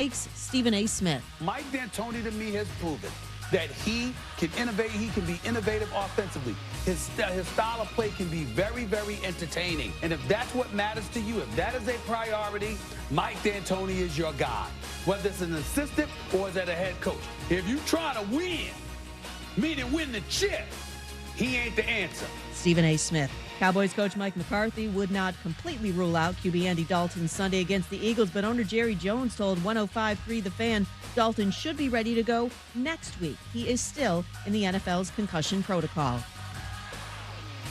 Stephen A. Smith. Mike D'Antoni, to me, has proven that he can innovate. He can be innovative offensively. His style of play can be very, very entertaining. And if that's what matters to you, if that is a priority, Mike D'Antoni is your guy. Whether it's an assistant or is it a head coach. If you try to win, meaning win the chip, he ain't the answer. Stephen A. Smith. Cowboys coach Mike McCarthy would not completely rule out QB Andy Dalton Sunday against the Eagles, but owner Jerry Jones told 105.3 The Fan Dalton should be ready to go next week. He is still in the NFL's concussion protocol.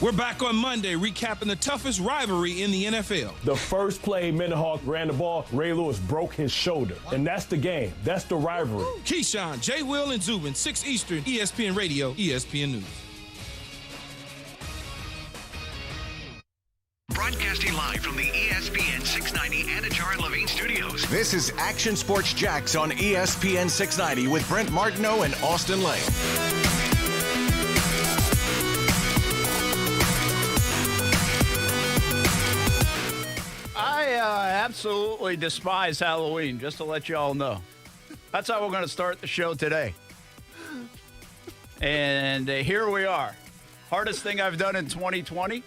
We're back on Monday recapping the toughest rivalry in the NFL. The first play, Mendenhall ran the ball, Ray Lewis broke his shoulder. And that's the game. That's the rivalry. Keyshawn, J. Will, and Zubin, 6 Eastern, ESPN Radio, ESPN News. Broadcasting live from the ESPN690 Anajar and Levine studios. This is Action Sports Jax on ESPN690 with Brent Martineau and Austin Lane. I absolutely despise Halloween, just to let you all know. That's how we're going to start the show today. And here we are. Hardest thing I've done in 2020.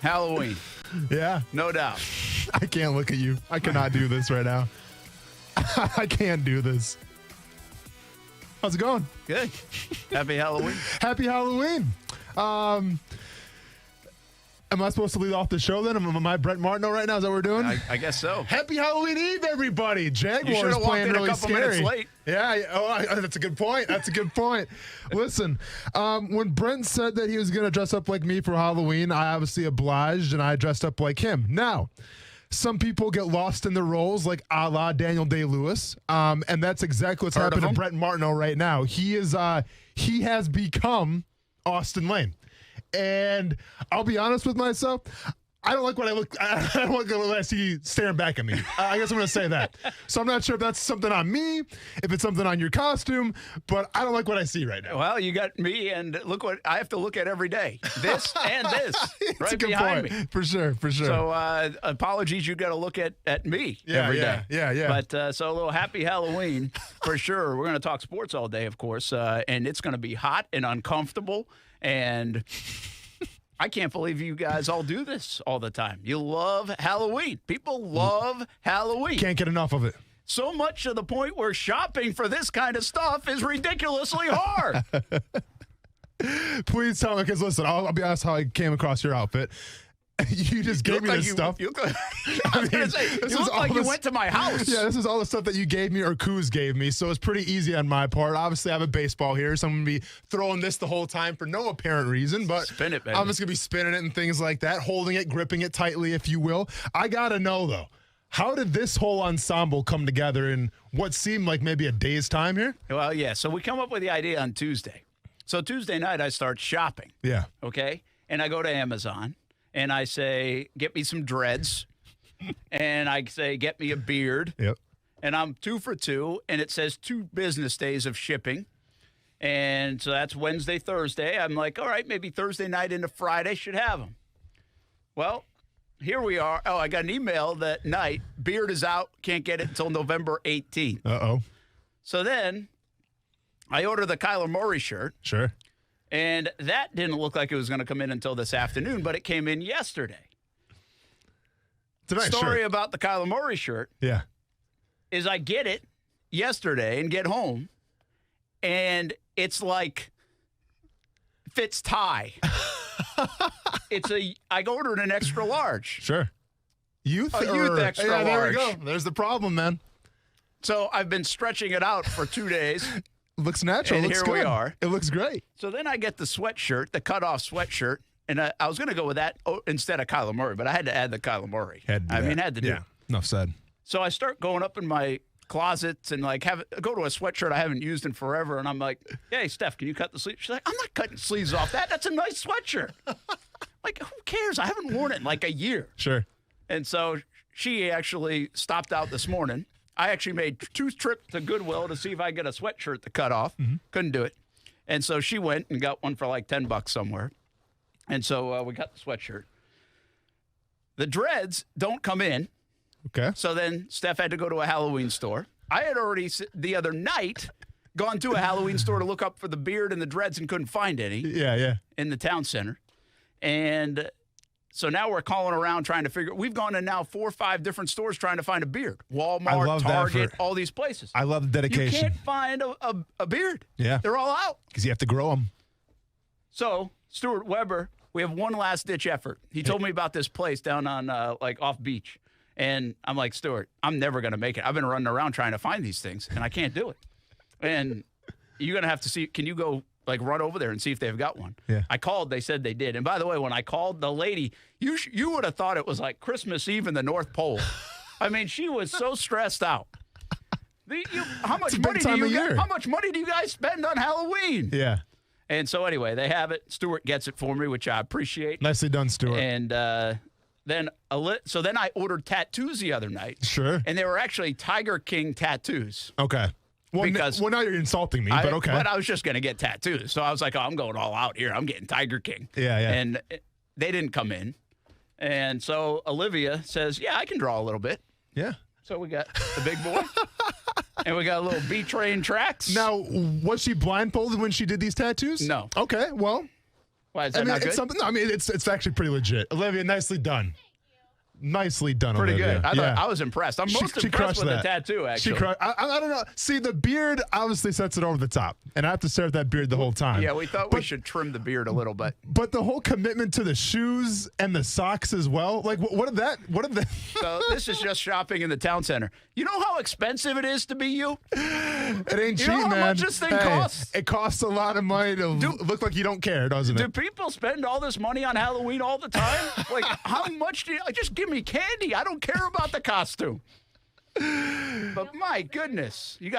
Halloween. Yeah. No doubt. I can't look at you. I cannot do this right now. I can't do this. How's it going? Good. Happy Halloween. Happy Halloween. Am I supposed to lead off the show then? Am I Brent Martineau right now? Is that what we're doing? I guess so. Happy Halloween Eve, everybody. Jaguars playing in really a couple scary. minutes late. Yeah. Oh, that's a good point. That's a good point. Listen, when Brent said that he was going to dress up like me for Halloween, I obviously obliged, and I dressed up like him. Now, some people get lost in their roles, like a la Daniel Day-Lewis, and that's exactly what's happening to Brent Martineau right now. He has become Austin Lane. And I'll be honest with myself, I don't like what I don't like what I see staring back at me. I guess I'm going to say that. So I'm not sure if that's something on me, if it's something on your costume, but I don't like what I see right now. Well, you got me, and look what I have to look at every day. This and this, right behind me. For sure. So apologies, you got to look at me every day. Yeah. But so a little happy Halloween for sure. We're going to talk sports all day, of course, and it's going to be hot and uncomfortable. And I can't believe you guys all do this all the time. You love Halloween. People love Halloween. Can't get enough of it. So much to the point where shopping for this kind of stuff is ridiculously hard. Please tell me, because listen, I'll be honest how I came across your outfit. You just gave me this stuff. You look like you went to my house. Yeah, this is all the stuff that you gave me or Kuz gave me, so it's pretty easy on my part. Obviously, I have a baseball here, so I'm going to be throwing this the whole time for no apparent reason, but spin it, baby. I'm just going to be spinning it and things like that, holding it, gripping it tightly, if you will. I got to know, though, how did this whole ensemble come together in what seemed like maybe a day's time here? Well, yeah, so we come up with the idea on Tuesday. So Tuesday night, I start shopping. Yeah. Okay? And I go to Amazon. And I say, get me some dreads. And I say, get me a beard. Yep. And I'm 2 for 2. And it says 2 business days of shipping. And so that's Wednesday, Thursday. I'm like, all right, maybe Thursday night into Friday should have them. Well, here we are. Oh, I got an email that night. Beard is out. Can't get it until November 18th. Uh-oh. So then I order the Kyler Murray shirt. Sure. And that didn't look like it was going to come in until this afternoon, but it came in yesterday. It's a nice Story shirt. about the Kyler Murray shirt is I get it yesterday and get home, and it's like fits tie. I ordered an extra large. Sure. Youth extra large. There we go. There's the problem, man. So I've been stretching it out for 2 days. Looks natural. And looks here good. we are. It looks great. So then I get the sweatshirt, the cutoff sweatshirt, and I was going to go with that instead of Kyler Murray, but I had to add the Kyler Murray. Had to do it. Enough said. So I start going up in my closets and like go to a sweatshirt I haven't used in forever, and I'm like, hey, Steph, can you cut the sleeves? She's like, I'm not cutting sleeves off that. That's a nice sweatshirt. Like, who cares? I haven't worn it in like a year. Sure. And so she actually stopped out this morning. I actually made 2 trips to Goodwill to see if I could get a sweatshirt to cut off. Mm-hmm. Couldn't do it. And so she went and got one for like $10 somewhere. And so we got the sweatshirt. The dreads don't come in Okay. So then Steph had to go to a Halloween store. I had already, the other night, gone to a Halloween store to look up for the beard and the dreads and couldn't find any. Yeah. In the town center. And so now we're calling around trying to figure. We've gone to now 4 or 5 different stores trying to find a beard. Walmart, Target, all these places. I love the dedication. You can't find a beard. Yeah. They're all out. Because you have to grow them. So Stuart Weber, we have one last ditch effort. He told me about this place down on off beach. And I'm like, Stuart, I'm never going to make it. I've been running around trying to find these things, and I can't do it. And you're going to have to see, can you go run over there and see if they've got one? Yeah. I called. They said they did. And by the way, when I called the lady, you would have thought it was like Christmas Eve in the North Pole. I mean, she was so stressed out. How much money do you guys spend on Halloween? Yeah. And so anyway, they have it. Stuart gets it for me, which I appreciate. Nicely done, Stuart. And then I ordered tattoos the other night. Sure. And they were actually Tiger King tattoos. Okay. Well, now you're insulting me, but okay. But I was just going to get tattoos. So I was like, I'm going all out here. I'm getting Tiger King. Yeah. And they didn't come in. And so Olivia says, yeah, I can draw a little bit. Yeah. So we got the big boy. And we got a little B-Train tracks. Now, was she blindfolded when she did these tattoos? No. Okay, well. Why, is that not good? It's something. I mean, it's actually pretty legit. Olivia, nicely done. Nicely done, Pretty Olivia. good. Yeah. I was impressed. I'm most impressed with the tattoo, actually. I don't know. See, the beard obviously sets it over the top, and I have to stare at that beard the whole time. Yeah, we thought we should trim the beard a little bit. But the whole commitment to the shoes and the socks as well. Like, what of that? So this is just shopping in the town center. You know how expensive it is to be you? It ain't cheap, man. You know how much this thing costs? It costs a lot of money to look like you don't care, doesn't it? Do people spend all this money on Halloween all the time? Like, how much do you just give me candy? I don't care about the costume. But my goodness, you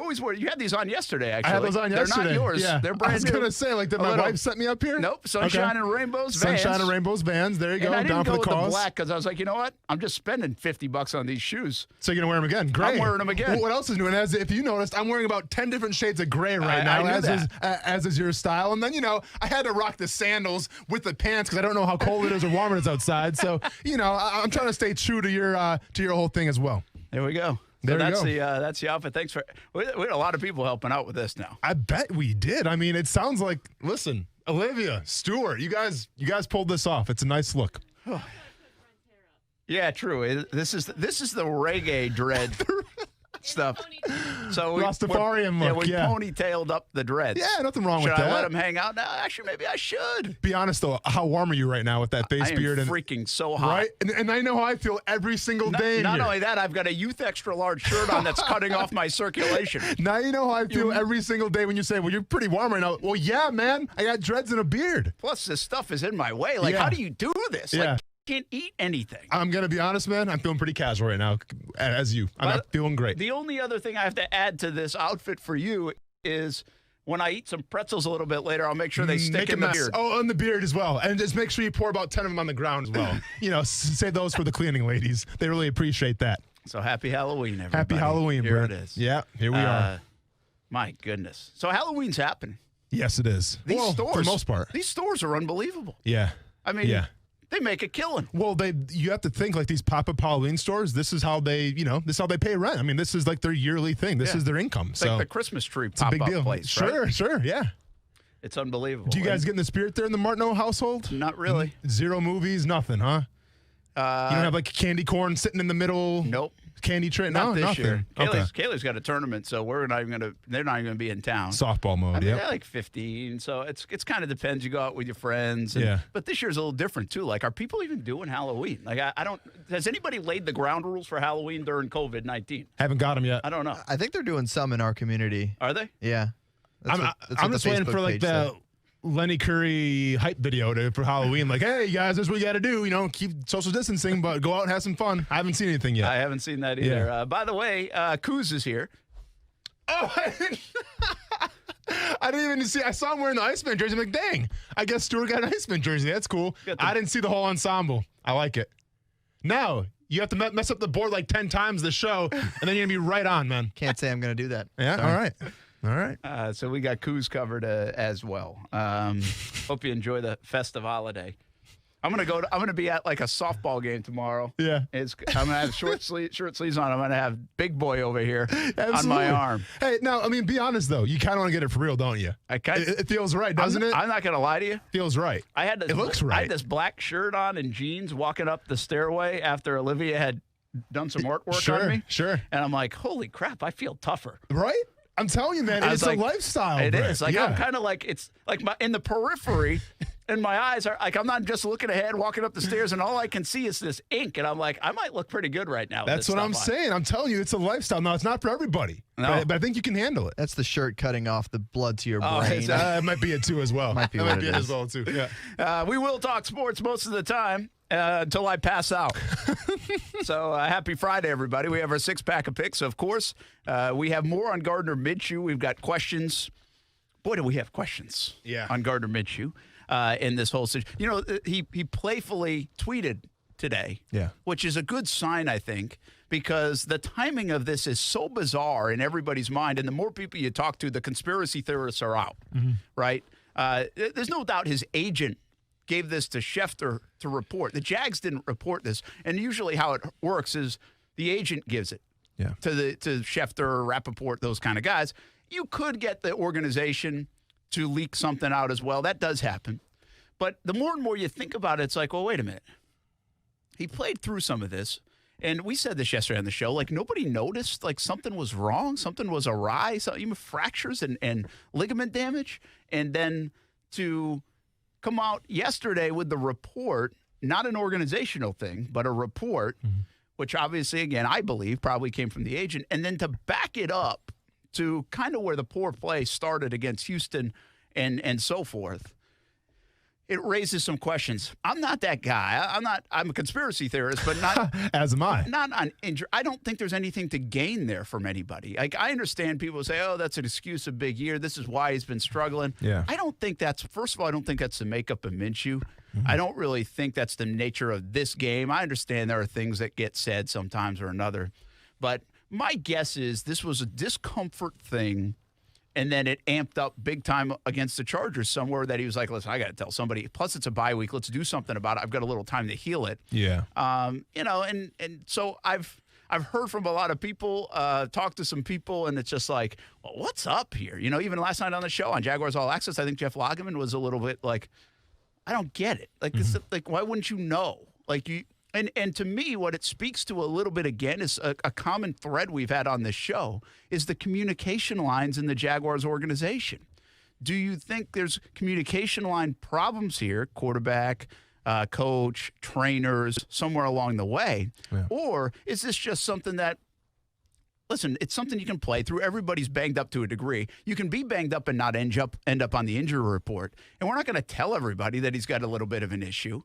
always wear. You had these on yesterday. Actually, I had those on yesterday. They're not yours. Yeah. They're brand new. I was gonna say, did my wife set me up here? Nope. Sunshine and Rainbows Vans. Sunshine and Rainbows Vans. There you go. And I didn't down go for the with cause. the black because I was like, you know what? I'm just spending $50 on these shoes. So you're gonna wear them again? Gray. I'm wearing them again. Well, what else is new? And if you noticed, I'm wearing about 10 different shades of gray right now, as is your style. And then I had to rock the sandals with the pants because I don't know how cold it is or warm it is outside. So I'm trying to stay true to your whole thing as well. There we go. So that's the outfit. Thanks for we had a lot of people helping out with this now. I bet we did. I mean, it sounds like, listen, Olivia, Stuart, you guys pulled this off. It's a nice look. Yeah, true. This is the reggae dread stuff. So Rastafarian look. We ponytailed up the dreads. Yeah, nothing wrong with that. Should I let them hang out? No, actually, maybe I should. Be honest though, how warm are you right now with that face beard? I am freaking so hot. Right, and I know how I feel every single day. Not only that, I've got a youth extra large shirt on that's cutting off my circulation. Now you know how I feel every single day when you say, "Well, you're pretty warm right now." Well, yeah, man, I got dreads and a beard. Plus, this stuff is in my way. Like, how do you do this? Yeah. Can't eat anything. I'm going to be honest, man. I'm feeling pretty casual right now, as you. I'm not feeling great. The only other thing I have to add to this outfit for you is when I eat some pretzels a little bit later, I'll make sure they stick in the beard. Oh, on the beard as well. And just make sure you pour about 10 of them on the ground as well. Save those for the cleaning ladies. They really appreciate that. So happy Halloween, everybody. Happy Halloween, Here Brent. it is. Yeah, here we are. My goodness. So Halloween's happening. Yes, it is. These stores, for the most part. These stores are unbelievable. Yeah. I mean, they make a killing. Well, you have to think like these pop-up Halloween stores. This is how they, this is how they pay rent. I mean, this is like their yearly thing. This is their income. It's like the Christmas tree pop-up place. Sure, yeah. It's unbelievable. Do you guys get in the spirit there in the Martineau household? Not really. Zero movies, nothing, huh? You don't have like candy corn sitting in the middle. Nope. Candy tray? Not this nothing. year. Kaylee's got a tournament, so they're not even gonna be in town. Softball mode. I mean, they're like 15, so it's kind of depends. You go out with your friends. But this year's a little different too. Like, are people even doing Halloween? Like, I don't. Has anybody laid the ground rules for Halloween during COVID-19? Haven't got them yet. I don't know. I think they're doing some in our community. Are they? Yeah. I'm just waiting for like the Lenny Curry hype video for Halloween. Like, hey, guys, this is what you got to do. Keep social distancing, but go out and have some fun. I haven't seen anything yet. I haven't seen that either. Yeah. By the way, Kuz is here. Oh, I didn't even see. I saw him wearing the Iceman jersey. I'm like, dang, I guess Stuart got an Iceman jersey. That's cool. I didn't see the whole ensemble. I like it. Now, you have to mess up the board like 10 times the show, and then you're going to be right on, man. Can't say I'm going to do that. Yeah, Sorry. all right. All right. So we got Kuz covered as well. Hope you enjoy the festive holiday. I'm gonna be at like a softball game tomorrow. Yeah. I'm gonna have shirt sleeves on. I'm gonna have big boy over here on my arm. Hey, now I mean, be honest though. You kind of want to get it for real, don't you? It feels right, doesn't it? I'm not gonna lie to you. Feels right. It looks right. I had this black shirt on and jeans walking up the stairway after Olivia had done some artwork on me. Sure. And I'm like, holy crap, I feel tougher. Right? I'm telling you, man, it's like, a lifestyle. It Brett. is. Like, yeah. I'm kind of like, it's like in the periphery, and my eyes are like, I'm not just looking ahead, walking up the stairs, and all I can see is this ink. And I'm like, I might look pretty good right now. That's what I'm saying. I'm telling you, it's a lifestyle. Now, it's not for everybody, but I think you can handle it. That's the shirt cutting off the blood to your brain. It might be it too as well. Might be what it is. as well too. Yeah. We will talk sports most of the time. Until I pass out. So happy Friday, everybody. We have our 6-pack of picks, of course. We have more on Gardner Minshew. We've got questions. Boy, do we have questions on Gardner Minshew in this whole situation. You know, he playfully tweeted today, which is a good sign, I think, because the timing of this is so bizarre in everybody's mind. And the more people you talk to, the conspiracy theorists are out, right? There's no doubt his agent gave this to Schefter to report. The Jags didn't report this, and usually how it works is the agent gives it to Schefter, Rappaport, those kind of guys. You could get the organization to leak something out as well. That does happen. But the more and more you think about it, it's like, well, wait a minute. He played through some of this, and we said this yesterday on the show, like nobody noticed like something was wrong, something was awry, even fractures and ligament damage, and then to come out yesterday with the report, not an organizational thing, but a report, which obviously, again, I believe probably came from the agent, and then to back it up to kind of where the poor play started against Houston and so forth. It raises some questions. I'm not that guy. I'm a conspiracy theorist, but not as am I. Not on injury. I don't think there's anything to gain there from anybody. Like I understand people say, "Oh, that's an excuse of big year. This is why he's been struggling." Yeah. I don't think that's. First of all, I don't think that's the makeup of Minshew. I don't really think that's the nature of this game. I understand there are things that get said sometimes or another, but my guess is this was a discomfort thing. And then it amped up big time against the Chargers somewhere that he was like, listen, I got to tell somebody. Plus, it's a bye week. Let's do something about it. I've got a little time to heal it. Yeah. You know, and so I've heard from a lot of people, talked to some people, and it's just like, well, what's up here? You know, even last night on the show on Jaguars All Access, I think Jeff Lageman was a little bit like, I don't get it. Like, this, like, why wouldn't you know? Like, you. And to me, what it speaks to a little bit, again, is a common thread we've had on this show is the communication lines in the Jaguars organization. Do you think there's communication line problems here, quarterback, coach, trainers, somewhere along the way? Yeah. Or is this just something that, listen, it's something you can play through. Everybody's banged up to a degree. You can be banged up and not end up on the injury report. And we're not going to tell everybody that he's got a little bit of an issue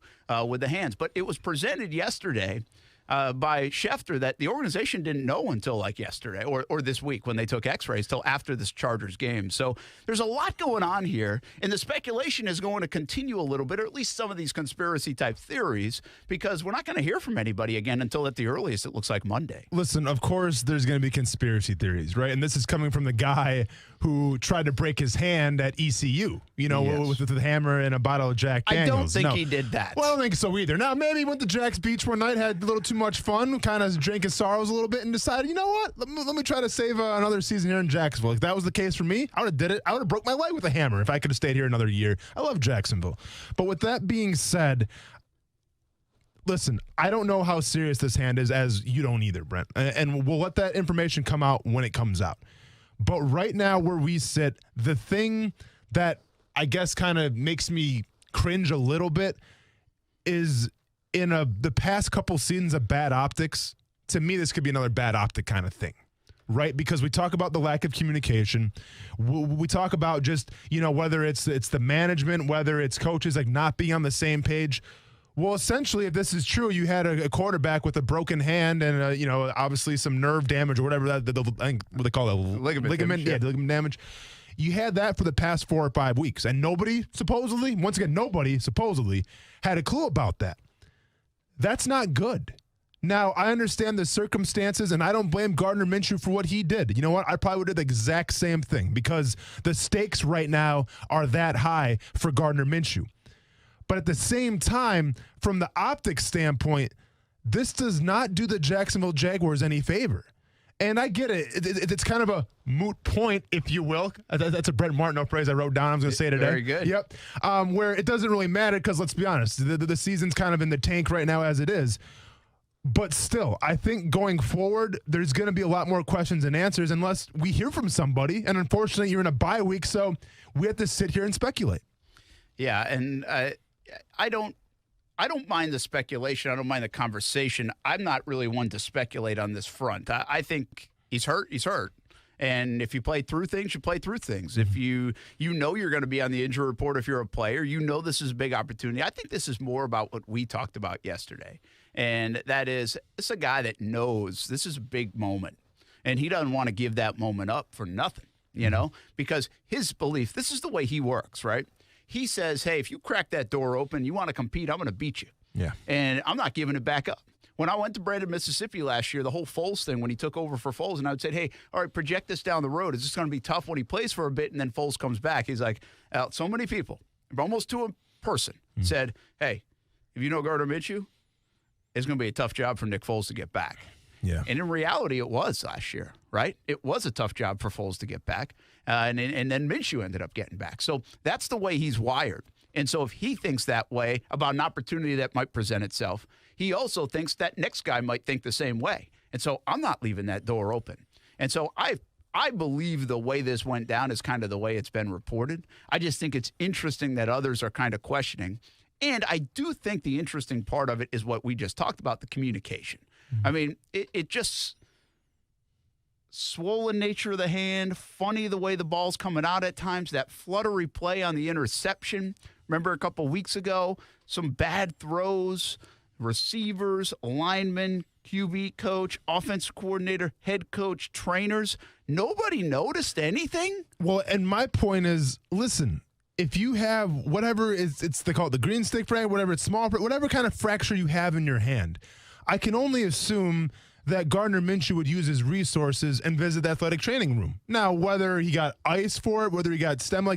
with the hands. But it was presented yesterday by Schefter that the organization didn't know until like yesterday or this week when they took x-rays till after this Chargers game. So there's a lot going on here, and the speculation is going to continue a little bit, or at least some of these conspiracy type theories, because we're not going to hear from anybody again until at the earliest it looks like Monday. Listen, of course there's going to be conspiracy theories, right? And this is coming from the guy who tried to break his hand at ECU, you know, with the hammer and a bottle of Jack Daniels. I don't think he did that. Well, I don't think so either. Now, maybe he went to Jack's Beach one night, had a little too much fun, kind of drank his sorrows a little bit, and decided, you know what, let me try to save another season here in Jacksonville. If that was the case for me, I would have did it. I would have broke my leg with a hammer if I could have stayed here another year. I love Jacksonville. But with that being said, listen, I don't know how serious this hand is, as you don't either, Brent. And we'll let that information come out when it comes out. But right now where we sit, the thing that I guess kind of makes me cringe a little bit is in the past couple seasons of bad optics. To me, this could be another bad optic kind of thing, right? Because we talk about the lack of communication. We talk about just, you know, whether it's the management, whether it's coaches, like not being on the same page. Well, essentially, if this is true, you had a quarterback with a broken hand and, you know, obviously some nerve damage or whatever I think what they call it, ligament damage. You had that for the past 4 or 5 weeks, and nobody supposedly had a clue about that. That's not good. Now, I understand the circumstances, and I don't blame Gardner Minshew for what he did. You know what? I probably would have did the exact same thing because the stakes right now are that high for Gardner Minshew. But at the same time, from the optics standpoint, this does not do the Jacksonville Jaguars any favor. And I get it. It's kind of a moot point, if you will. That's a Brent Martineau phrase I wrote down. I was going to say it today. Very good. Yep. Where it doesn't really matter because, let's be honest, the season's kind of in the tank right now as it is. But still, I think going forward, there's going to be a lot more questions and answers unless we hear from somebody. And unfortunately, you're in a bye week, so we have to sit here and speculate. Yeah, and I don't mind the speculation. I don't mind the conversation. I'm not really one to speculate on this front. I think he's hurt. He's hurt. And if you play through things, you play through things. If you know you're going to be on the injury report if you're a player, you know this is a big opportunity. I think this is more about what we talked about yesterday. And that is, it's a guy that knows this is a big moment. And he doesn't want to give that moment up for nothing, you know, because his belief, this is the way he works, right? He says, hey, if you crack that door open, you want to compete, I'm going to beat you. Yeah. And I'm not giving it back up. When I went to Brandon, Mississippi last year, the whole Foles thing, when he took over for Foles, and I would say, hey, all right, project this down the road. Is this going to be tough when he plays for a bit and then Foles comes back? He's like, so many people, almost to a person, said, hey, if you know Gardner Minshew, it's going to be a tough job for Nick Foles to get back. Yeah. And in reality, it was last year, right? It was a tough job for Foles to get back. And then Minshew ended up getting back. So that's the way he's wired. And so if he thinks that way about an opportunity that might present itself, he also thinks that next guy might think the same way. And so I'm not leaving that door open. And so I believe the way this went down is kind of the way it's been reported. I just think it's interesting that others are kind of questioning. And I do think the interesting part of it is what we just talked about, the communication. I mean, it just swollen nature of the hand, funny the way the ball's coming out at times, that fluttery play on the interception. Remember a couple weeks ago, some bad throws, receivers, linemen, QB coach, offensive coordinator, head coach, trainers. Nobody noticed anything? Well, and my point is, listen, if you have whatever they call it the green stick fracture, whatever it's small, whatever kind of fracture you have in your hand, I can only assume that Gardner Minshew would use his resources and visit the athletic training room. Now, whether he got ice for it, whether he got stem,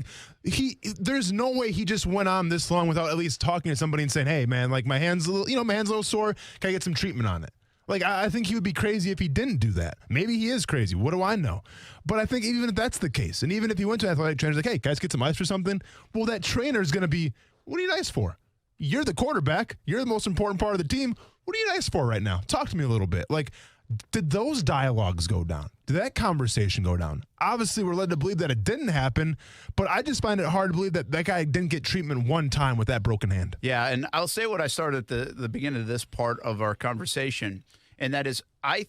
there's no way he just went on this long without at least talking to somebody and saying, hey, man, like my hand's a little sore. Can I get some treatment on it? Like, I think he would be crazy if he didn't do that. Maybe he is crazy. What do I know? But I think even if that's the case, and even if he went to an athletic trainer, like, hey, guys, get some ice for something, well, that trainer is going to be, what are you nice for? You're the quarterback. You're the most important part of the team. What are you nice for right now? Talk to me a little bit. Like, did those dialogues go down? Did that conversation go down? Obviously, we're led to believe that it didn't happen, but I just find it hard to believe that guy didn't get treatment one time with that broken hand. Yeah, and I'll say what I started at the beginning of this part of our conversation, and that is I'm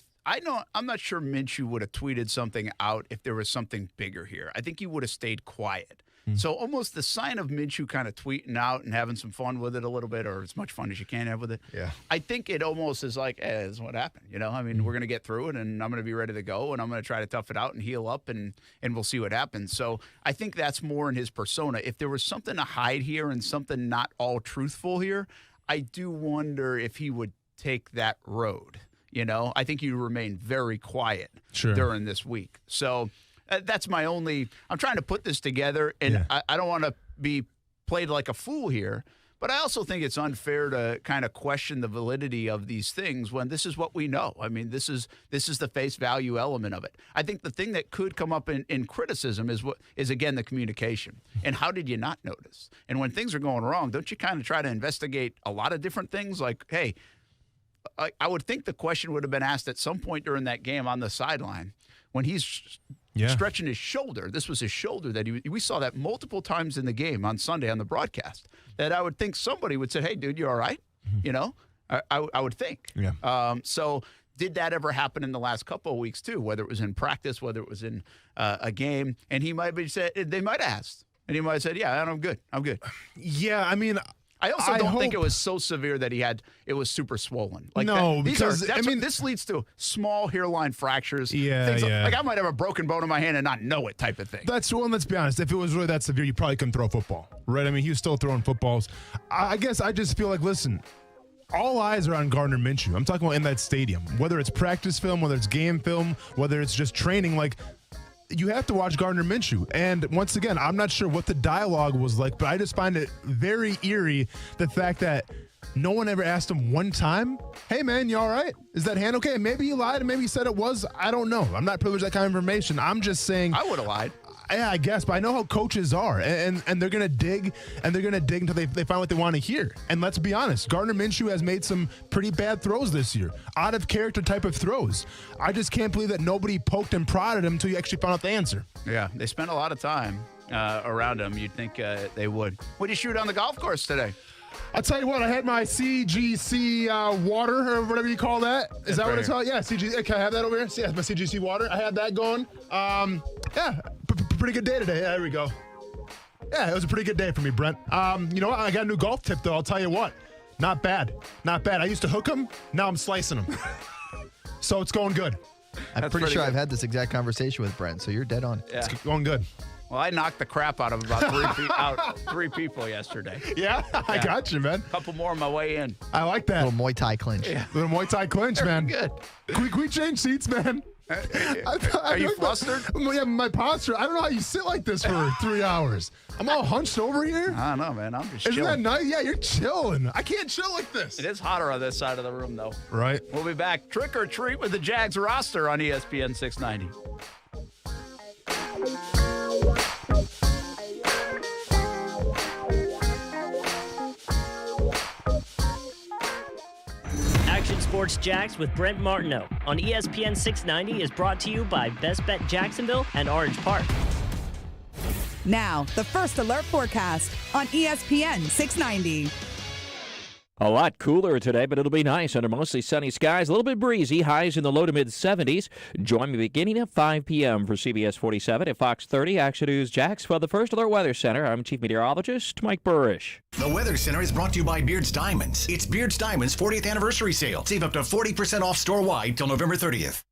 not sure Minshew would have tweeted something out if there was something bigger here. I think he would have stayed quiet. So almost the sign of Minshew kind of tweeting out and having some fun with it a little bit, or as much fun as you can have with it. Yeah. I think it almost is like, hey, this is what happened. You know, I mean, we're going to get through it, and I'm going to be ready to go, and I'm going to try to tough it out and heal up, and we'll see what happens. So I think that's more in his persona. If there was something to hide here and something not all truthful here, I do wonder if he would take that road. You know, I think you remain very quiet during this week. So that's my only – I'm trying to put this together, and I don't want to be played like a fool here, but I also think it's unfair to kind of question the validity of these things when this is what we know. I mean, this is the face value element of it. I think the thing that could come up in criticism is again the communication. And how did you not notice? And when things are going wrong, don't you kind of try to investigate a lot of different things like, hey, I would think the question would have been asked at some point during that game on the sideline when he's stretching his shoulder. This was his shoulder that we saw that multiple times in the game on Sunday on the broadcast, that I would think somebody would say, hey, dude, you all right? You know, I would think. Yeah. So did that ever happen in the last couple of weeks too, whether it was in practice, whether it was in a game? And he might have said, they might have asked, and he might have said, yeah, I'm good. Yeah, I mean, I also don't think it was so severe that it was super swollen. Like no, this leads to small hairline fractures. Yeah. Like I might have a broken bone in my hand and not know it type of thing. Let's be honest. If it was really that severe, you probably couldn't throw a football, right? I mean, he was still throwing footballs. I guess I just feel like, listen, all eyes are on Gardner Minshew. I'm talking about in that stadium, whether it's practice film, whether it's game film, whether it's just training, like, you have to watch Gardner Minshew. And once again, I'm not sure what the dialogue was like, but I just find it very eerie, the fact that no one ever asked him one time, hey, man, you all right? Is that hand okay? Maybe he lied and maybe he said it was. I don't know. I'm not privileged to that kind of information. I'm just saying. I would have lied. Yeah, I guess, but I know how coaches are, and they're going to dig, and they're going to dig until they find what they want to hear. And let's be honest, Gardner Minshew has made some pretty bad throws this year, out of character type of throws. I just can't believe that nobody poked and prodded him until you actually found out the answer. Yeah, they spent a lot of time around him. You'd think they would. What did you shoot on the golf course today? I'll tell you what, I had my CGC water, or whatever you call that. Is that what it's called? Yeah, CGC. Can I have that over here? See, my CGC water. I had that going. Yeah, pretty good day today. Yeah, there we go. Yeah, it was a pretty good day for me, Brent. You know what? I got a new golf tip, though. I'll tell you what. Not bad. Not bad. I used to hook them. Now I'm slicing them. So it's going good. I'm pretty sure I've had this exact conversation with Brent, so you're dead on. Yeah. It's going good. Well, I knocked the crap out of about three people yesterday. Yeah, I got you, man. A couple more on my way in. I like that. Little Muay Thai clinch. Yeah. Little Muay Thai clinch, man. Good. Can we change seats, man? Are you flustered? Yeah, my posture. I don't know how you sit like this for 3 hours. I'm all hunched over here. I don't know, man. I'm just chilling. Isn't that nice? Yeah, you're chilling. I can't chill like this. It is hotter on this side of the room, though. Right. We'll be back. Trick or treat with the Jags roster on ESPN 690. Action Sports Jax with Brent Martineau on ESPN 690 is brought to you by Best Bet Jacksonville and Orange Park. Now, the first alert forecast on ESPN 690. A lot cooler today, but it'll be nice under mostly sunny skies. A little bit breezy, highs in the low to mid-70s. Join me beginning at 5 p.m. for CBS 47 at Fox 30. Action News Jax for the First Alert Weather Center. I'm Chief Meteorologist Mike Burrish. The Weather Center is brought to you by Beard's Diamonds. It's Beard's Diamonds' 40th anniversary sale. Save up to 40% off store-wide till November 30th.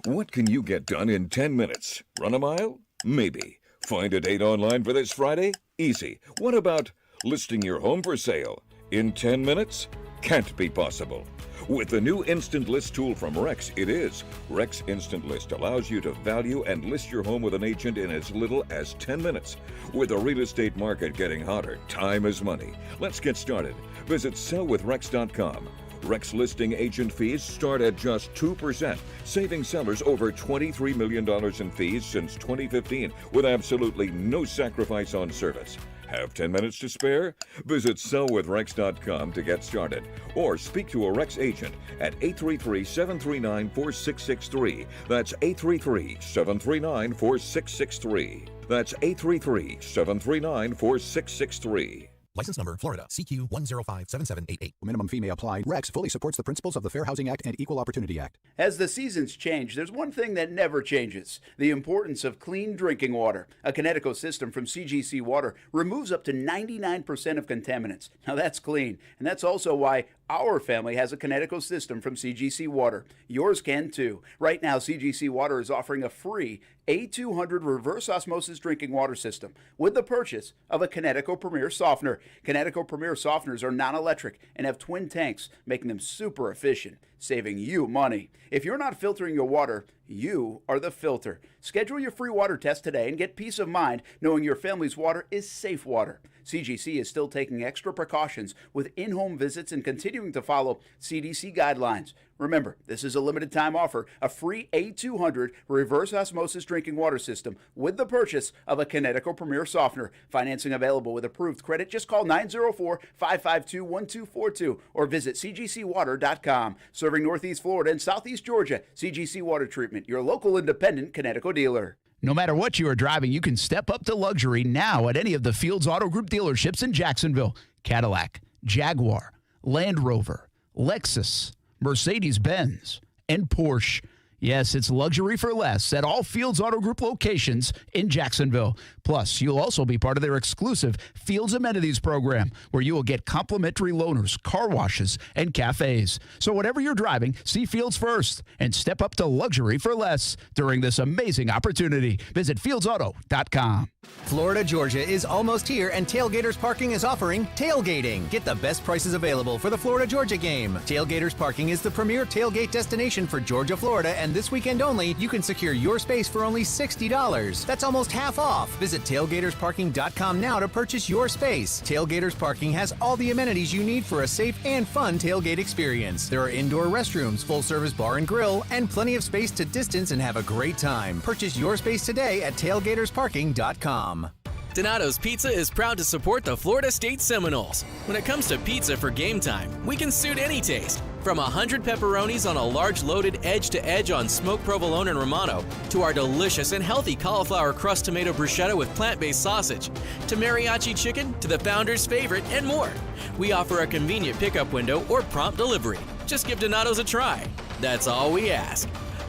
What can you get done in 10 minutes? Run a mile? Maybe. Find a date online for this Friday? Easy. What about listing your home for sale? In 10 minutes? Can't be possible. With the new Instant List tool from Rex, it is. Rex Instant List allows you to value and list your home with an agent in as little as 10 minutes. With the real estate market getting hotter, time is money. Let's get started. Visit sellwithrex.com. Rex listing agent fees start at just 2%, saving sellers over $23 million in fees since 2015 with absolutely no sacrifice on service. Have 10 minutes to spare? Visit sellwithrex.com to get started or speak to a Rex agent at 833-739-4663. That's 833-739-4663. That's 833-739-4663. License number, Florida, CQ 1057788. Minimum fee may apply. Rex fully supports the principles of the Fair Housing Act and Equal Opportunity Act. As the seasons change, there's one thing that never changes: the importance of clean drinking water. A Connecticut system from CGC Water removes up to 99% of contaminants. Now that's clean, and that's also why our family has a Connecticut system from CGC Water. Yours can too. Right now, CGC Water is offering a free A200 reverse osmosis drinking water system with the purchase of a Connecticut Premier Softener. Connecticut Premier Softeners are non-electric and have twin tanks, making them super efficient, saving you money. If you're not filtering your water, you are the filter. Schedule your free water test today and get peace of mind knowing your family's water is safe water. CGC is still taking extra precautions with in-home visits and continuing to follow CDC guidelines. Remember, this is a limited time offer, a free A200 reverse osmosis drinking water system with the purchase of a Connecticut Premier Softener. Financing available with approved credit. Just call 904-552-1242 or visit cgcwater.com. Serving Northeast Florida and Southeast Georgia, CGC Water Treatment, your local independent Connecticut dealer. No matter what you are driving, you can step up to luxury now at any of the Fields Auto Group dealerships in Jacksonville. Cadillac, Jaguar, Land Rover, Lexus, Mercedes-Benz, and Porsche. Yes, it's luxury for less at all Fields Auto Group locations in Jacksonville. Plus, you'll also be part of their exclusive Fields Amenities program, where you will get complimentary loaners, car washes, and cafes. So whatever you're driving, see Fields first and step up to luxury for less during this amazing opportunity. Visit fieldsauto.com. Florida Georgia is almost here, and Tailgaters Parking is offering tailgating. Get the best prices available for the Florida Georgia game. Tailgaters Parking is the premier tailgate destination for Georgia, Florida, and this weekend only, you can secure your space for only $60. That's almost half off. Visit tailgatorsparking.com now to purchase your space. Tailgaters Parking has all the amenities you need for a safe and fun tailgate experience. There are indoor restrooms, full-service bar and grill, and plenty of space to distance and have a great time. Purchase your space today at tailgatorsparking.com. Donato's Pizza is proud to support the Florida State Seminoles. When it comes to pizza for game time, we can suit any taste. From 100 pepperonis on a large loaded edge-to-edge on smoked provolone and Romano, to our delicious and healthy cauliflower crust tomato bruschetta with plant-based sausage, to mariachi chicken, to the founder's favorite, and more. We offer a convenient pickup window or prompt delivery. Just give Donato's a try. That's all we ask.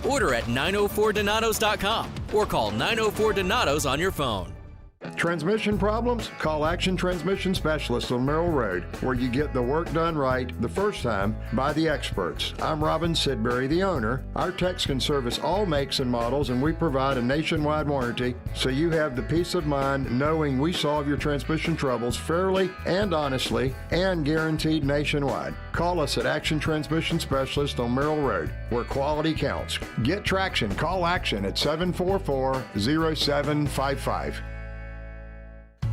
Order at 904donatos.com or call 904 Donatos on your phone. Transmission problems? Call Action Transmission Specialists on Merrill Road, where you get the work done right the first time by the experts. I'm Robin Sidbury, the owner. Our techs can service all makes and models, and we provide a nationwide warranty, so you have the peace of mind knowing we solve your transmission troubles fairly and honestly and guaranteed nationwide. Call us at Action Transmission Specialist on Merrill Road, where quality counts. Get traction. Call Action at 744-0755.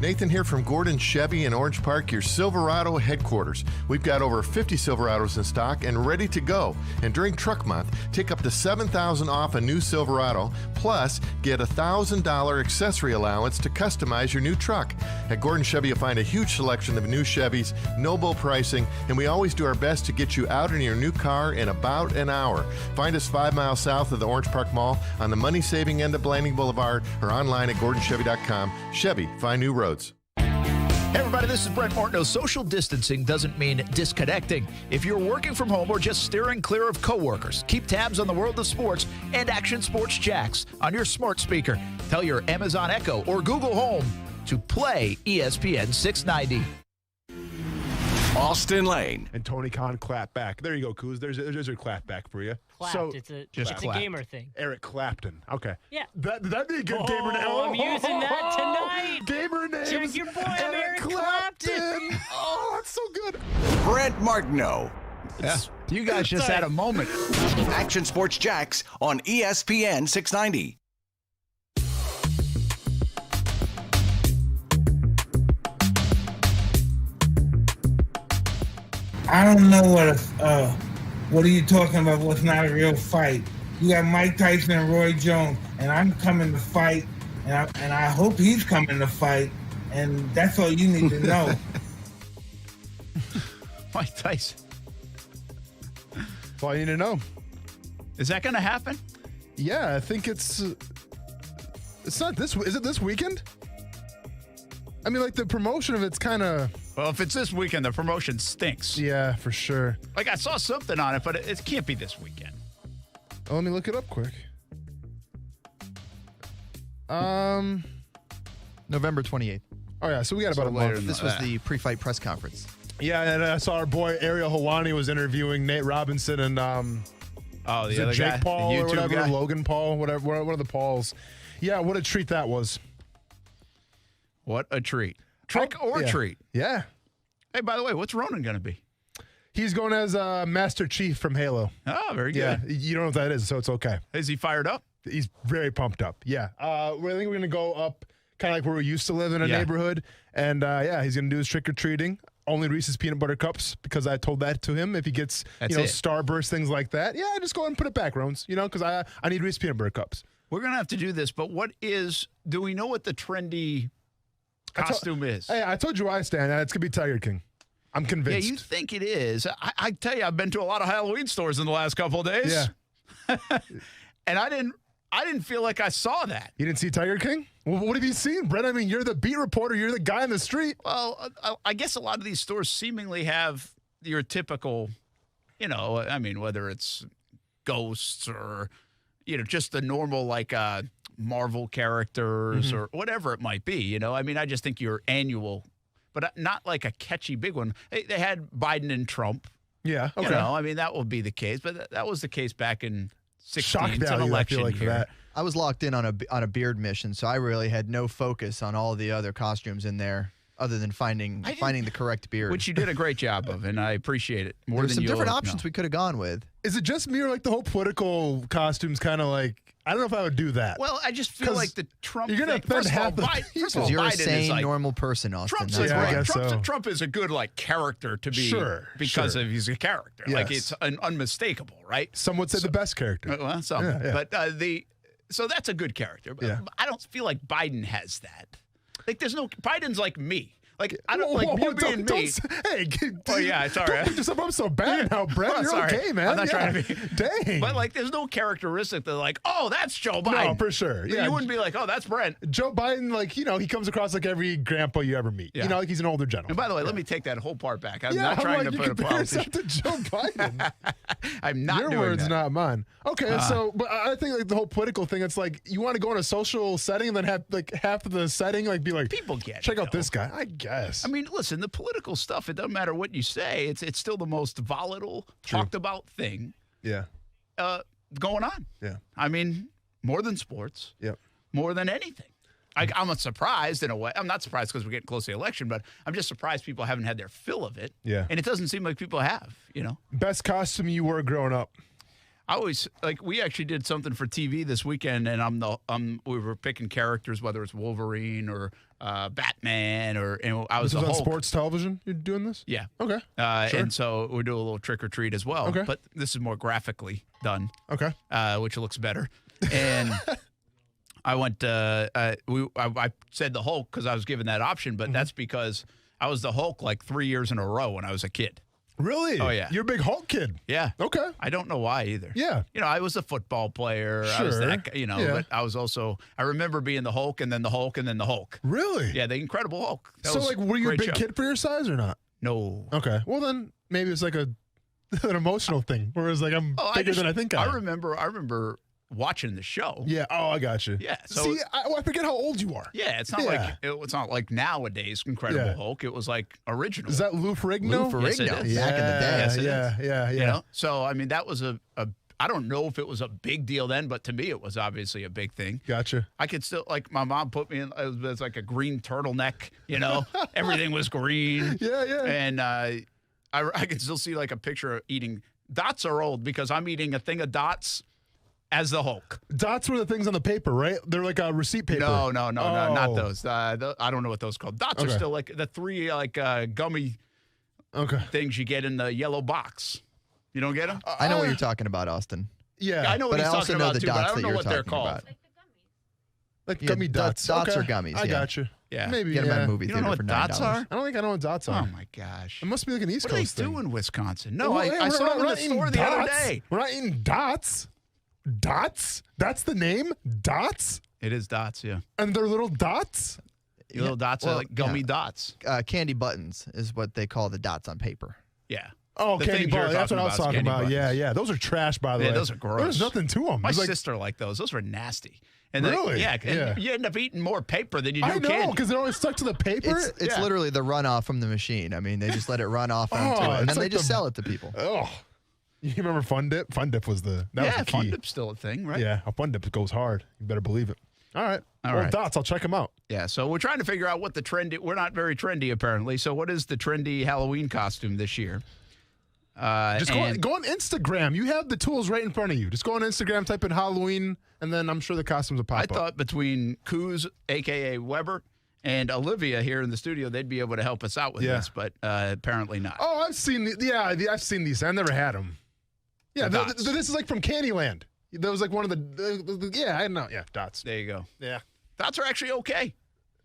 Nathan here from Gordon Chevy in Orange Park, your Silverado headquarters. We've got over 50 Silverados in stock and ready to go. And during Truck Month, take up to $7,000 off a new Silverado, plus get a $1,000 accessory allowance to customize your new truck. At Gordon Chevy, you'll find a huge selection of new Chevys, no bull pricing, and we always do our best to get you out in your new car in about an hour. Find us 5 miles south of the Orange Park Mall on the money-saving end of Blanding Boulevard or online at GordonChevy.com. Chevy, find new roads. Hey everybody, this is Brent Martineau. Social distancing doesn't mean disconnecting. If you're working from home or just steering clear of coworkers, keep tabs on the world of sports and Action Sports Jax on your smart speaker. Tell your Amazon Echo or Google Home to play ESPN 690. Austin Lane. And Tony Khan clap back. There you go, Kuz. There's your clap back for you. Clapped. It's a gamer thing. Eric Clapton. Okay. Yeah. That'd be a good gamer name. I'm using that tonight. Gamer name. Check your boy, I'm Eric Clapton. Oh, that's so good. Brent Martineau. Yeah. You guys just had a moment. Action Sports Jax on ESPN 690. I don't know what are you talking about? What's not a real fight? You got Mike Tyson and Roy Jones, and I'm coming to fight, and I hope he's coming to fight, and that's all you need to know. Mike Tyson. That's all you need to know. Is that going to happen? Yeah, I think it's not this. Is it this weekend? I mean, like the promotion of it's kind of. Well, if it's this weekend, the promotion stinks. Yeah, for sure. Like I saw something on it, but it can't be this weekend. Oh, let me look it up quick. November 28th. Oh yeah, so we got about a month. This was the pre-fight press conference. Yeah, and I saw our boy Ariel Helwani was interviewing Nate Robinson and the other Jake guy, Paul the or YouTube whatever, guy? Logan Paul, whatever, one of the Pauls. Yeah, what a treat that was. What a treat. Trick or yeah. treat. Yeah. Hey, by the way, what's Ronan going to be? He's going as Master Chief from Halo. Oh, very good. Yeah, you don't know what that is, so it's okay. Is he fired up? He's very pumped up. Yeah. I think we're going to go up kind of like where we used to live in a neighborhood. And he's going to do his trick-or-treating. Only Reese's Peanut Butter Cups, because I told that to him. If he gets, Starburst, things like that. Yeah, just go ahead and put it back, Rones. Because I need Reese's Peanut Butter Cups. We're going to have to do this, but do we know what the trendy costume is? Hey, I told you I stand. It's going to be Tiger King. I'm convinced. Yeah, you think it is. I tell you, I've been to a lot of Halloween stores in the last couple of days. Yeah. And I didn't feel like I saw that. You didn't see Tiger King? Well, what have you seen, Brett? I mean, you're the beat reporter. You're the guy in the street. Well, I guess a lot of these stores seemingly have your typical, whether it's ghosts or, just the normal, Marvel characters or whatever it might be. I just think your annual, but not like a catchy big one. They had Biden and Trump. Yeah, okay. That will be the case, but that was the case back in 16. Shock value, election I feel like, year. for that. I was locked in on a beard mission, so I really had no focus on all the other costumes in there. other than finding the correct beard. Which you did a great job of, and I appreciate it more There's than some different options we could have gone with. Is it just me or like the whole political costumes kind of like, I don't know if I would do that. Well, I just feel like the Trump you're gonna thing. First of all, Because you're a Biden sane, is like, normal person, Austin. Trump is a good like character to be because of he's a character. Yes. Like it's unmistakable, right? Some would say the best character. Well, some. But so that's a so character. But I don't feel like Biden has that. Like Biden's like me. Like I don't like you being me. Hey, oh yeah, sorry. Don't beat yourself up so bad now, Brett. You're sorry. okay, man. I'm not trying to be. Dang. But like, there's no characteristic that like, oh, that's Joe Biden. No, for sure. Yeah, you wouldn't be like, oh, that's Brent. Joe Biden, like he comes across like every grandpa you ever meet. Yeah. Like he's an older gentleman. And by the way, let me take that whole part back. I'm not trying to put a politician. to Joe Biden. I'm not Your doing words, that. not mine. Okay, but I think like the whole political thing, it's like you want to go in a social setting and then have like half of the setting like be like people get check out this guy. I guess. I mean, listen, the political stuff, it doesn't matter what you say. It's still the most volatile, talked about thing. Yeah. Going on. Yeah. I mean, more than sports. Yep. More than anything. I'm not surprised in a way. I'm not surprised because we're getting close to the election, but I'm just surprised people haven't had their fill of it. Yeah. And it doesn't seem like people have, Best costume you wore growing up? I always we actually did something for TV this weekend, and we were picking characters, whether it's Wolverine or Batman or I was this the on Hulk. sports television. You're doing this? Yeah. Okay. Sure. And so we do a little trick or treat as well. Okay. But this is more graphically done. Okay. Which looks better. And I went. I said the Hulk because I was given that option, but that's because I was the Hulk like 3 years in a row when I was a kid. Really? Oh, yeah. You're a big Hulk kid. Yeah. Okay. I don't know why either. Yeah. I was a football player. I was that guy, but I was also, I remember being the Hulk and then the Hulk and then the Hulk. Really? Yeah, the Incredible Hulk. So, like, were you a big kid for your size or not? No. Okay. Well, then maybe it's like an emotional thing, whereas like I'm bigger than I think I am. I remember watching the show. Yeah. Oh, I got you. Yeah. So see, I forget how old you are. Yeah. It's not like nowadays Incredible Hulk. It was like original. Is that Lou Ferrigno? Lou Ferrigno. Yes, it is. Back in the day. Yes, yeah. So I mean, that was I don't know if it was a big deal then, but to me it was obviously a big thing. Gotcha. I could still my mom put me in. It was like a green turtleneck. Everything was green. Yeah. And I can still see like a picture of eating. Dots are old because I'm eating a thing of dots. As the Hulk. Dots were the things on the paper, right? They're like a receipt paper. No, not those. I don't know what those are called. Dots are still like the three gummy things you get in the yellow box. You don't get them? I know what you're talking about, Austin. Yeah. I know what he's talking about too, but I don't know what they're called. Like gummy dots. Dots or gummies. I got you. Yeah. Maybe. Get them at a movie You theater don't know for what $9. dots are? I don't think I know what dots are. Oh my gosh. It must be like an East What do they Coast thing. do in Wisconsin? No, Well, I saw them in the store the other day. We're not eating dots. Dots? That's the name? Dots? It is dots, yeah. And they're little dots? Little dots are like gummy dots. Candy buttons is what they call the dots on paper. Yeah. Oh, The candy things you're buttons. That's what I was talking candy about. buttons. Yeah. Those are trash, by the way. Yeah, those are gross. There's nothing to them. My It's like, sister liked those. Those were nasty. And Really? and you end up eating more paper than you do I know, candy. because they're always stuck to the paper. It's literally the runoff from the machine. I mean, they just let it run off onto it, and it's then they like just the- sell it to people. Oh. You remember Fun Dip? Fun Dip was the that was the key. Fun Dip's still a thing, right? Yeah, a Fun Dip goes hard. You better believe it. All right. All Well, right. dots. I'll check them out. Yeah, so we're trying to figure out what the trendy. We're not very trendy, apparently. So what is the trendy Halloween costume this year? Just go on Instagram. You have the tools right in front of you. Just go on Instagram, type in Halloween, and then I'm sure the costumes will pop I up. thought between Kuz, a.k.a. Weber, and Olivia here in the studio, they'd be able to help us out with Yeah. this, but apparently not. Oh, I've seen I've seen these. I never had them. Yeah, The dots. this is like from Candyland. That was like one of the yeah, I know. Yeah, dots. There you go. Yeah. Dots are actually okay.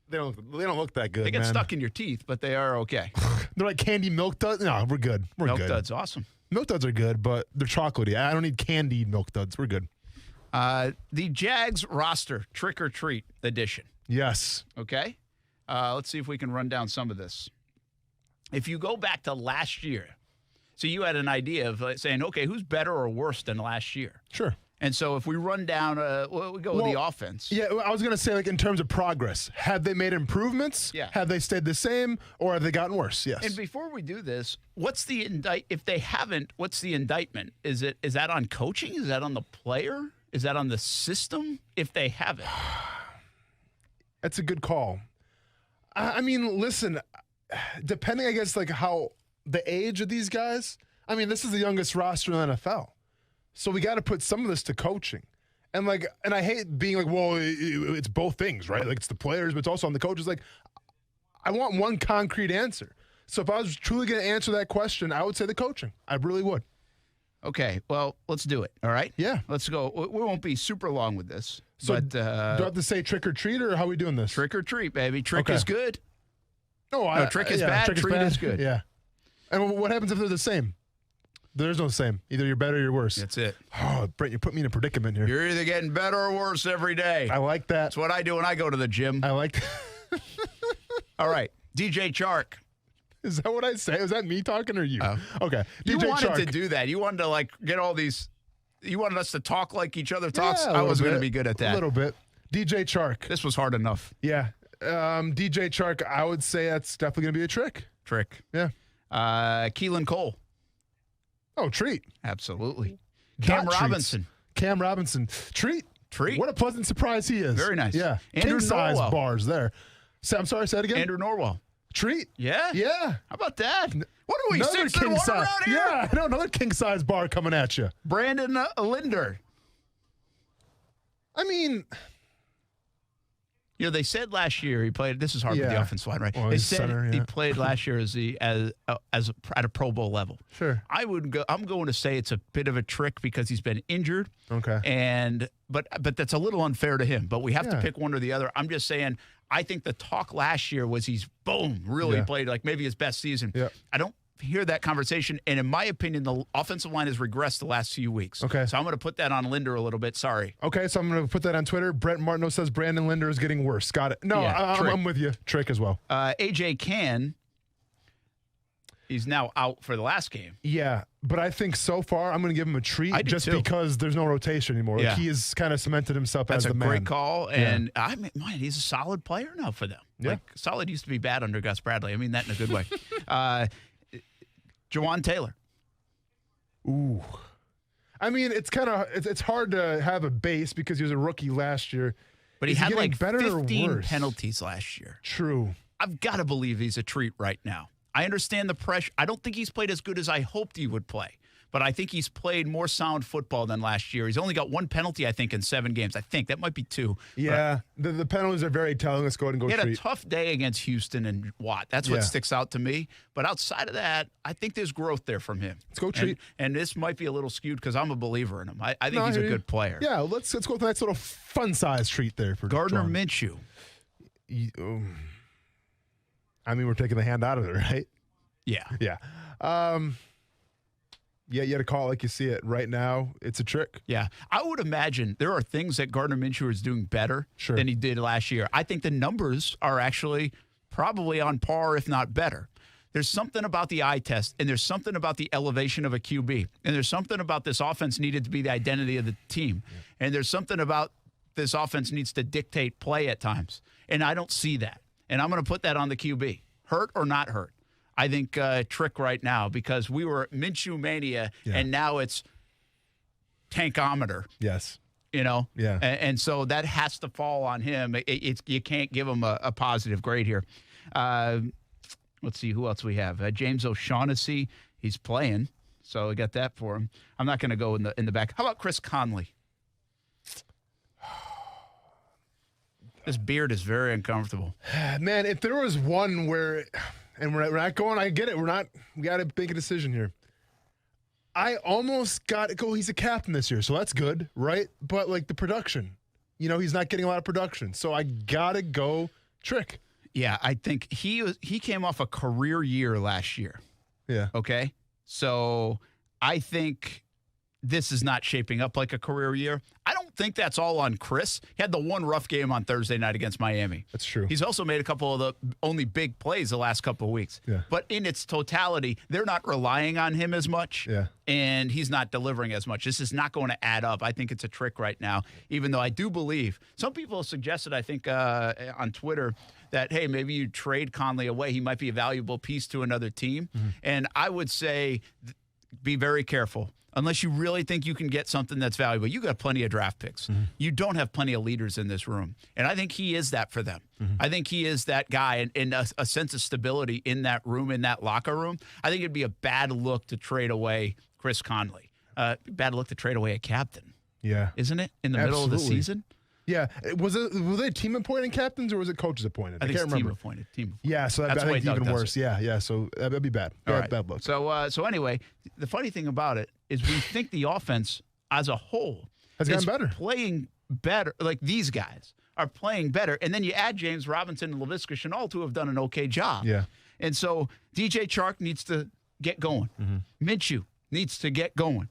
They don't look that good. They get man. stuck in your teeth, but they are okay. They're like candy milk duds. No, we're good. We're Milk good. duds, awesome. Milk duds are good, but they're chocolatey. I don't need candied milk duds. We're good. The Jags roster trick or treat edition. Yes. Okay. Let's see if we can run down some of this. If you go back to last year, so you had an idea of saying, okay, who's better or worse than last year? Sure. And so if we run down, we go with the offense. Yeah, I was going to say, like, in terms of progress, have they made improvements? Yeah. Have they stayed the same, or have they gotten worse? Yes. And before we do this, what's the if they haven't, what's the indictment? Is that on coaching? Is that on the player? Is that on the system? If they haven't. That's a good call. I mean, listen, depending, I guess, like how the age of these guys, I mean, this is the youngest roster in the NFL. So we got to put some of this to coaching. And I hate being like, well, it's both things, right? Like it's the players, but it's also on the coaches. Like, I want one concrete answer. So if I was truly going to answer that question, I would say the coaching. I really would. Okay, well, let's do it, all right? Yeah. Let's go. We won't be super long with this. So but, do I have to say trick or treat, or how are we doing this? Trick or treat, baby. Trick is good. No, trick is bad. Treat is good. Yeah. And what happens if they're the same? There's no same. Either you're better or you're worse. That's it. Oh, Brent, you put me in a predicament here. You're either getting better or worse every day. I like that. That's what I do when I go to the gym. I like that. All right. DJ Chark. Is that what I say? Was that me talking or you? Okay. You DJ wanted Chark. to do that. You wanted to get all these. You wanted us to talk like each other talks. Yeah, I was going to be good at that. A little bit. DJ Chark. This was hard enough. Yeah. DJ Chark, I would say that's definitely going to be a trick. Yeah. Keelan Cole. Oh, treat. Absolutely. Cam Robinson. Cam Robinson. Treat. Treat. What a pleasant surprise he is. Very nice. Yeah. Andrew King-size Norwell. bars there. I'm sorry, say it again? Andrew Norwell. Treat. Yeah? Yeah. How about that? What are we, Another 6 and 1 king-size. around here? Yeah, I know, another king-size bar coming at you. Brandon Linder. I mean, they said last year he played. This is hard with the offensive line, right? Well, they he's said center, he played last year at a Pro Bowl level. Sure. I'm going to say it's a bit of a trick because he's been injured. Okay. But that's a little unfair to him. But we have to pick one or the other. I'm just saying. I think the talk last year was he's really played like maybe his best season. Yeah. I don't hear that conversation. And in my opinion, the offensive line has regressed the last few weeks. Okay. So I'm going to put that on Linder a little bit. Sorry. Okay, so I'm going to put that on Twitter. Brent Martineau says Brandon Linder is getting worse. Got it. No, I'm with you. Trick as well. AJ Cann, he's now out for the last game. Yeah, but I think so far I'm going to give him a treat just too. because there's no rotation anymore. Yeah. Like he has kind of cemented himself as the man. That's a great call. And he's a solid player now for them. Yeah. Like, solid used to be bad under Gus Bradley. I mean that in a good way. Jawan Taylor. Ooh. I mean, it's hard to have a base because he was a rookie last year. But he had like better 15 or worse? penalties last year. True. I've got to believe he's a treat right now. I understand the pressure. I don't think he's played as good as I hoped he would play. But I think he's played more sound football than last year. He's only got one penalty, I think, in 7 games. I think that might be 2. Yeah, the penalties are very telling. Let's go ahead and go He had treat. a tough day against Houston and Watt. That's what sticks out to me. But outside of that, I think there's growth there from him. Let's go treat. And this might be a little skewed because I'm a believer in him. I think he's a good player. Yeah, let's go with a nice little fun-sized treat there for Gardner John. Minshew. I mean, we're taking the hand out of it, right? Yeah. Yeah. Yeah, you got to call it like you see it. Right now, it's a trick. Yeah. I would imagine there are things that Gardner Minshew is doing better than he did last year. I think the numbers are actually probably on par, if not better. There's something about the eye test, and there's something about the elevation of a QB, and there's something about this offense needed to be the identity of the team, and there's something about this offense needs to dictate play at times, and I don't see that. And I'm going to put that on the QB. Hurt or not hurt. I think trick right now because we were Minshew mania, and now it's tankometer. Yes. Yeah. And so that has to fall on him. You can't give him a positive grade here. Let's see who else we have. James O'Shaughnessy, he's playing, so I got that for him. I'm not going to go in the back. How about Chris Conley? This beard is very uncomfortable. Man, if there was one where, and we're not going, I get it. We got to make a decision here. I almost got to go. He's a captain this year, so that's good, right? But like the production, he's not getting a lot of production, so I got to go trick. Yeah, I think he came off a career year last year. Yeah. Okay. So I think this is not shaping up like a career year. I don't think that's all on Chris. He had the one rough game on Thursday night against Miami. That's true. He's also made a couple of the only big plays the last couple of weeks. Yeah. But in its totality, they're not relying on him as much. Yeah. And he's not delivering as much. This is not going to add up. I think it's a trick right now, even though I do believe some people have suggested, I think, on Twitter that, hey, maybe you trade Conley away. He might be a valuable piece to another team. Mm-hmm. And I would say be very careful. Unless you really think you can get something that's valuable. You got plenty of draft picks. You don't have plenty of leaders in this room. And I think he is that for them. I think he is that guy and a sense of stability in that room, in that locker room. I think it'd be a bad look to trade away Chris Conley. Bad look to trade away a captain. Yeah. Isn't it? In the middle of the season? Yeah. Was they team appointed captains or was it coaches appointed? I think can't it's remember. Team appointed. Yeah, so That's I think Doug even does worse. it. Yeah. So that'd be bad. All right. Bad look. So anyway, the funny thing about it is we think the offense as a whole has gotten better. Playing better. Like these guys are playing better. And then you add James Robinson and Laviska Shenault who have done an okay job. Yeah. And so DJ Chark needs to get going. Minshew needs to get going.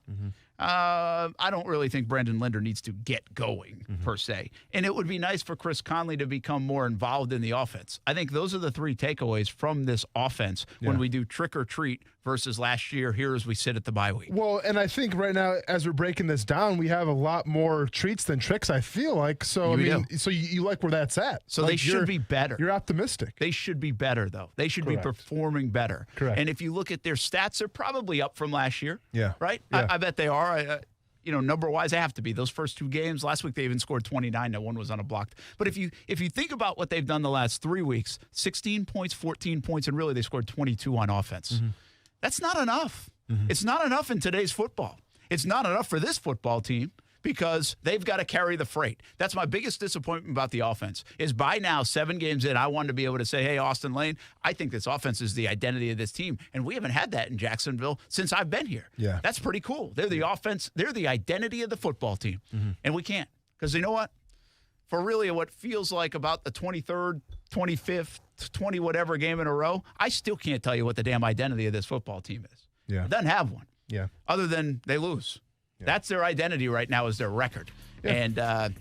I don't really think Brendan Linder needs to get going, per se. And it would be nice for Chris Conley to become more involved in the offense. I think those are the three takeaways from this offense when we do trick or treat versus last year here as we sit at the bye week. Well, and I think right now, as we're breaking this down, we have a lot more treats than tricks, I feel like. So, so you like where that's at. So like they should be better. You're optimistic. They should be better, though. They should be performing better. Correct. And if you look at their stats, they're probably up from last year. Yeah. Right? Yeah. I bet they are. Number-wise, they have to be. Those first two games, last week they even scored 29. That one was on a blocked. But if you think about what they've done the last 3 weeks, 16 points, 14 points, and really they scored 22 on offense. That's not enough. It's not enough in today's football. It's not enough for this football team because they've got to carry the freight. That's my biggest disappointment about the offense is by now, 7 games in, I wanted to be able to say, hey, Austin Lane, I think this offense is the identity of this team. And we haven't had that in Jacksonville since I've been here. Yeah. That's pretty cool. They're the offense. They're the identity of the football team. And we can't. Because you know what? For really what feels like about the 23rd, 25th, 20 whatever game in a row, I still can't tell you what the damn identity of this football team is. Yeah. It doesn't have one. Yeah. Other than they lose. Yeah. That's their identity right now is their record. Yeah. And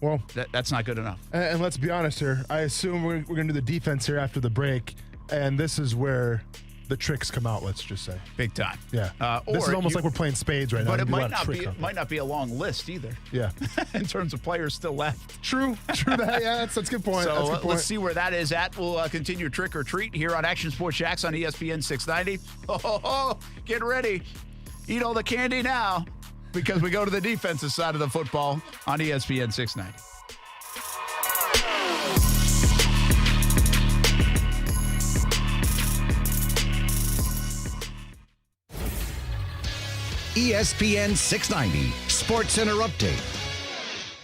well, that's not good enough. And let's be honest here. I assume we're going to do the defense here after the break. And this is where the tricks come out, let's just say. Big time. Yeah. This is almost like we're playing spades right now. But it might not be a long list either. Yeah. In terms of players still left. True. That. Yeah, that's a good point. So that's a good point. Let's see where that is at. We'll continue Trick or Treat here on Action Sports Jax on ESPN690. Get ready. Eat all the candy now because we go to the defensive side of the football on ESPN690. ESPN 690 Sports Center Update.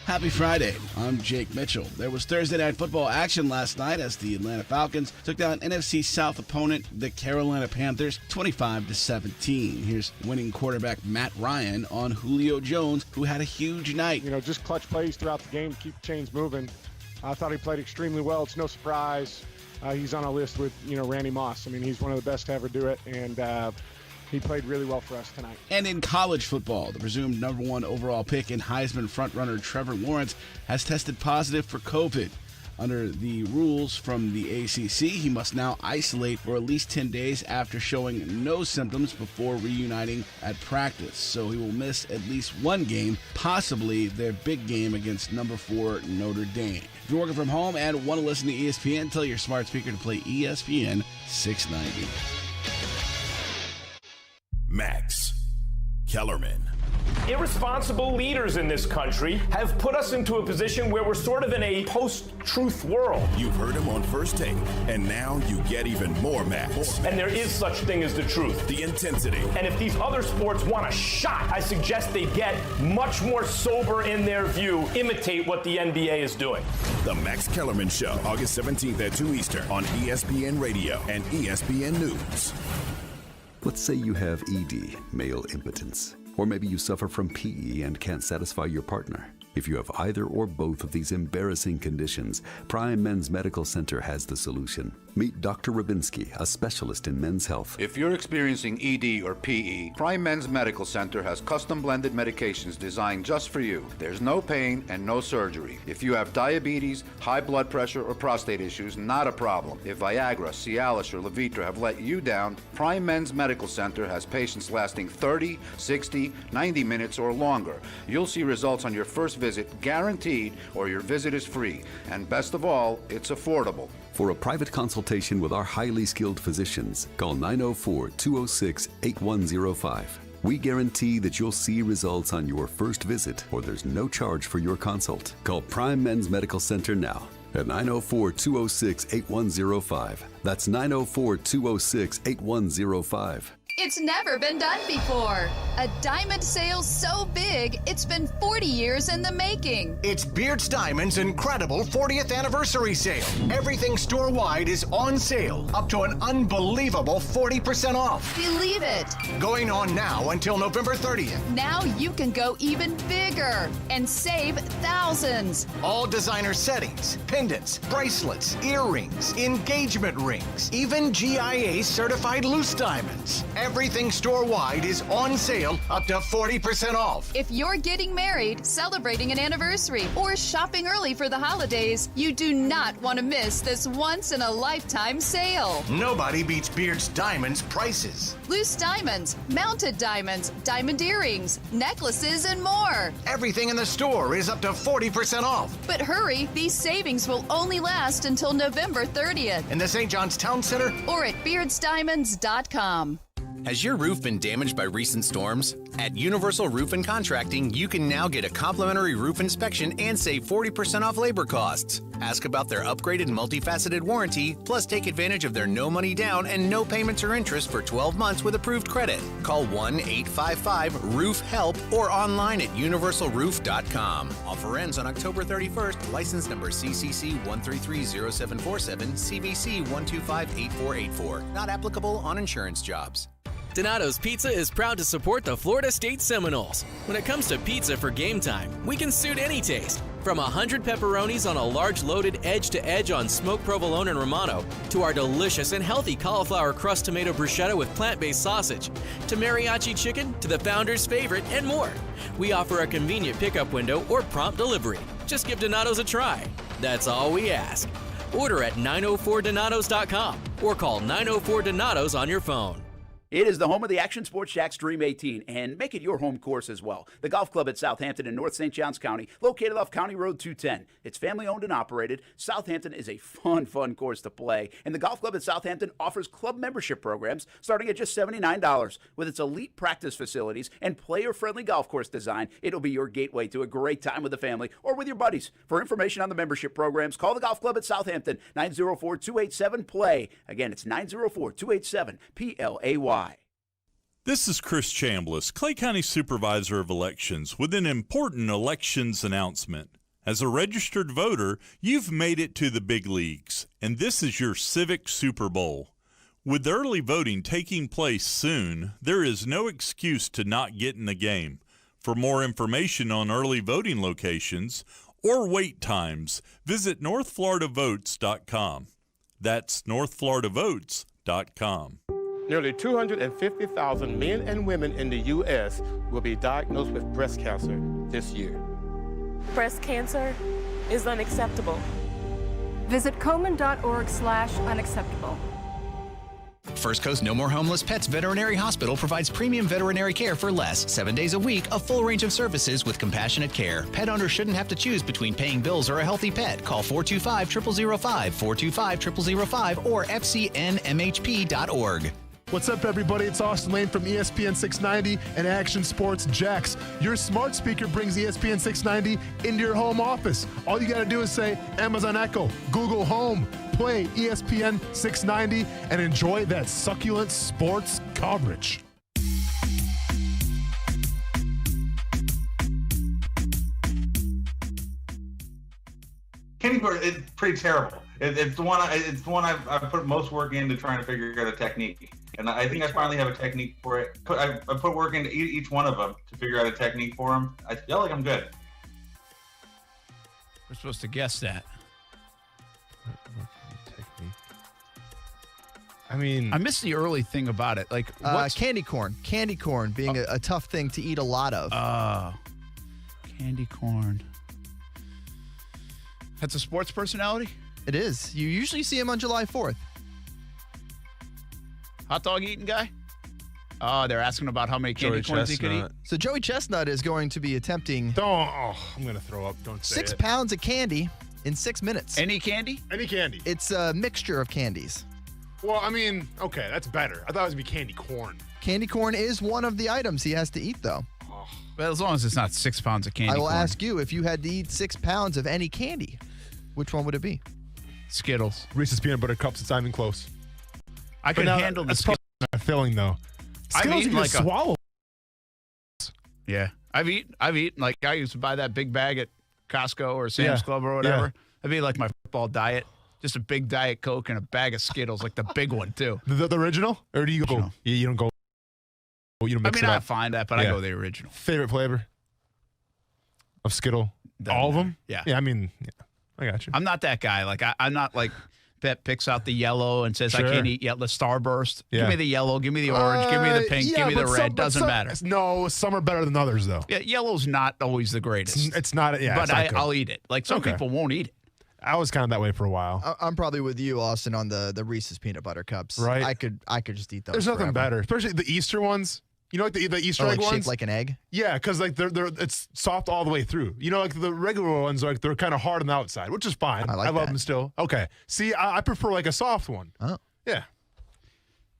Happy Friday. I'm Jake Mitchell. There was Thursday Night Football action last night as the Atlanta Falcons took down NFC South opponent, the Carolina Panthers, 25-17. Here's winning quarterback Matt Ryan on Julio Jones, who had a huge night. Just clutch plays throughout the game to keep the chains moving. I thought he played extremely well. It's no surprise. He's on a list with, Randy Moss. I mean, he's one of the best to ever do it, and he played really well for us tonight. And in college football, the presumed number 1 overall pick and Heisman frontrunner Trevor Lawrence has tested positive for COVID. Under the rules from the ACC, he must now isolate for at least 10 days after showing no symptoms before reuniting at practice. So he will miss at least one game, possibly their big game against number 4 Notre Dame. If you're working from home and want to listen to ESPN, tell your smart speaker to play ESPN 690. Max Kellerman. Irresponsible leaders in this country have put us into a position where we're sort of in a post-truth world. You've heard him on First Take, and now you get even more Max. And there is such thing as the truth. The intensity. And if these other sports want a shot, I suggest they get much more sober in their view, imitate what the NBA is doing. The Max Kellerman Show, August 17th at 2 Eastern on ESPN Radio and ESPN News. Let's say you have ED, male impotence. Or maybe you suffer from PE and can't satisfy your partner. If you have either or both of these embarrassing conditions, Prime Men's Medical Center has the solution. Meet Dr. Rabinski, a specialist in men's health. If you're experiencing ED or PE, Prime Men's Medical Center has custom blended medications designed just for you. There's no pain and no surgery. If you have diabetes, high blood pressure, or prostate issues, not a problem. If Viagra, Cialis, or Levitra have let you down, Prime Men's Medical Center has patients lasting 30, 60, 90 minutes or longer. You'll see results on your first visit guaranteed or your visit is free. And best of all, it's affordable. For a private consultation with our highly skilled physicians, call 904-206-8105. We guarantee that you'll see results on your first visit, or there's no charge for your consult. Call Prime Men's Medical Center now at 904-206-8105. That's 904-206-8105. It's never been done before. A diamond sale so big, it's been 40 years in the making. It's Beard's Diamonds' incredible 40th anniversary sale. Everything store-wide is on sale, up to an unbelievable 40% off. Believe it. Going on now until November 30th. Now you can go even bigger and save thousands. All designer settings, pendants, bracelets, earrings, engagement rings, even GIA certified loose diamonds. Everything store-wide is on sale, up to 40% off. If you're getting married, celebrating an anniversary, or shopping early for the holidays, you do not want to miss this once-in-a-lifetime sale. Nobody beats Beard's Diamonds prices. Loose diamonds, mounted diamonds, diamond earrings, necklaces, and more. Everything in the store is up to 40% off. But hurry, these savings will only last until November 30th. In the St. John's Town Center or at beardsdiamonds.com. Has your roof been damaged by recent storms? At Universal Roof and Contracting, you can now get a complimentary roof inspection and save 40% off labor costs. Ask about their upgraded multifaceted warranty, plus take advantage of their no money down and no payments or interest for 12 months with approved credit. Call 1-855-ROOF-HELP or online at universalroof.com. Offer ends on October 31st. License number CCC 1330747, CVC 1258484. Not applicable on insurance jobs. Donato's Pizza is proud to support the Florida State Seminoles. When it comes to pizza for game time, we can suit any taste. From 100 pepperonis on a large loaded edge-to-edge on smoked provolone and Romano, to our delicious and healthy cauliflower crust tomato bruschetta with plant-based sausage, to mariachi chicken, to the founder's favorite, and more. We offer a convenient pickup window or prompt delivery. Just give Donato's a try. That's all we ask. Order at 904donatos.com or call 904-DONATOS on your phone. It is the home of the Action Sports Jacks Dream 18, and make it your home course as well. The golf club at Southampton in North St. Johns County, located off County Road 210. It's family-owned and operated. Southampton is a fun course to play, and the golf club at Southampton offers club membership programs starting at just $79. With its elite practice facilities and player-friendly golf course design, it'll be your gateway to a great time with the family or with your buddies. For information on the membership programs, call the golf club at Southampton, 904-287-PLAY. Again, it's 904-287-PLAY. This is Chris Chambliss, Clay County Supervisor of Elections, with an important elections announcement. As a registered voter, you've made it to the big leagues, and this is your civic Super Bowl. With early voting taking place soon, there is no excuse to not get in the game. For more information on early voting locations or wait times, visit northfloridavotes.com. That's northfloridavotes.com. Nearly 250,000 men and women in the U.S. will be diagnosed with breast cancer this year. Breast cancer is unacceptable. Visit Komen.org/unacceptable. First Coast No More Homeless Pets Veterinary Hospital provides premium veterinary care for less. 7 days a week, a full range of services with compassionate care. Pet owners shouldn't have to choose between paying bills or a healthy pet. Call 425-0005, 425-0005, or fcnmhp.org. What's up, everybody? It's Austin Lane from ESPN690 and Action Sports Jacks. Your smart speaker brings ESPN690 into your home office. All you got to do is say Amazon Echo, Google Home, play ESPN690, and enjoy that succulent sports coverage. Candy corn is pretty terrible. It's the one I've put most work into trying to figure out a technique, and I think I finally have a technique for it. I put work into each one of them to figure out a technique for them. I feel like I'm good. We're supposed to guess that. I mean, I missed the early thing about it. Like candy corn. Candy corn being a tough thing to eat a lot of. Candy corn. That's a sports personality? It is. You usually see him on July 4th. Hot dog eating guy? Oh, they're asking about how many candy corns he could eat. So Joey Chestnut is going to be attempting. I'm going to throw up. Don't say 6 pounds of candy in 6 minutes. Any candy? Any candy. It's a mixture of candies. Well, I mean, okay, that's better. I thought it was going to be candy corn. Candy corn is one of the items he has to eat, though. But as long as it's not 6 pounds of candy I will corn. ask you, if you had to eat 6 pounds of any candy, which one would it be? Skittles. Reese's Peanut Butter Cups. It's not even close. I could handle the Skittles. Not filling, though. Skittles you can swallow. Yeah. I've eaten, like, I used to buy that big bag at Costco or Sam's Club or whatever. That'd be like my football diet. Just a big Diet Coke and a bag of Skittles, like the big one, too. The original? Or do you go? You don't go. You don't mix it up? I find that, but I go the original. Favorite flavor of Skittle? All of them? Yeah. Yeah, I mean, I got you. I'm not that guy. Like, I'm not like that picks out the yellow and says, I can't eat yet. The Starburst. Yeah. Give me the yellow. Give me the orange. Give me the pink. Give me the red. Doesn't matter. No, some are better than others, though. Yeah, yellow's not always the greatest. It's not. Yeah, but I'll eat it. Like, some people won't eat it. I was kind of that way for a while. I'm probably with you, Austin, on the Reese's Peanut Butter Cups. Right. I could just eat those. There's nothing forever. better, especially the Easter ones. You know, like the Easter egg like ones, shaped like an egg. Yeah, because like they're it's soft all the way through. You know, like the regular ones, like they're kind of hard on the outside, which is fine. I love them still. Okay, see, I prefer like a soft one. Oh, yeah.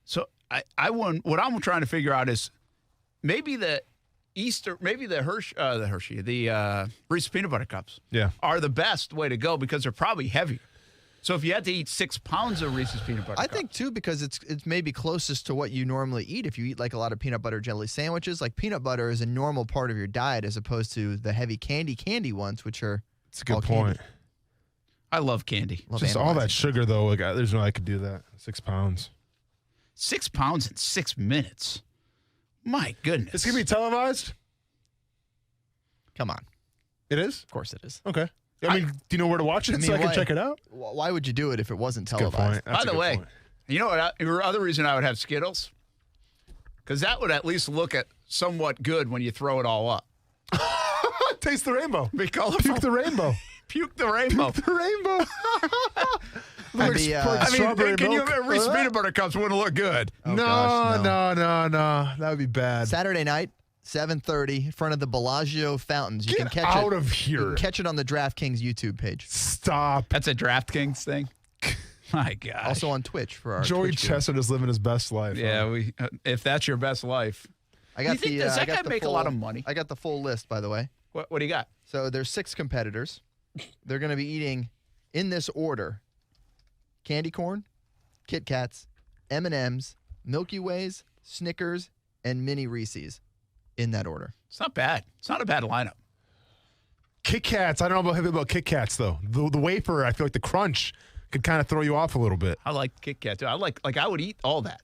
So what I'm trying to figure out is maybe the Hershey, the Reese's Peanut Butter Cups, are the best way to go because they're probably heavier. So if you had to eat 6 pounds of Reese's Peanut Butter I Cups. think, too, because it's maybe closest to what you normally eat. If you eat like a lot of peanut butter jelly sandwiches, like peanut butter is a normal part of your diet as opposed to the heavy candy ones, which are It's a good point. I love candy. Just all that sugar, though. Like, there's no way I could do that. 6 pounds. 6 pounds in 6 minutes. My goodness. It's going to be televised? Come on. It is? Of course it is. Okay. I mean, do you know where to watch it so I can check it out? Why would you do it if it wasn't That's a good televised? point. By the way, you know what? The other reason I would have Skittles? Because that would at least look at somewhat good when you throw it all up. Taste the rainbow. Be colorful. Puke the rainbow. Puke the rainbow. Puke the rainbow. Can you have Reese's Peanut Butter Cups wouldn't look good? No. That would be bad. Saturday night, 7:30, in front of the Bellagio fountains. You can catch out it. of here. You can catch it on the DraftKings YouTube page. Stop. That's a DraftKings thing? My God. Also on Twitch for our Joey Twitch Chestnut is living his best life. Yeah, if that's your best life. does that guy make a lot of money? I got the full list, by the way. What do you got? So there's 6 competitors. They're going to be eating, in this order, candy corn, Kit Kats, M&Ms, Milky Ways, Snickers, and mini Reese's. In that order. It's not bad. It's not a bad lineup. Kit Kats. I don't know about Kit Kats, though. The wafer, I feel like the crunch could kind of throw you off a little bit. I like Kit Kat, too. I would eat all that.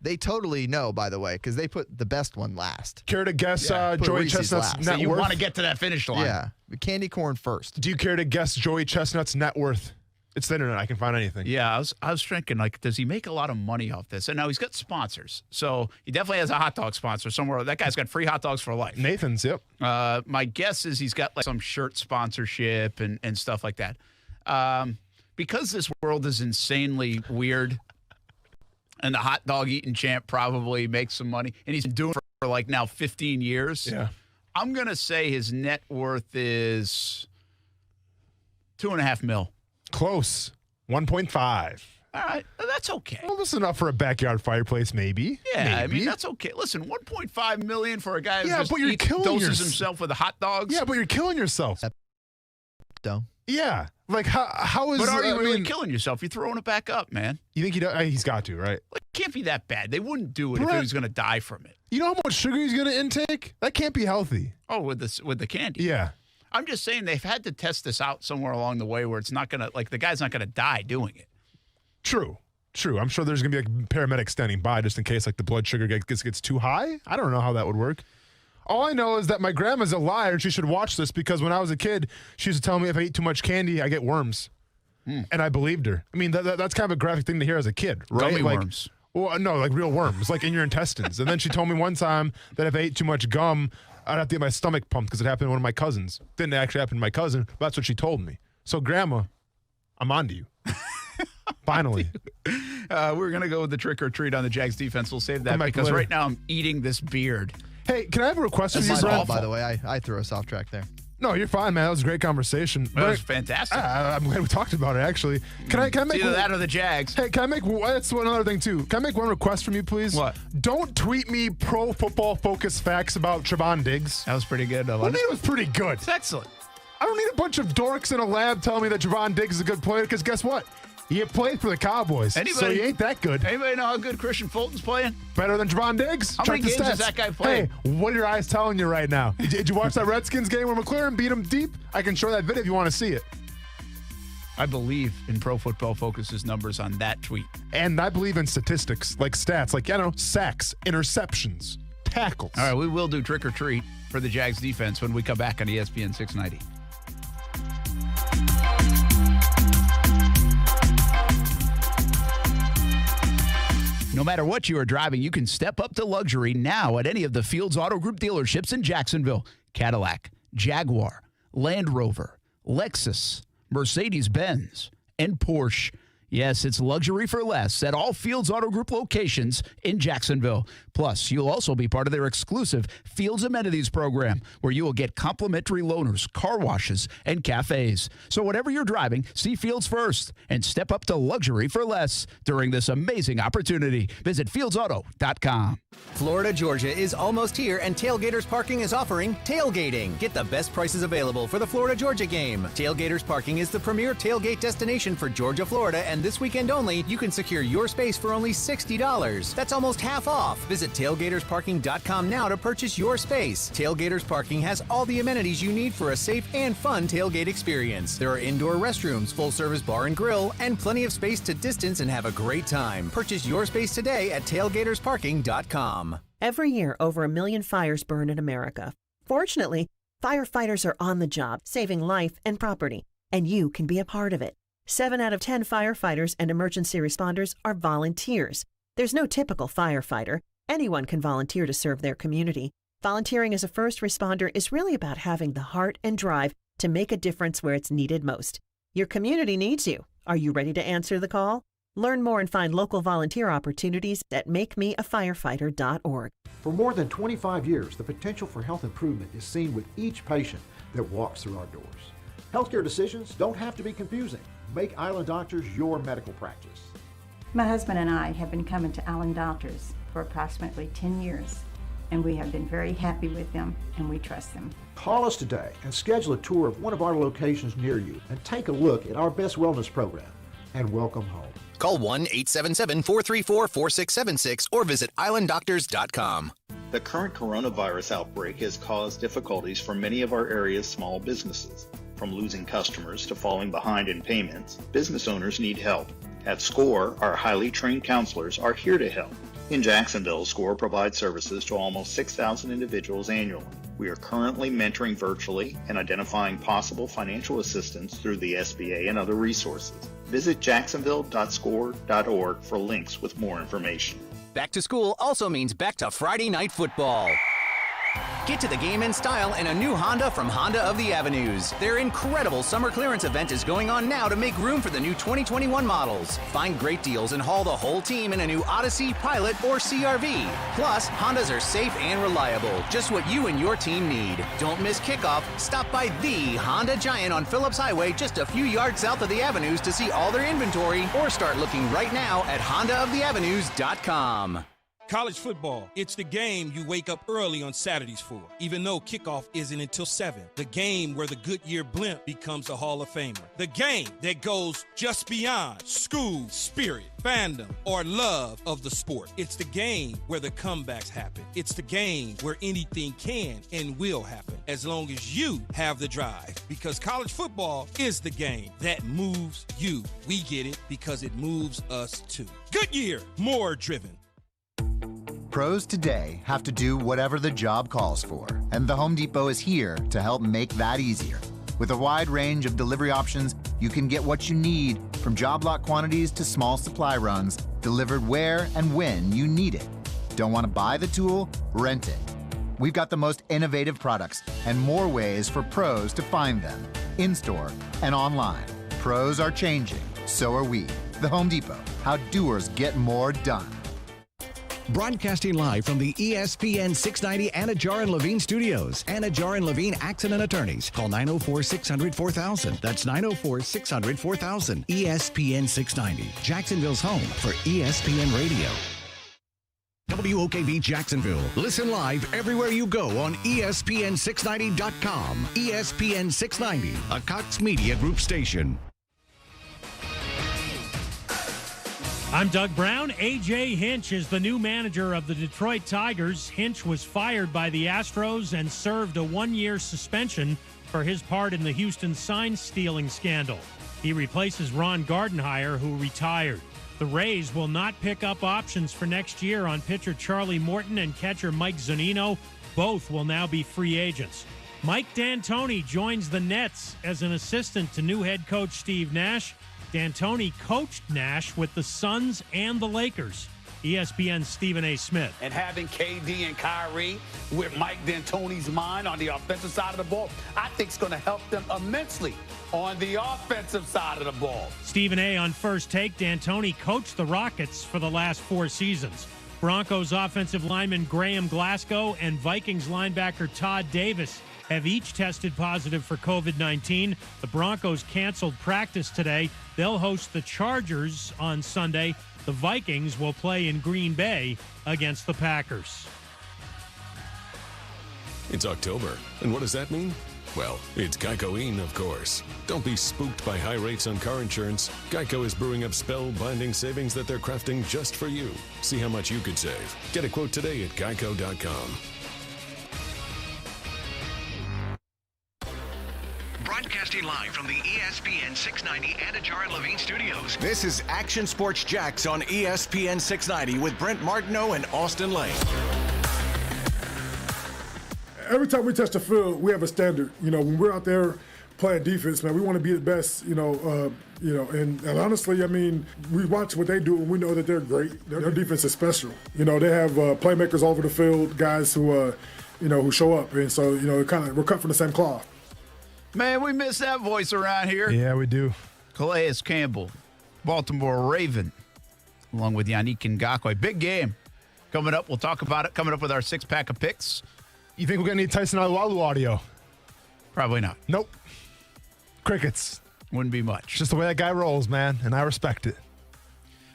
They totally know, by the way, because they put the best one last. Care to guess Put Joey Reese's Chestnut's last. net So you worth? want to get to that finish line. Yeah. Candy corn first. Do you care to guess Joey Chestnut's net worth? It's the internet. I can find anything. Yeah, I was thinking, like, does he make a lot of money off this? And now he's got sponsors. So he definitely has a hot dog sponsor somewhere. That guy's got free hot dogs for life. Nathan's, yep. My guess is he's got like some shirt sponsorship and stuff like that. Because this world is insanely weird, and the hot dog eating champ probably makes some money, and he's been doing it for like now 15 years. Yeah. I'm going to say his net worth is $2.5 million. Close. 1.5. All right, that's okay. Well, that's enough for a backyard fireplace, maybe. Yeah, maybe. I mean, that's okay. Listen, $1.5 million for a guy who but you're killing doses yourself. himself with the hot dogs. Yeah, but you're killing yourself. So. Yeah. Like, how is... But are you really killing yourself? You're throwing it back up, man. You think he's got to, right? It can't be that bad. They wouldn't do it if he was going to die from it. You know how much sugar he's going to intake? That can't be healthy. Oh, with the candy. Yeah. I'm just saying they've had to test this out somewhere along the way where it's not going to, like, the guy's not going to die doing it. True. I'm sure there's going to be like paramedics standing by just in case like the blood sugar gets too high. I don't know how that would work. All I know is that my grandma's a liar and she should watch this because when I was a kid, she used to tell me if I eat too much candy, I get worms. And I believed her. I mean, that's kind of a graphic thing to hear as a kid, right? Gummy like, worms. Well, no, like real worms, like in your intestines. And then she told me one time that if I ate too much gum, I'd have to get my stomach pumped because it happened to one of my cousins. Didn't actually happen to my cousin, but that's what she told me. So, Grandma, I'm on to you. Finally. We're going to go with the trick or treat on the Jags defense. We'll save that because right now I'm eating this beard. Hey, can I have a request for you, That's my Brent? fault, by the way. I threw us off track there. No, you're fine, man. That was a great conversation. That was fantastic. I'm glad we talked about it, actually. Can I make either that or the Jags? Hey, can I make that's one other thing too? Can I make one request from you, please? What? Don't tweet me pro football focused facts about Trevon Diggs. That was pretty good. What do you mean it was pretty good? It's excellent. I don't need a bunch of dorks in a lab telling me that Trevon Diggs is a good player, because guess what? He played for the Cowboys, so he ain't that good. Anybody know how good Christian Fulton's playing? Better than Trevon Diggs? How many games has that guy played? Hey, what are your eyes telling you right now? Did you watch that Redskins game where McLaren beat him deep? I can show that video if you want to see it. I believe in Pro Football Focus's numbers on that tweet. And I believe in statistics, like stats, like, sacks, interceptions, tackles. All right, we will do trick or treat for the Jags defense when we come back on ESPN 690. No matter what you are driving, you can step up to luxury now at any of the Fields Auto Group dealerships in Jacksonville. Cadillac, Jaguar, Land Rover, Lexus, Mercedes-Benz, and Porsche. Yes, it's luxury for less at all Fields Auto Group locations in Jacksonville. Plus, you'll also be part of their exclusive Fields Amenities program, where you will get complimentary loaners, car washes, and cafes. So whatever you're driving, see Fields first and step up to luxury for less during this amazing opportunity. Visit fieldsauto.com. Florida Georgia is almost here, and Tailgaters Parking is offering tailgating. Get the best prices available for the Florida Georgia game. Tailgaters Parking is the premier tailgate destination for Georgia, Florida, and this weekend only, you can secure your space for only $60. That's almost half off. Visit tailgatorsparking.com now to purchase your space. Tailgaters Parking has all the amenities you need for a safe and fun tailgate experience. There are indoor restrooms, full-service bar and grill, and plenty of space to distance and have a great time. Purchase your space today at tailgatorsparking.com. Every year, over 1 million fires burn in America. Fortunately, firefighters are on the job, saving life and property, and you can be a part of it. 7 out of 10 firefighters and emergency responders are volunteers. There's no typical firefighter. Anyone can volunteer to serve their community. Volunteering as a first responder is really about having the heart and drive to make a difference where it's needed most. Your community needs you. Are you ready to answer the call? Learn more and find local volunteer opportunities at makemeafirefighter.org. For more than 25 years, the potential for health improvement is seen with each patient that walks through our doors. Healthcare decisions don't have to be confusing. Make Island Doctors your medical practice. My husband and I have been coming to Island Doctors for approximately 10 years, and we have been very happy with them, and we trust them. Call us today and schedule a tour of one of our locations near you and take a look at our Best Wellness program. And welcome home. Call 1-877-434-4676 or visit islanddoctors.com. The current coronavirus outbreak has caused difficulties for many of our area's small businesses. From losing customers to falling behind in payments, business owners need help. At SCORE, our highly trained counselors are here to help. In Jacksonville, SCORE provides services to almost 6,000 individuals annually. We are currently mentoring virtually and identifying possible financial assistance through the SBA and other resources. Visit jacksonville.score.org for links with more information. Back to school also means back to Friday Night Football. Get to the game in style in a new Honda from Honda of the Avenues. Their incredible summer clearance event is going on now to make room for the new 2021 models. Find great deals and haul the whole team in a new Odyssey, Pilot, or CRV. Plus, Hondas are safe and reliable, just what you and your team need. Don't miss kickoff. Stop by the Honda Giant on Phillips Highway, just a few yards south of the Avenues, to see all their inventory, or start looking right now at HondaoftheAvenues.com. College football, it's the game you wake up early on Saturdays for, even though kickoff isn't until 7. The game where the Goodyear blimp becomes a Hall of Famer. The game that goes just beyond school, spirit, fandom, or love of the sport. It's the game where the comebacks happen. It's the game where anything can and will happen, as long as you have the drive. Because college football is the game that moves you. We get it because it moves us too. Goodyear, more driven. Pros today have to do whatever the job calls for, and the Home Depot is here to help make that easier. With a wide range of delivery options, you can get what you need, from job lot quantities to small supply runs, delivered where and when you need it. Don't want to buy the tool? Rent it. We've got the most innovative products and more ways for pros to find them, in-store and online. Pros are changing, so are we. The Home Depot, how doers get more done. Broadcasting live from the ESPN 690 Anajar and Levine studios. Anajar and Levine Accident Attorneys. Call 904-600-4000. That's 904-600-4000. ESPN 690. Jacksonville's home for ESPN Radio. WOKV Jacksonville. Listen live everywhere you go on ESPN690.com. ESPN 690, a Cox Media Group station. I'm Doug Brown. A.J. Hinch is the new manager of the Detroit Tigers. Hinch was fired by the Astros and served a one-year suspension for his part in the Houston sign-stealing scandal. He replaces Ron Gardenhire, who retired. The Rays will not pick up options for next year on pitcher Charlie Morton and catcher Mike Zunino. Both will now be free agents. Mike D'Antoni joins the Nets as an assistant to new head coach Steve Nash. D'Antoni coached Nash with the Suns and the Lakers. ESPN's Stephen A. Smith. And having KD and Kyrie with Mike D'Antoni's mind on the offensive side of the ball, I think it's going to help them immensely on the offensive side of the ball. Stephen A. on First Take. D'Antoni coached the Rockets for the last 4 seasons. Broncos offensive lineman Graham Glasgow and Vikings linebacker Todd Davis have each tested positive for COVID-19. The Broncos canceled practice today. They'll host the Chargers on Sunday. The Vikings will play in Green Bay against the Packers. It's October, and what does that mean? Well, it's Geico-ine, of course. Don't be spooked by high rates on car insurance. Geico is brewing up spellbinding savings that they're crafting just for you. See how much you could save. Get a quote today at geico.com. Broadcasting live from the ESPN 690 Anajar and Levine studios. This is Action Sports Jacks on ESPN 690 with Brent Martineau and Austin Lane. Every time we touch the field, we have a standard. You know, when we're out there playing defense, man, we want to be the best. And honestly, I mean, we watch what they do and we know that they're great. Their defense is special. You know, they have playmakers all over the field, guys who show up, and so we're cut from the same cloth. Man, we miss that voice around here. Yeah, we do. Calais Campbell, Baltimore Raven, along with Yannick Ngakoue. Big game coming up. We'll talk about it. Coming up with our 6-pack of picks. You think we're going to need Tyson Alualu audio? Probably not. Nope. Crickets. Wouldn't be much. Just the way that guy rolls, man, and I respect it.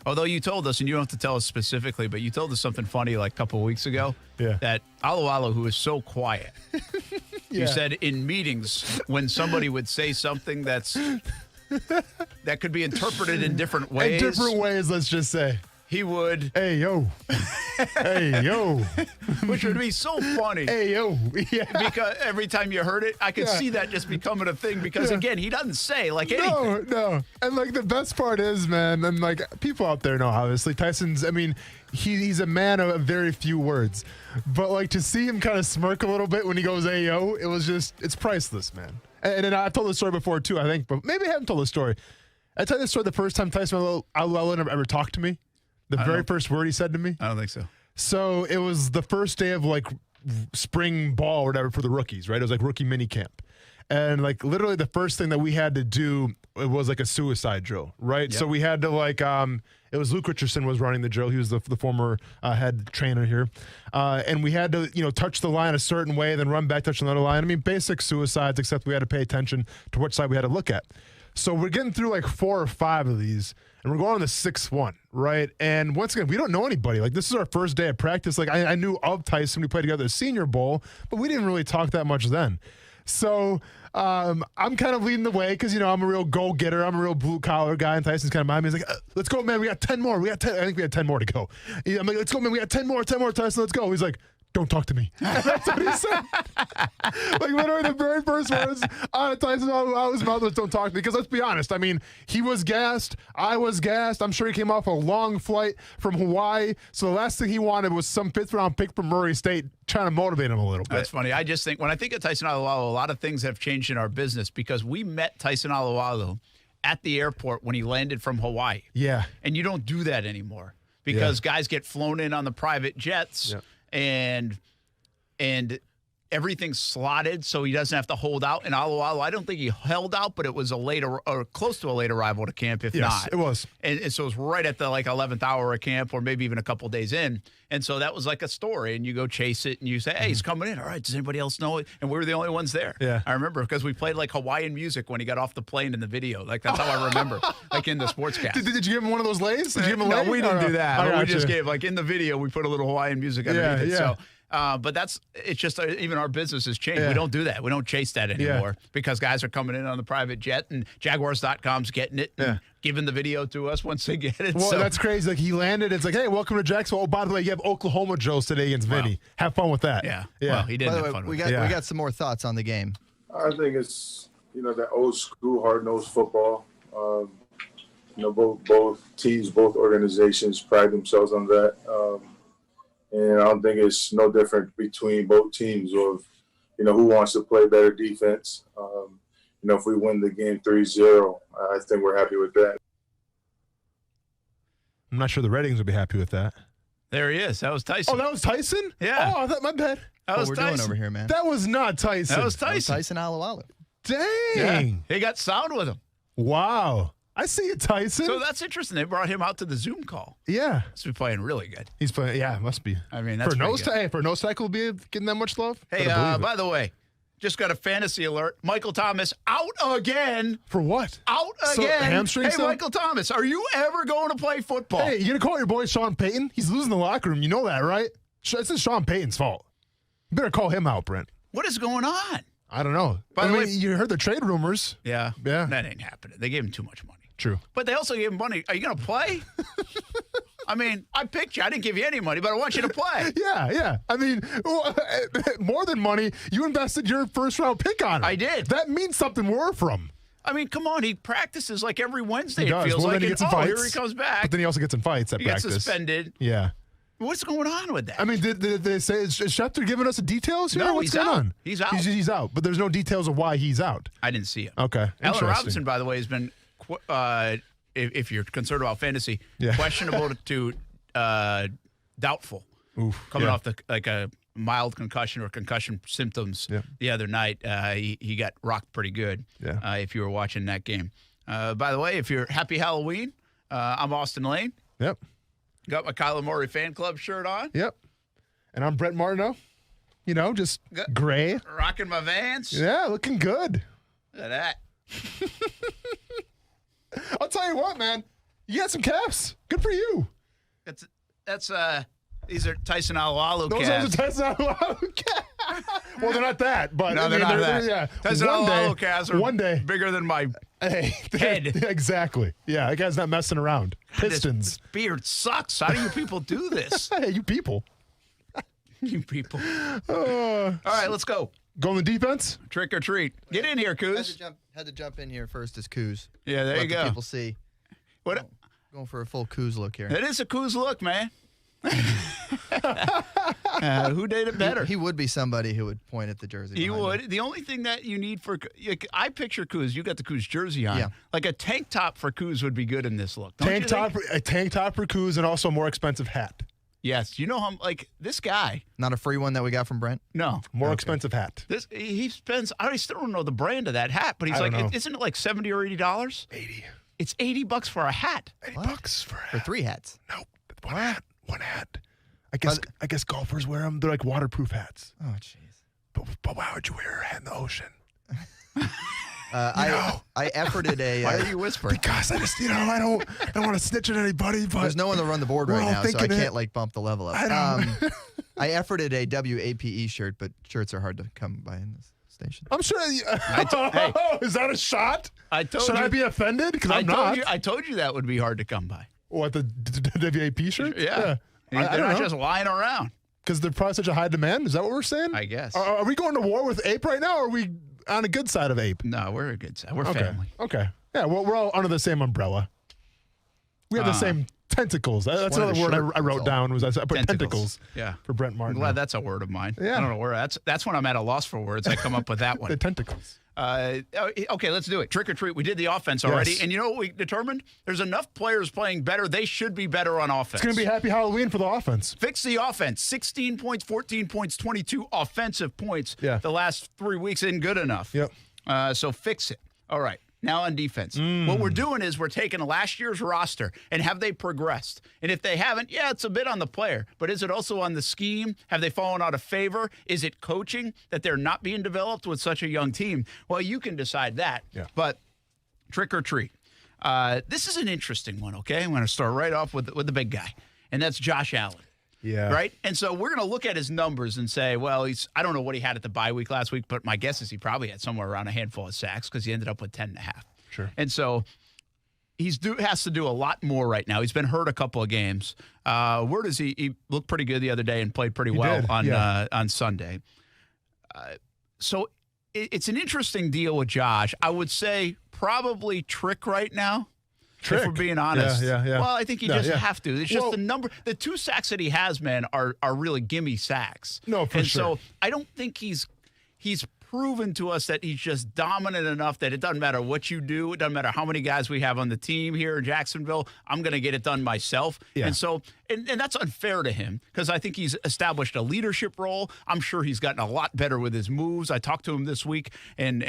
Although you told us, and you don't have to tell us specifically, but you told us something funny like a couple of weeks ago. Yeah. That Alualu, who is so quiet, you said in meetings when somebody would say something that could be interpreted in different ways. In different ways, let's just say. He would. Hey, yo. Hey, yo. Which would be so funny. Hey, yo. Yeah. Because every time you heard it, I could see that just becoming a thing because, again, he doesn't say anything. No. And, the best part is, man, and, people out there know, obviously, Tyson's, I mean, he's a man of very few words. But, to see him kind of smirk a little bit when he goes, hey, yo, it was just, it's priceless, man. And I've told this story before, too, I think, but maybe I haven't told this story. I tell you this story the first time Tyson Alualu ever talked to me. The very first word he said to me? I don't think so. So it was the first day of spring ball or whatever for the rookies, right? It was rookie mini camp. And literally the first thing that we had to do, it was a suicide drill, right? Yep. So we had to it was Luke Richardson was running the drill. He was the former head trainer here. And we had to, touch the line a certain way, then run back, touch another line. I mean, basic suicides, except we had to pay attention to which side we had to look at. So we're getting through 4 or 5 of these, and we're going on the 6th one, right? And once again, we don't know anybody. This is our first day of practice. I knew of Tyson. We played together at Senior Bowl, but we didn't really talk that much then. So I'm kind of leading the way because, I'm a real go-getter. I'm a real blue-collar guy, and Tyson's kind of behind me. He's like, let's go, man. We got 10 more. I think we had 10 more to go. I'm like, let's go, man. We got 10 more, Tyson. Let's go. He's like, don't talk to me. That's what he said. Literally the very first words out of Tyson Alualu's mouth was don't talk to me. Because let's be honest, I mean, he was gassed. I was gassed. I'm sure he came off a long flight from Hawaii. So the last thing he wanted was some 5th-round pick from Murray State trying to motivate him a little bit. That's funny. I just think, when I think of Tyson Alualu, a lot of things have changed in our business because we met Tyson Alualu at the airport when he landed from Hawaii. Yeah. And you don't do that anymore because guys get flown in on the private jets. Yeah. And everything's slotted so he doesn't have to hold out. And Alualu, I don't think he held out, but it was a late or close to a late arrival to camp, if not. Yes, it was. And so it was right at the 11th hour of camp, or maybe even a couple days in. And so that was like a story. And you go chase it, and you say, hey, he's coming in. All right, does anybody else know it? And we were the only ones there. Yeah. I remember because we played Hawaiian music when he got off the plane in the video. That's how I remember, in the sportscast. Did you give him one of those lays? Did you give him a No, lay? we didn't do that. We just gave, in the video, we put a little Hawaiian music underneath it. So. But it's just even our business has changed. Yeah. We don't do that. We don't chase that anymore because guys are coming in on the private jet, and Jaguars.com's getting it and giving the video to us once they get it. Well, so. that's crazy. He landed. It's hey, welcome to Jacksonville. Oh, by the way, you have Oklahoma Joes today against Vinny. Have fun with that. Yeah. Well, he didn't have fun with it. We got some more thoughts on the game. I think it's, that old school, hard-nosed football. Both teams, both organizations pride themselves on that. And I don't think it's no different between both teams of, who wants to play better defense. If we win the game 3-0, I think we're happy with that. I'm not sure the Reddings would be happy with that. There he is. That was Tyson. Oh, that was Tyson? Yeah. Oh, my bad. That was we're Tyson. doing over here, man. That was not Tyson. That was Tyson. Tyson Alualu. Dang. Yeah. He got sound with him. Wow. I see it, Tyson. So that's interesting. They brought him out to the Zoom call. Yeah. Must be playing really good. He's playing. Yeah, must be. I mean, that's for a nose tackle be getting that much love. Hey, by the way, just got a fantasy alert. Michael Thomas out again. For what? Out again. Hamstring Hey, stuff? Michael Thomas, are you ever going to play football? Hey, you gonna call your boy Sean Payton? He's losing the locker room. You know that, right? It's Sean Payton's fault. You better call him out, Brent. What is going on? I don't know. By the way, you heard the trade rumors. Yeah. Yeah. That ain't happening. They gave him too much money. True. But they also gave him money. Are you going to play? I mean, I picked you. I didn't give you any money, but I want you to play. Yeah. I mean, more than money, you invested your first-round pick on him. I did. That means something more from. I mean, come on. He practices every Wednesday, He does. it feels Well, like. then he gets in fights. Here he comes back. But then he also gets in fights at practice. He gets suspended. Yeah. What's going on with that? I mean, did they say, is Schefter giving us the details here? No, What's he's going out. on? He's out. He's out, but there's no details of why he's out. I didn't see him. Okay. Allen Robinson, by the way, has been, if you're concerned about fantasy, questionable to doubtful. Oof, coming off a mild concussion or concussion symptoms the other night. He got rocked pretty good if you were watching that game. By the way, if you're happy Halloween, I'm Austin Lane. Yep. Got my Kyler Murray fan club shirt on. Yep. And I'm Brent Martineau. Just gray. Rocking my Vans. Yeah, looking good. Look at that. I'll tell you what, man. You got some caps. Good for you. That's these are Tyson Alualu Those calves. are Tyson Alualu calves. Well, they're not that, but No, they're not that. Yeah. Tyson Alualu calves are one day bigger than my head. Exactly. Yeah, that guy's not messing around. Pistons. This beard sucks. How do you people do this? Hey, you people. You people. All right, let's go. Go on the defense? Trick or treat. Get in here, Coos. Had to jump in here first as Coos. Yeah, there you go. Let people see. What? Going for a full Coos look here. It is a Coos look, man. Who did it better? He would be somebody who would point at the jersey. He would. The only thing that you need for I picture Coos. You got the Coos jersey on. Yeah. Like a tank top for Coos would be good in this look. Don't Tank you top, think? a tank top for Coos, and also a more expensive hat. Yes. You know how this guy. Not a free one that we got from Brent? No. More expensive hat. He spends. I still don't know the brand of that hat, but he's I don't know. isn't it like $70 or $80? 80. It's $80 for a hat. $80 for a hat. For 3 hats. Nope. One hat. One hat. I guess golfers wear them. They're like waterproof hats. Oh, jeez. But why would you wear a hat in the ocean? I efforted a. Why are you whispering? Because I just, I don't want to snitch at anybody. But there's no one to run the board right now, so I can't bump the level up. I efforted a WAPE shirt, but shirts are hard to come by in this station. I'm sure. Is that a shot? Should I be offended? Because I'm not. I told you that would be hard to come by. What, the WAP shirt? Yeah. They're not just lying around. Because they're probably such a high demand? Is that what we're saying? I guess. Are we going to war with Ape right now, or are we on a good side of Ape? No, we're a good side. We're family. Okay. Yeah, well, we're all under the same umbrella. We have the same tentacles. That's another word I wrote down. I put tentacles. Yeah. For Brent Martin. I'm glad that's a word of mine. Yeah. I don't know where. That's when I'm at a loss for words. I come up with that one. The tentacles. Okay, let's do it. Trick or treat. We did the offense already. Yes. And you know what we determined? There's enough players playing better. They should be better on offense. It's going to be happy Halloween for the offense. Fix the offense. 16 points, 14 points, 22 offensive points. Yeah. The last 3 weeks isn't good enough. Yep. So fix it. All right. Now on defense. What we're doing is we're taking last year's roster and have they progressed? And if they haven't, yeah, it's a bit on the player. But is it also on the scheme? Have they fallen out of favor? Is it coaching that they're not being developed with such a young team? Well, you can decide that. Yeah. But trick or treat. This is an interesting one, okay? I'm going to start right off with the big guy, and that's Josh Allen. Yeah. Right? And so we're going to look at his numbers and say, well, I don't know what he had at the bye week last week, but my guess is he probably had somewhere around a handful of sacks because he ended up with 10.5. Sure. And so has to do a lot more right now. He's been hurt a couple of games. Where does he looked pretty good the other day and played pretty well on Sunday. So it's an interesting deal with Josh. I would say probably trick right now. Trick. If we're being honest. Yeah. Well, I think you just have to. It's just the number. The 2 sacks that he has, man, are really gimme sacks. No, for sure. And so I don't think he's proven to us that he's just dominant enough that it doesn't matter what you do. It doesn't matter how many guys we have on the team here in Jacksonville. I'm going to get it done myself. Yeah. And so, and that's unfair to him because I think he's established a leadership role. I'm sure he's gotten a lot better with his moves. I talked to him this week, and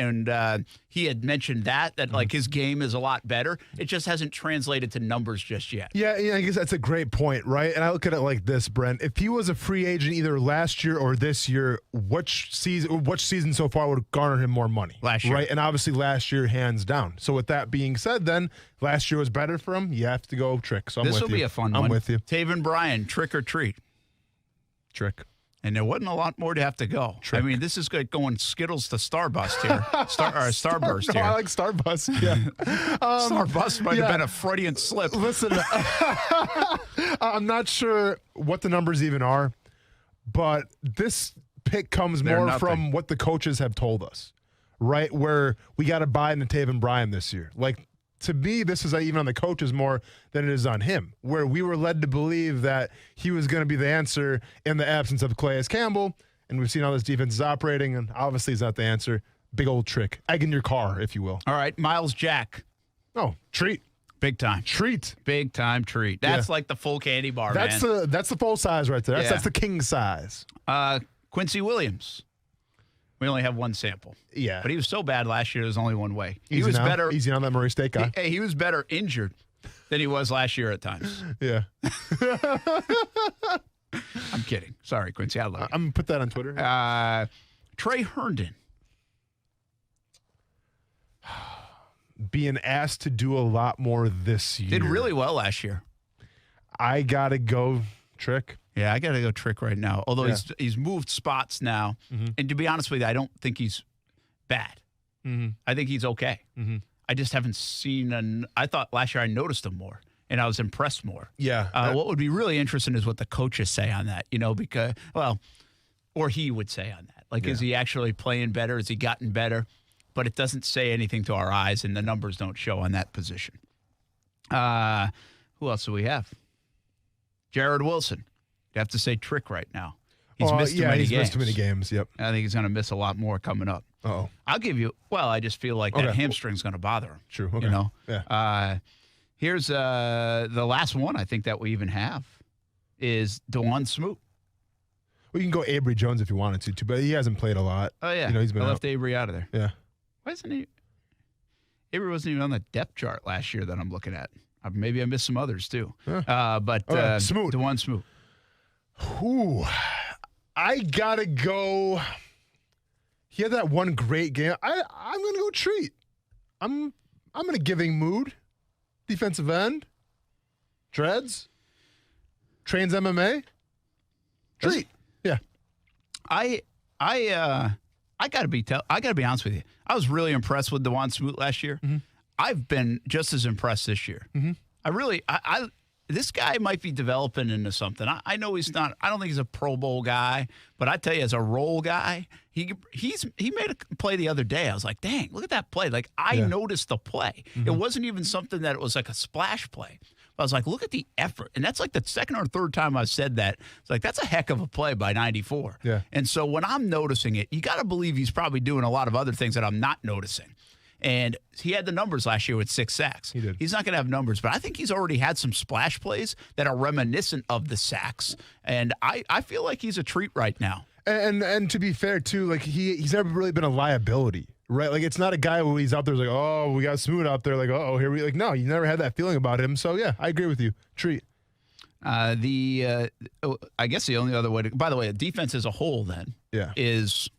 he had mentioned that like his game is a lot better. It just hasn't translated to numbers just yet. Yeah, I guess that's a great point, right? And I look at it like this, Brent. If he was a free agent either last year or this year, which season so far would garner him more money? Last year. Right? And obviously last year, hands down. So with that being said, then last year was better for him. You have to go trick. So This will be a fun one. I'm with you. Taven Bryan, trick or treat. Trick. And there wasn't a lot more to have to go. Trick. I mean, this is good going Skittles to Starburst here. Starburst here. I like Starburst. Yeah. Starburst might have been a Freudian slip. Listen, I'm not sure what the numbers even are, but this pick comes more from what the coaches have told us, right? Where we got to buy into Taven Bryan this year. Like, to me, this is even on the coaches more than it is on him, where we were led to believe that he was going to be the answer in the absence of Calais Campbell, and we've seen how this defense is operating, and obviously he's not the answer. Big old trick. Egg in your car, if you will. All right, Miles Jack. Oh, treat. Big time. Treat. Big time treat. That's like the full candy bar, that's man. That's the full size right there. That's the king size. Quincy Williams. We only have one sample. Yeah. But he was so bad last year, there's only one way. He Easy was now. better. Easy on that Murray State guy. He was better injured than he was last year at times. Yeah. I'm kidding. Sorry, Quincy. I love you. I'm going to put that on Twitter. Trey Herndon. Being asked to do a lot more this year. Did really well last year. I got to go trick. Yeah, I got to go trick right now. Although he's moved spots now. Mm-hmm. And to be honest with you, I don't think he's bad. Mm-hmm. I think he's okay. Mm-hmm. I just haven't seen I thought last year I noticed him more and I was impressed more. Yeah. What would be really interesting is what the coaches say on that, because, or he would say on that. Like, is he actually playing better? Has he gotten better? But it doesn't say anything to our eyes and the numbers don't show on that position. Who else do we have? Jared Wilson. You have to say trick right now. He's missed too many games. Missed too many games, yep. I think he's going to miss a lot more coming up. Uh-oh. I'll give you, I just feel like that hamstring's going to bother him. True, okay. Yeah. Here's the last one I think that we even have is DeJuan Smoot. Well, you can go Avery Jones if you wanted to, but he hasn't played a lot. Oh, yeah. He's been I left Avery out of there. Yeah. Why isn't he? Avery wasn't even on the depth chart last year that I'm looking at. Maybe I missed some others, too. Yeah. Smoot. DeJuan Smoot. Ooh, I gotta go. He had that one great game. I'm gonna go treat. I'm gonna giving mood. Defensive end. Dreads. Trains MMA. Treat. Yeah. I gotta be honest with you. I was really impressed with DeJuan Smoot last year. Mm-hmm. I've been just as impressed this year. Mm-hmm. this guy might be developing into something. I know he's not. I don't think he's a Pro Bowl guy, but I tell you, as a role guy, he made a play the other day. I was like, dang, look at that play. Like I noticed the play. It wasn't even something that it was like a splash play. I was like, look at the effort. And that's like the second or third time I've said that. It's like, that's a heck of a play by 94. Yeah. And so when I'm noticing it, you got to believe he's probably doing a lot of other things that I'm not noticing. And he had the numbers last year with 6 sacks. He did. He's not going to have numbers, but I think he's already had some splash plays that are reminiscent of the sacks. And I feel like he's a treat right now. And to be fair, too, like he's never really been a liability. Right, like it's not a guy who he's out there like, oh, we got Smoot out there, like, oh, here we like. No, you never had that feeling about him. So yeah, I agree with you. Treat. I guess the only other way to. By the way, the defense as a whole then is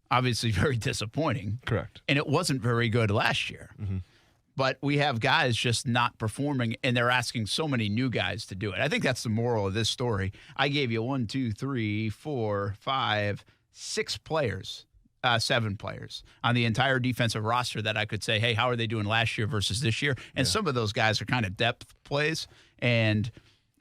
obviously very disappointing. Correct. And it wasn't very good last year. Mm-hmm. But we have guys just not performing, and they're asking so many new guys to do it. I think that's the moral of this story. I gave you 1, 2, 3, 4, 5, 6 players. 7 players on the entire defensive roster that I could say, hey, how are they doing last year versus this year? And some of those guys are kind of depth plays, and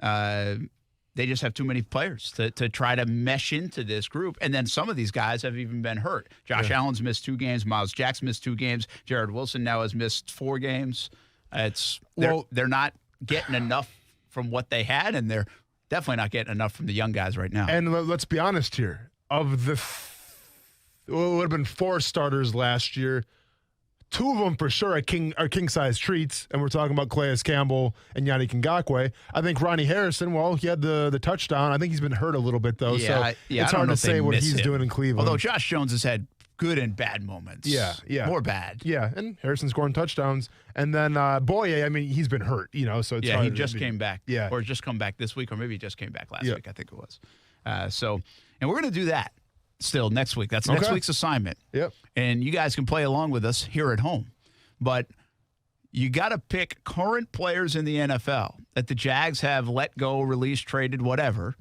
they just have too many players to try to mesh into this group. And then some of these guys have even been hurt. Josh Allen's missed 2 games. Miles Jack's missed 2 games. Jared Wilson now has missed 4 games. They're not getting enough from what they had, and they're definitely not getting enough from the young guys right now. And let's be honest here. Of the it would have been 4 starters last year. 2 of them for sure are king-size treats, and we're talking about Calais Campbell and Yannick Ngakoue. I think Ronnie Harrison, well, he had the touchdown. I think he's been hurt a little bit, though, it's hard to say what he's doing in Cleveland. Although Josh Jones has had good and bad moments. Yeah. More bad. Yeah, and Harrison scoring touchdowns. And then Boye, I mean, he's been hurt, so it's hard. He just came back. Yeah. Or just come back this week, or maybe he just came back last week, I think it was. And we're going to do that. Still next week. That's next week's assignment. Yep. And you guys can play along with us here at home. But you got to pick current players in the NFL that the Jags have let go, released, traded, whatever,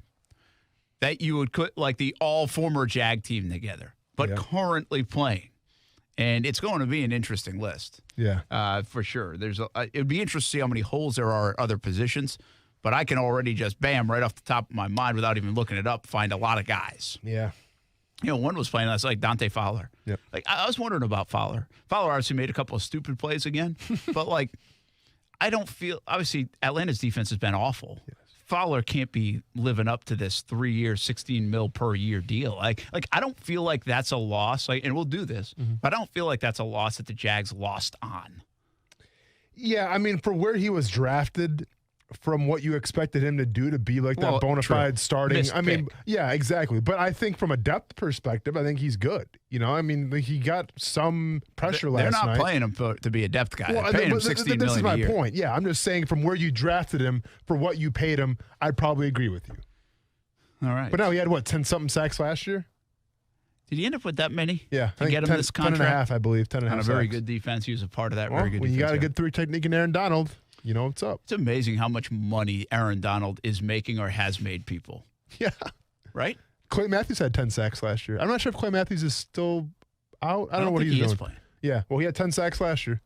that you would put like the all former Jag team together, but currently playing. And it's going to be an interesting list. Yeah. For sure. It'd be interesting to see how many holes there are at other positions. But I can already just, bam, right off the top of my mind without even looking it up, find a lot of guys. Yeah. One was playing last night, Dante Fowler. Yep. Like, I was wondering about Fowler. Fowler obviously made a couple of stupid plays again, but, I don't feel – obviously, Atlanta's defense has been awful. Yes. Fowler can't be living up to this 3-year, $16 million per year deal. I don't feel like that's a loss. And we'll do this, but I don't feel like that's a loss that the Jags lost on. Yeah, I mean, for where he was drafted – from what you expected him to do to be like that bona fide starting. Missed mean, pick. Yeah, exactly. But I think from a depth perspective, I think he's good. I mean, he got some pressure last night. They're not playing him to be a depth guy. They're paying him $16 million This is my a year. point. Yeah, I'm just saying from where you drafted him for what you paid him, I'd probably agree with you. All right. But now he had, 10-something sacks last year? Did he end up with that many? Yeah. To get him this contract? 10.5, I believe. 10.5 On a very good defense. He was a part of that very good when defense. you got a good 3 technique in Aaron Donald, you know what's up. It's amazing how much money Aaron Donald is making or has made people. Yeah. Right? Clay Matthews had 10 sacks last year. I'm not sure if Clay Matthews is still out. I don't know what he's doing. Playing. Yeah. Well, he had 10 sacks last year.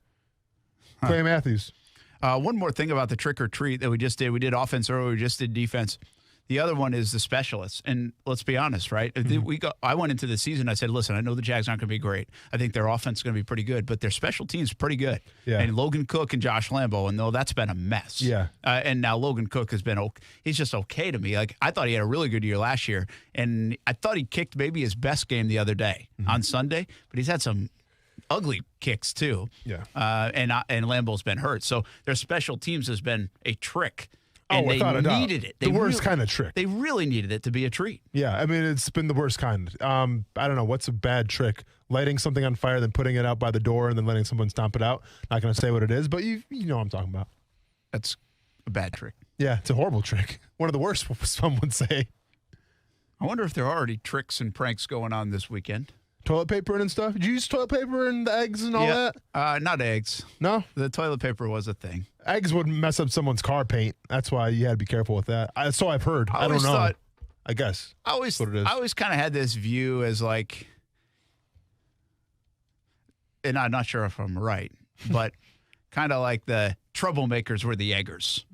Clay Matthews. One more thing about the trick or treat that we just did. We did offense earlier. We just did defense. The other one is the specialists. And let's be honest, right? I went into the season, I said, listen, I know the Jags aren't going to be great. I think their offense is going to be pretty good, but their special teams are pretty good. Yeah. And Logan Cook and Josh Lambo, and though that's been a mess. Yeah. And now Logan Cook has been he's just okay to me. I thought he had a really good year last year, and I thought he kicked maybe his best game the other day on Sunday, but he's had some ugly kicks too. Yeah. And Lambo's been hurt. So their special teams has been a trick. And without a doubt. Needed it. The worst kind of trick. They really needed it to be a treat. Yeah, I mean, it's been the worst kind. I don't know. What's a bad trick? Lighting something on fire, then putting it out by the door, and then letting someone stomp it out. Not going to say what it is, but you know what I'm talking about. That's a bad trick. Yeah, it's a horrible trick. One of the worst, some would say. I wonder if there are already tricks and pranks going on this weekend. Toilet paper and stuff? Did you use toilet paper and the eggs and all that? Not eggs. No? The toilet paper was a thing. Eggs would mess up someone's car paint. That's why you had to be careful with that. So I've heard. I don't know. I guess. I always what it is. I always kind of had this view as and I'm not sure if I'm right, but kind of like the troublemakers were the eggers.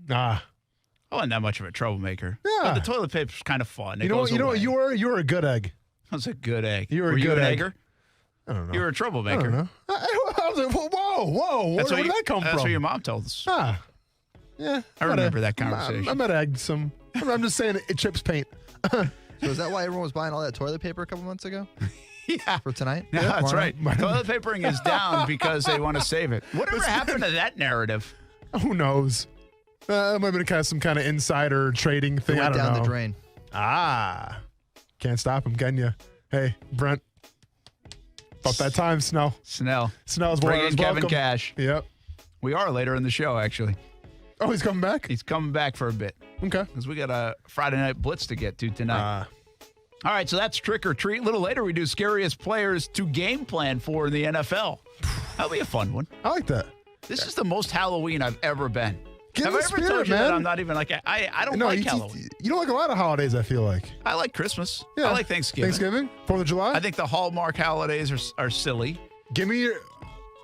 I wasn't that much of a troublemaker. Yeah. But the toilet paper's kind of fun. You know what you were a good egg. That's a good egg. You were a you good an egg. egger? I don't know. You were a troublemaker. I don't know. I was like, whoa. Where did that come from? That's what your mom told us. Yeah. I remember that conversation. I might have egged some. I'm just saying it chips paint. So is that why everyone was buying all that toilet paper a couple months ago? Yeah. For tonight? No, that's right. Toilet papering is down because they want to save it. Whatever happened to that narrative? Who knows? It might have been kind of some kind of insider trading thing. It went I don't down know. the drain. Can't stop him, can you? Hey, Brent. About that time, Snell. Snell's bring in Kevin welcome. Cash. Yep. We are later in the show, actually. Oh, he's coming back? He's coming back for a bit. Okay. Because we got a Friday Night Blitz to get to tonight. All right, so that's trick or treat. A little later, we do scariest players to game plan for in the NFL. That'll be a fun one. I like that. This is the most Halloween I've ever been. Get Have in I the ever spirit, told you man. that I'm not even like I don't like Halloween. You don't like a lot of holidays, I feel like. I like Christmas. Yeah. I like Thanksgiving. 4th of July? I think the Hallmark holidays are silly. Give me your,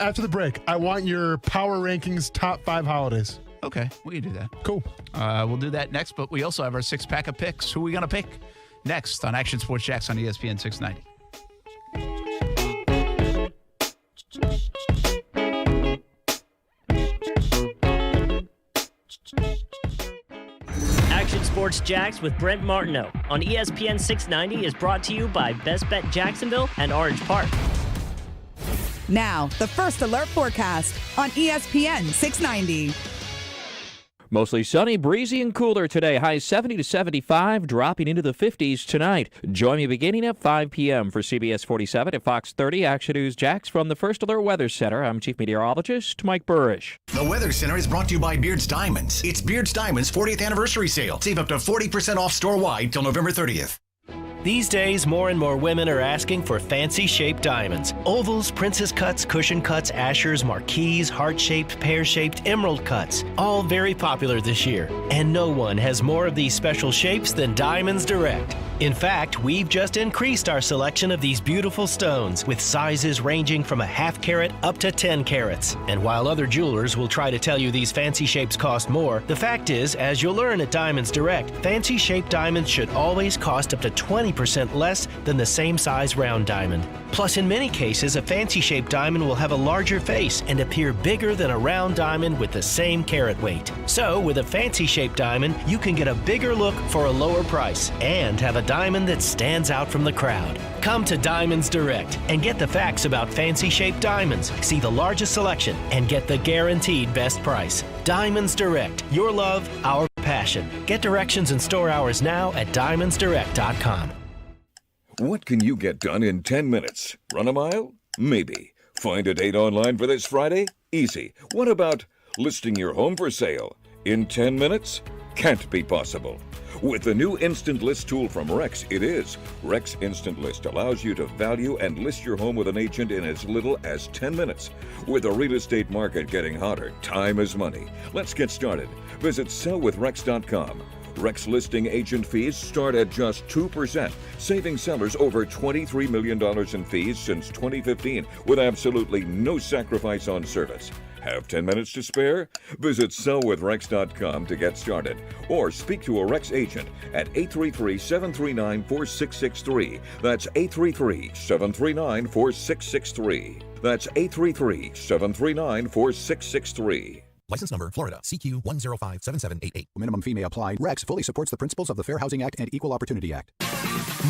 after the break, I want your power rankings top 5 holidays. Okay, we can do that. Cool. We'll do that next, but we also have our 6-pack of picks. Who are we going to pick? Next on Action Sports Jax on ESPN 690. Action Sports Jax with Brent Martineau on ESPN 690 is brought to you by Best Bet Jacksonville and Orange Park. Now, the First Alert forecast on ESPN 690. Mostly sunny, breezy, and cooler today. Highs 70 to 75, dropping into the 50s tonight. Join me beginning at 5 p.m. for CBS 47 at Fox 30. Action News Jax from the First Alert Weather Center. I'm Chief Meteorologist Mike Burrish. The Weather Center is brought to you by Beard's Diamonds. It's Beard's Diamonds' 40th anniversary sale. Save up to 40% off store-wide till November 30th. These days, more and more women are asking for fancy-shaped diamonds. Ovals, princess cuts, cushion cuts, ashers, marquise, heart-shaped, pear-shaped, emerald cuts. All very popular this year. And no one has more of these special shapes than Diamonds Direct. In fact, we've just increased our selection of these beautiful stones with sizes ranging from a ½ carat up to 10 carats. And while other jewelers will try to tell you these fancy shapes cost more, the fact is, as you'll learn at Diamonds Direct, fancy shaped diamonds should always cost up to 20% less than the same size round diamond. Plus, in many cases, a fancy shaped diamond will have a larger face and appear bigger than a round diamond with the same carat weight. So, with a fancy shaped diamond, you can get a bigger look for a lower price and have a diamond that stands out from the crowd. Come to Diamonds Direct and get the facts about fancy shaped diamonds, see the largest selection, and get the guaranteed best price. Diamonds Direct, your love, our passion. Get directions and store hours now at diamondsdirect.com. What can you get done in 10 minutes? Run a mile? Maybe. Find a date online for this Friday? Easy. What about listing your home for sale? In 10 minutes? Can't be possible. With the new Instant List tool from Rex, it is. Rex Instant List allows you to value and list your home with an agent in as little as 10 minutes. With the real estate market getting hotter, time is money. Let's get started. Visit sellwithrex.com. Rex listing agent fees start at just 2%, saving sellers over $23 million in fees since 2015 with absolutely no sacrifice on service. Have 10 minutes to spare? Visit sellwithrex.com to get started or speak to a Rex agent at 833-739-4663. That's 833-739-4663. That's 833-739-4663. License number, Florida, CQ 1057788. Minimum fee may apply. Rex fully supports the principles of the Fair Housing Act and Equal Opportunity Act.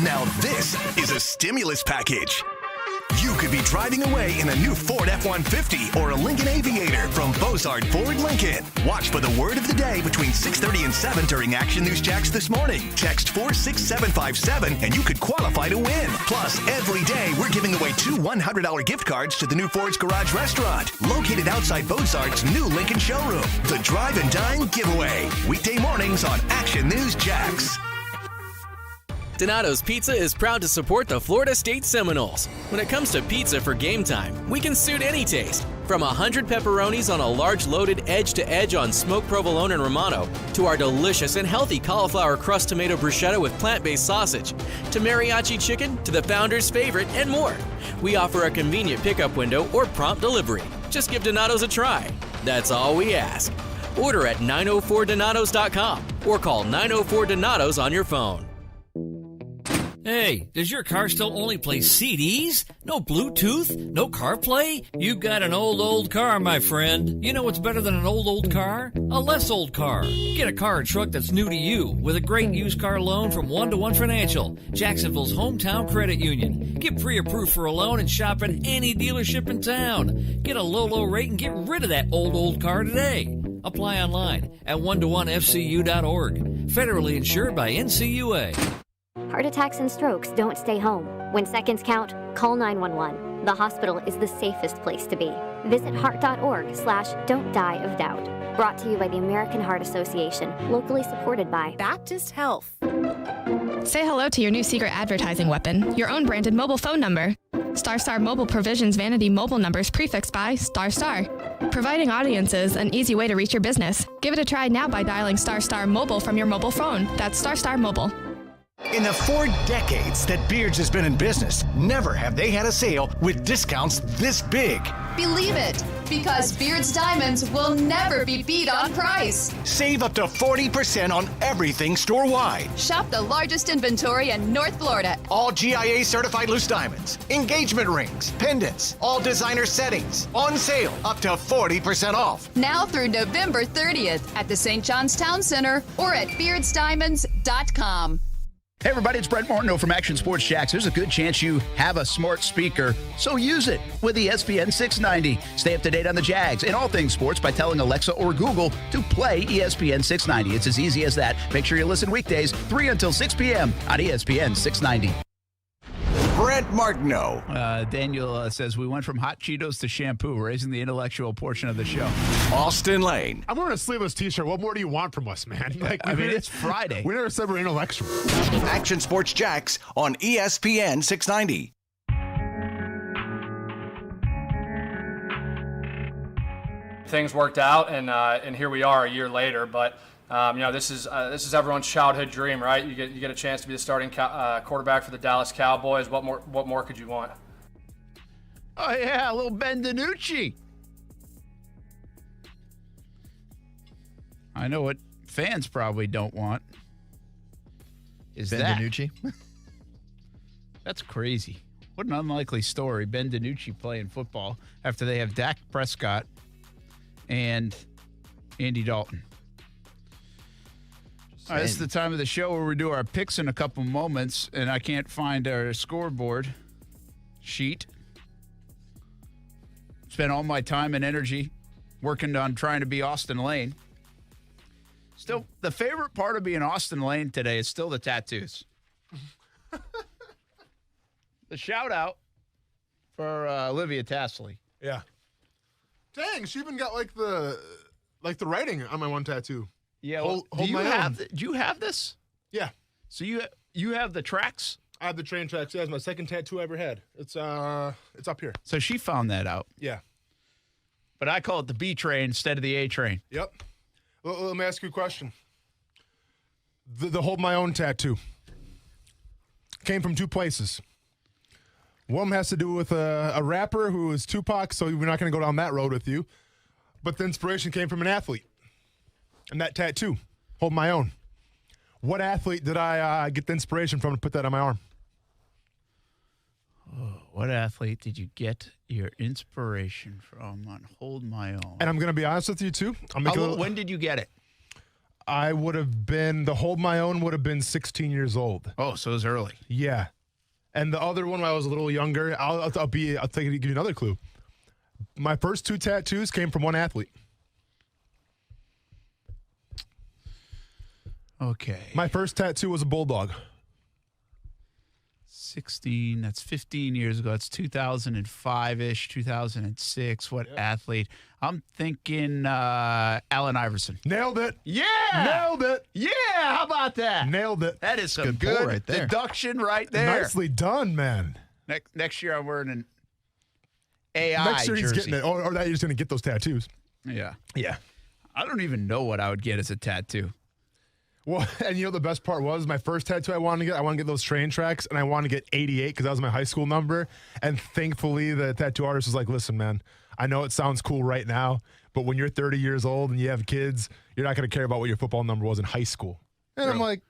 Now this is a stimulus package. You could be driving away in a new Ford F-150 or a Lincoln Aviator from Bozard Ford Lincoln. Watch for the word of the day between 6:30 and 7 during Action News Jax this morning. Text 46757 and you could qualify to win. Plus, every day we're giving away 2 $100 gift cards to the new Ford's Garage restaurant, located outside Bozard's new Lincoln showroom. The Drive and Dine giveaway. Weekday mornings on Action News Jax. Donato's Pizza is proud to support the Florida State Seminoles. When it comes to pizza for game time, we can suit any taste. From 100 pepperonis on a large loaded edge-to-edge on smoked provolone and Romano, to our delicious and healthy cauliflower crust tomato bruschetta with plant-based sausage, to mariachi chicken, to the founder's favorite, and more. We offer a convenient pickup window or prompt delivery. Just give Donato's a try. That's all we ask. Order at 904donatos.com or call 904-DONATOS on your phone. Hey, does your car still only play CDs? No Bluetooth? No CarPlay? You've got an old car, my friend. You know what's better than an old car? A less old car. Get a car or truck that's new to you with a great used car loan from 1-to-1 Financial, Jacksonville's hometown credit union. Get pre-approved for a loan and shop at any dealership in town. Get a low rate and get rid of that old car today. Apply online at 1to1fcu.org. Federally insured by NCUA. Heart attacks and strokes don't stay home. When seconds count, call 911. The hospital is the safest place to be. Visit heart.org/don't die of doubt. Brought to you by the American Heart Association, locally supported by Baptist Health. Say hello to your new secret advertising weapon, your own branded mobile phone number. StarStar Mobile provisions vanity mobile numbers prefixed by ***, providing audiences an easy way to reach your business. Give it a try now by dialing *** Mobile from your mobile phone. That's *** Mobile. In the 4 decades that Beards has been in business, never have they had a sale with discounts this big. Believe it, because Beards Diamonds will never be beat on price. Save up to 40% on everything store-wide. Shop the largest inventory in North Florida. All GIA certified loose diamonds, engagement rings, pendants, all designer settings, on sale up to 40% off. Now through November 30th at the St. John's Town Center or at beardsdiamonds.com. Hey everybody, it's Brent Martineau from Action Sports Jacks. There's a good chance you have a smart speaker, so use it with the ESPN690. Stay up to date on the Jags and all things sports by telling Alexa or Google to play ESPN690. It's as easy as that. Make sure you listen weekdays 3 until 6 p.m. on ESPN690. Brent Martineau. Daniel says, we went from hot Cheetos to shampoo, raising the intellectual portion of the show. Austin Lane. I'm wearing a sleeveless t-shirt. What more do you want from us, man? It's Friday. We never said we're intellectual. Action Sports Jacks on ESPN690. Things worked out, and here we are a year later. But this is everyone's childhood dream, right? You get a chance to be the starting quarterback for the Dallas Cowboys. What more could you want? Oh yeah, a little Ben DiNucci. I know what fans probably don't want. Is Ben that DiNucci? That's crazy. What an unlikely story. Ben DiNucci playing football after they have Dak Prescott and Andy Dalton. All right, this is the time of the show where we do our picks in a couple moments, and I can't find our scoreboard sheet. Spent all my time and energy working on trying to be Austin Lane. Still, the favorite part of being Austin Lane today is still the tattoos. The shout out for Olivia Tassley. Yeah. Dang, she even got like the writing on my one tattoo. Yeah, well, do you have this? Yeah. So you have the tracks? I have the train tracks. Yeah, it's my second tattoo I ever had. It's up here. So she found that out. Yeah. But I call it the B train instead of the A train. Yep. Well, let me ask you a question. The Hold My Own tattoo came from 2 places. One has to do with a rapper who is Tupac, so we're not going to go down that road with you. But the inspiration came from an athlete. And that tattoo, Hold My Own. What athlete did I get the inspiration from to put that on my arm? Oh, what athlete did you get your inspiration from on Hold My Own? And I'm going to be honest with you, too. When did you get it? I would have been, the Hold My Own would have been 16 years old. Oh, so it was early. Yeah. And the other one, when I was a little younger, I'll give you another clue. My first 2 tattoos came from one athlete. Okay. My first tattoo was a bulldog. 16, that's 15 years ago. That's 2005-ish, 2006. What athlete? I'm thinking Allen Iverson. Nailed it. Yeah. Nailed it. Yeah, how about that? Nailed it. That is some good right there. deduction right there. Nicely done, man. Next year I'm wearing an AI Next year he's jersey. getting it. Or that he's going to get those tattoos. Yeah. Yeah. I don't even know what I would get as a tattoo. Well, and you know the best part was my first tattoo I wanted to get those train tracks, and I wanted to get 88 because that was my high school number. And thankfully, the tattoo artist was like, listen, man, I know it sounds cool right now, but when you're 30 years old and you have kids, you're not going to care about what your football number was in high school. And Really? I'm like,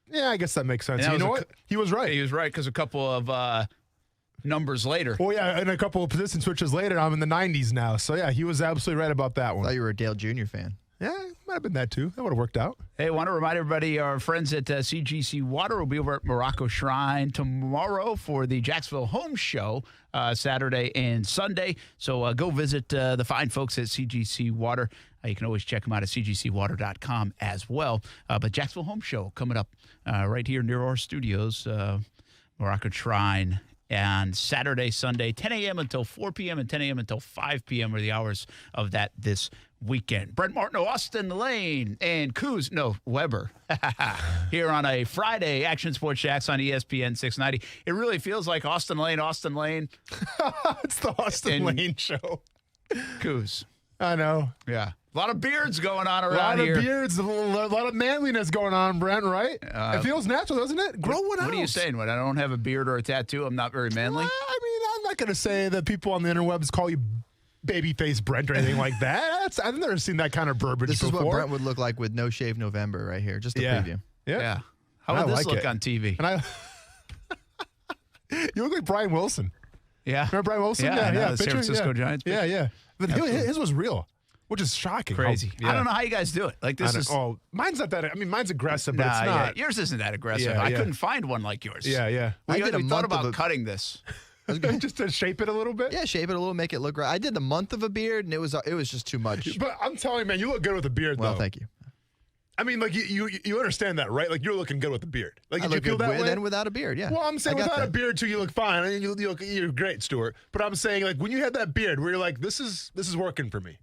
yeah, I guess that makes sense. And that You know was what? He was right. He was right because a couple of numbers later. Well, yeah, and a couple of position switches later, I'm in the 90s now. So, yeah, he was absolutely right about that one. I thought you were a Dale Jr. fan. Yeah, might have been that too. That would have worked out. Hey, I want to remind everybody, our friends at CGC Water will be over at Morocco Shrine tomorrow for the Jacksonville Home Show, Saturday and Sunday. So go visit the fine folks at CGC Water. You can always check them out at cgcwater.com as well. But Jacksonville Home Show coming up right here near our studios, Morocco Shrine. And Saturday, Sunday, 10 a.m. until 4 p.m. and 10 a.m. until 5 p.m. are the hours of that this weekend. Brent Martineau, Austin Lane, and Weber here on a Friday Action Sports Jacks on ESPN 690. It really feels like Austin Lane. It's the Austin Lane show. Coos. I know. Yeah. A lot of beards going on A around lot here. of beards, a lot of manliness going on, Brent, right? It feels natural, doesn't it? Grow one out. What are you saying? When I don't have a beard or a tattoo, I'm not very manly? I mean, I'm not going to say that people on the interwebs call you babyface Brent or anything like that. I've never seen that kind of verbiage This is before. what Brent would look like with No Shave November right here. Just a preview. Yeah. How would this like look it. on TV? And you look like Brian Wilson. Yeah. Remember Brian Wilson? Yeah, I know, the San picture? Francisco Giants Yeah, picture. yeah. But Absolutely. his was real, which is shocking. Crazy. Yeah. I don't know how you guys do it. Like, this is... Oh, mine's not that. I mean, mine's aggressive, but Nah, it's yeah. not. Yours isn't that aggressive. Yeah, I yeah. couldn't find one like yours. Yeah, yeah. We I did a thought month about of cutting this. Just to shape it a little bit? Yeah, shape it a little, make it look right. I did a month of a beard, and it was just too much. But I'm telling you, man, you look good with a beard, Well, though. thank you. I mean, like, you understand that, right? Like, you're looking good with a beard. Like, I did you look feel good that with way? and without a beard, yeah. Well, I'm saying I got without a that. beard, too, you look fine. I mean, you're great, Stuart. But I'm saying, like, when you had that beard where you're like, this is working for me.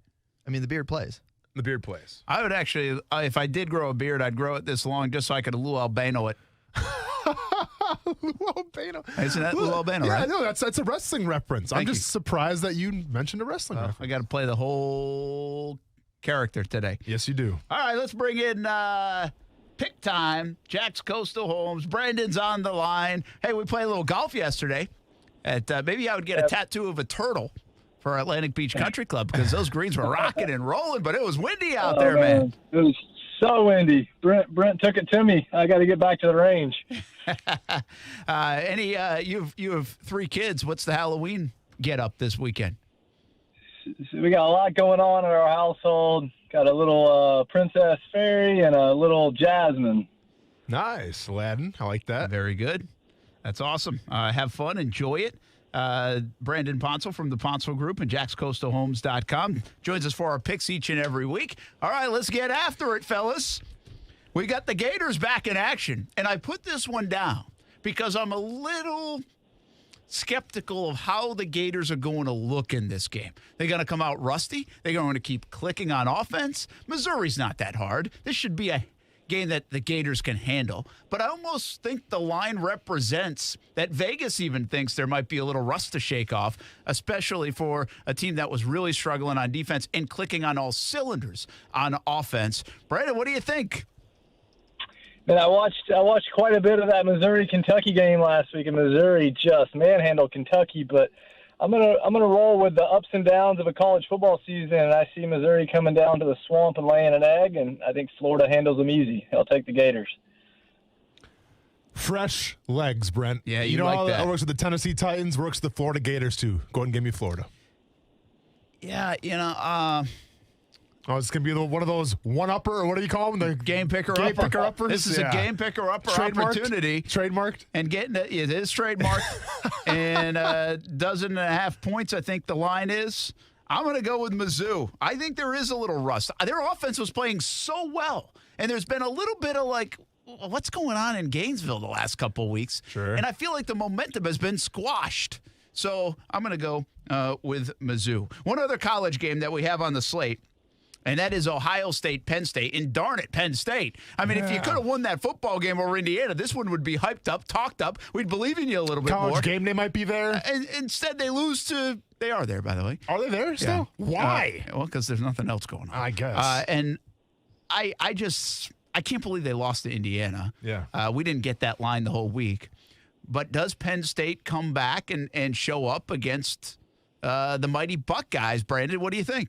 I mean, the beard plays. The beard plays. I would actually, if I did grow a beard, I'd grow it this long just so I could Lou Albano it. Lou Albano. Isn't that Lou Albano, yeah, right? no, that's a wrestling reference. I'm Thank just you. surprised that you mentioned a wrestling reference. I got to play the whole character today. Yes, you do. All right, let's bring in pick time. Jack's Coastal Homes. Brandon's on the line. Hey, we played a little golf yesterday. Maybe I would get a tattoo of a turtle for Atlantic Beach Country Club because those greens were rocking and rolling, but it was windy out there, man. It was so windy. Brent took it to me. I got to get back to the range. You have 3 kids. What's the Halloween get up this weekend? We got a lot going on in our household. Got a little Princess Fairy and a little Jasmine. Nice, Aladdin. I like that. Very good. That's awesome. Have fun. Enjoy it. Brandon Ponsel from the Ponsel Group and jackscoastalhomes.com joins us for our picks each and every week. All right, let's get after it, fellas. We got the Gators back in action, and I put this one down because I'm a little skeptical of how the Gators are going to look in this game. They're going to come out rusty. They're going to keep clicking on offense. Missouri's not that hard. This should be a game that the Gators can handle. But I almost think the line represents that Vegas even thinks there might be a little rust to shake off, especially for a team that was really struggling on defense and clicking on all cylinders on offense. Brandon, what do you think? Man, I watched quite a bit of that Missouri-Kentucky game last week, and Missouri just manhandled Kentucky. But I'm gonna roll with the ups and downs of a college football season, and I see Missouri coming down to the swamp and laying an egg, and I think Florida handles them easy. I'll take the Gators. Fresh legs, Brent. Yeah, you know like how that. it works with the Tennessee Titans, works with the Florida Gators too. Go ahead and give me Florida. Yeah, Oh, it's going to be one of those one-upper, or what do you call them? The game picker-upper. This is a game picker-upper opportunity. Trademarked. And it is trademarked. And 12.5 points, I think the line is. I'm going to go with Mizzou. I think there is a little rust. Their offense was playing so well. And there's been a little bit of what's going on in Gainesville the last couple of weeks? Sure. And I feel like the momentum has been squashed. So I'm going to go with Mizzou. One other college game that we have on the slate, and that is Ohio State, Penn State. And darn it, Penn State. I mean, if you could have won that football game over Indiana, this one would be hyped up, talked up. We'd believe in you a little bit more. College game day might be there. And instead, they lose to. They are there, by the way. Are they there still? Yeah. Why? Well, because there's nothing else going on. I guess. And I can't believe they lost to Indiana. Yeah. We didn't get that line the whole week. But does Penn State come back and show up against the mighty Buckeyes. Brandon, what do you think?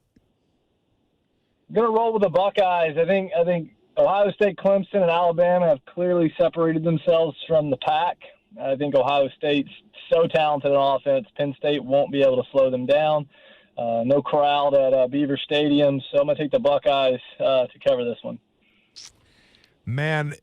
I'm going to roll with the Buckeyes. I think Ohio State, Clemson, and Alabama have clearly separated themselves from the pack. I think Ohio State's so talented on offense, Penn State won't be able to slow them down. No crowd at Beaver Stadium, so I'm going to take the Buckeyes to cover this one. Man,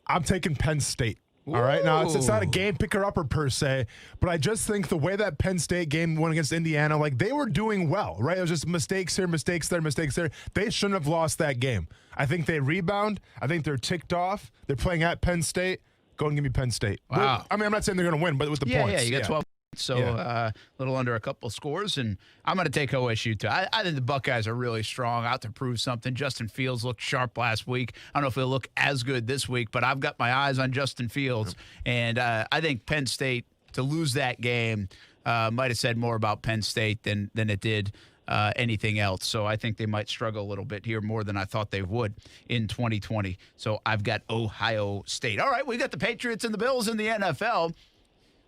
I'm taking Penn State. All right. Now, it's not a game picker-upper per se, but I just think the way that Penn State game went against Indiana, like, they were doing well, right? It was just mistakes here, mistakes there, mistakes there. They shouldn't have lost that game. I think they rebound. I think they're ticked off. They're playing at Penn State. Go and give me Penn State. Wow. I mean, I'm not saying they're going to win, but with the points. Yeah, you got 12. So a little under a couple scores, and I'm going to take OSU too. I think the Buckeyes are really strong, out to prove something. Justin Fields looked sharp last week. I don't know if he'll look as good this week, but I've got my eyes on Justin Fields, and I think Penn State, to lose that game, might have said more about Penn State than it did anything else. So I think they might struggle a little bit here, more than I thought they would in 2020. So I've got Ohio State. All right, we got the Patriots and the Bills in the NFL.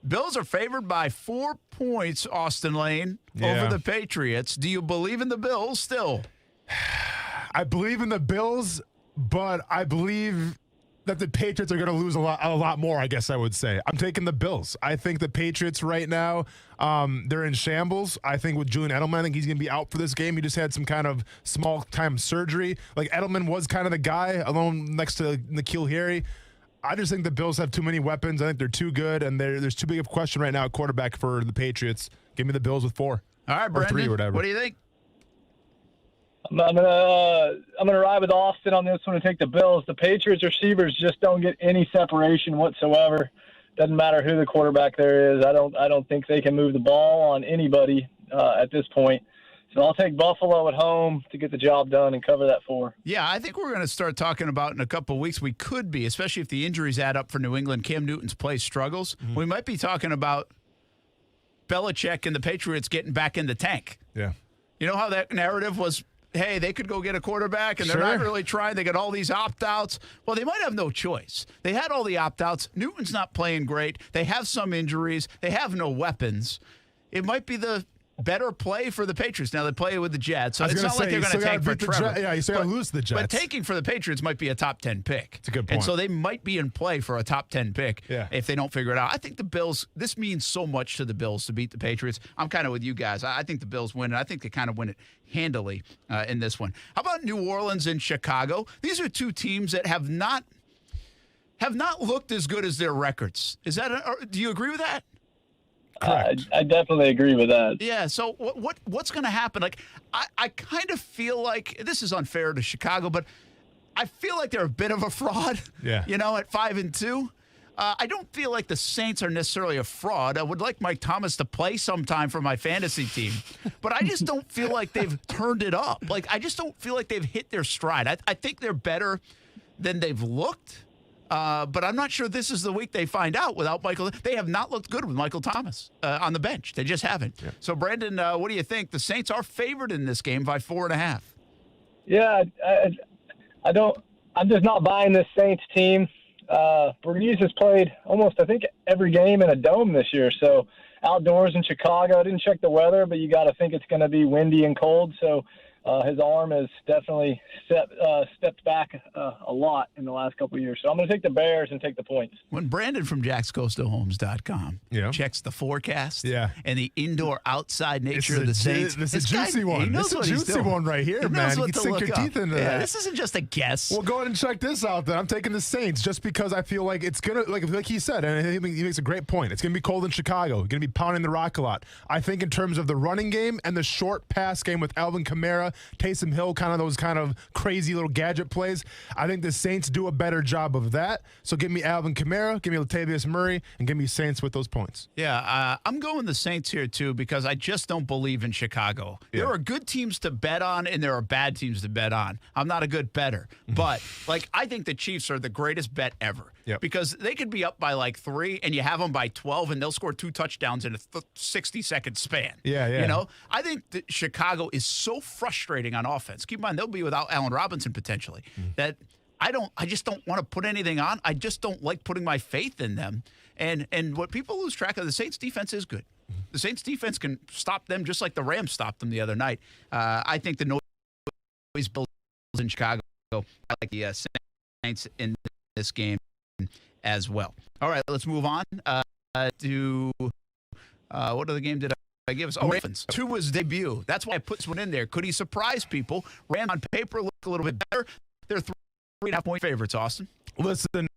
Bills are favored by 4 points, Austin Lane, over the Patriots. Do you believe in the Bills still? I believe in the Bills, but I believe that the Patriots are going to lose a lot more, I guess I would say. I'm taking the Bills. I think the Patriots right now, they're in shambles. I think with Julian Edelman, I think he's going to be out for this game. He just had some kind of small-time surgery. Like, Edelman was kind of the guy alone next to N'Keal Harry. I just think the Bills have too many weapons. I think they're too good, and there's too big of a question right now at quarterback for the Patriots. Give me the Bills with 4. All right, Brandon, or 3 or whatever. What do you think? I'm gonna ride with Austin on this one and take the Bills. The Patriots receivers just don't get any separation whatsoever. Doesn't matter who the quarterback there is. I don't think they can move the ball on anybody at this point. So I'll take Buffalo at home to get the job done and cover that 4. Yeah, I think we're going to start talking about in a couple of weeks. We could be, especially if the injuries add up for New England. Cam Newton's play struggles. Mm-hmm. We might be talking about Belichick and the Patriots getting back in the tank. Yeah. You know how that narrative was, hey, they could go get a quarterback and they're not really trying. They got all these opt-outs. Well, they might have no choice. They had all the opt-outs. Newton's not playing great. They have some injuries. They have no weapons. It might be the better play for the Patriots. Now they play with the Jets, so it's not like they're going to tank for Trevor. Yeah, you still got to lose the Jets. But tanking for the Patriots might be a top 10 pick. It's a good point. And so they might be in play for a top 10 pick if they don't figure it out. I think the Bills, this means so much to the Bills to beat the Patriots. I'm kind of with you guys. I think the Bills win, and I think they kind of win it handily in this one. How about New Orleans and Chicago? These are two teams that have not looked as good as their records. Is that do you agree with that? I definitely agree with that. Yeah, so what's going to happen? Like, I kind of feel like, this is unfair to Chicago, but I feel like they're a bit of a fraud, at 5-2. I don't feel like the Saints are necessarily a fraud. I would like Mike Thomas to play sometime for my fantasy team, but I just don't feel like they've turned it up. Like, I just don't feel like they've hit their stride. I think they're better than they've looked. But I'm not sure this is the week they find out without Michael. They have not looked good with Michael Thomas on the bench. They just haven't. Yeah. So, Brandon, what do you think? The Saints are favored in this game by 4.5. Yeah, I'm just not buying this Saints team. Breeze has played almost, I think, every game in a dome this year. So, outdoors in Chicago. I didn't check the weather, but you got to think it's going to be windy and cold. So, his arm has definitely stepped back a lot in the last couple of years. So I'm going to take the Bears and take the points. When Brandon from JacksCoastalHomes.com checks the forecast and the indoor-outside nature of the Saints. This is a juicy one. This is a juicy one right here, man. You can sink your teeth into that. This isn't just a guess. Well, go ahead and check this out then. I'm taking the Saints just because I feel like it's going to, like he said, and he makes a great point. It's going to be cold in Chicago. Going to be pounding the rock a lot. I think in terms of the running game and the short pass game with Alvin Kamara, Taysom Hill, kind of those kind of crazy little gadget plays. I think the Saints do a better job of that. So give me Alvin Kamara, give me Latavius Murray, and give me Saints with those points. Yeah, I'm going the Saints here too because I just don't believe in Chicago. Yeah. There are good teams to bet on and there are bad teams to bet on. I'm not a good bettor, but I think the Chiefs are the greatest bet ever. Yep. Because they could be up by 3 and you have them by 12 and they'll score 2 touchdowns in a 60-second span. Yeah. I think that Chicago is so frustrating on offense. Keep in mind, they'll be without Allen Robinson potentially. That I just don't want to put anything on. I just don't like putting my faith in them. And what people lose track of, the Saints defense is good. the Saints defense can stop them just like the Rams stopped them the other night. I think the noise Bills in Chicago. I like the Saints in this game as well. All right, let's move on to what other game did I give us? Oh, Ravens. Tua's debut. That's why I put this one in there. Could he surprise people? Rams on paper look a little bit better. They're 3.5-point favorites, Austin. Listen,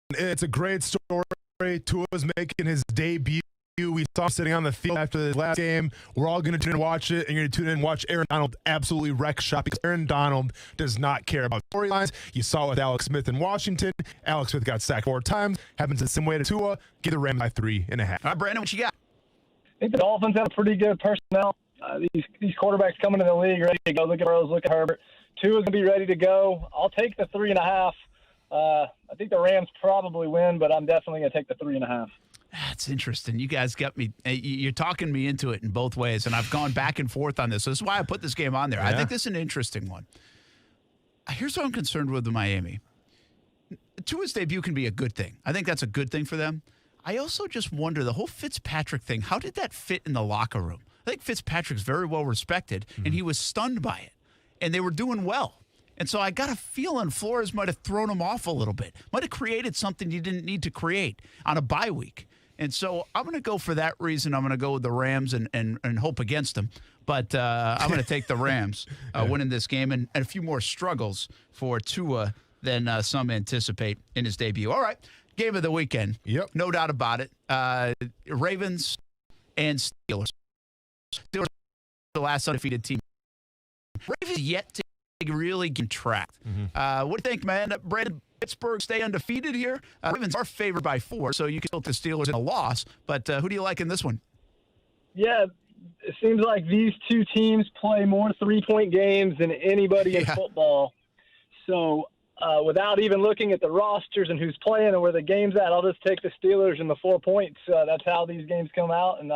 it's a great story. Tua's making his debut. We saw him sitting on the field after the last game. We're all going to tune in and watch it, and you're going to tune in and watch Aaron Donald absolutely wreck shop because Aaron Donald does not care about storylines. You saw it with Alex Smith in Washington. Alex Smith got sacked 4 times. Happens the same way to Tua. Give the Rams by 3.5. All right, Brandon, what you got? I think the Dolphins have pretty good personnel. These quarterbacks coming in the league ready to go. Look at Rose, look at Herbert. Tua's going to be ready to go. I'll take the 3.5. I think the Rams probably win, but I'm definitely going to take the 3.5. That's interesting. You guys got me. You're talking me into it in both ways, and I've gone back and forth on this. So this is why I put this game on there. Yeah. I think this is an interesting one. Here's what I'm concerned with Miami. Tua's debut can be a good thing. I think that's a good thing for them. I also just wonder, the whole Fitzpatrick thing, how did that fit in the locker room? I think Fitzpatrick's very well respected, and he was stunned by it, and they were doing well. And so I got a feeling Flores might have thrown him off a little bit, might have created something you didn't need to create on a bye week. And so I'm going to go for that reason. I'm going to go with the Rams and hope against them. But I'm going to take the Rams winning this game and a few more struggles for Tua than some anticipate in his debut. All right, game of the weekend. Yep. No doubt about it. Ravens and Steelers. Steelers are the last undefeated team. Ravens yet to really get tracked. What do you think, man? Brandon, Pittsburgh stay undefeated here. Ravens are favored by 4, so you can still the Steelers in a loss. But who do you like in this one? Yeah, it seems like these two teams play more 3-point games than anybody in football. So without even looking at the rosters and who's playing and where the game's at, I'll just take the Steelers and the 4 points. That's how these games come out, and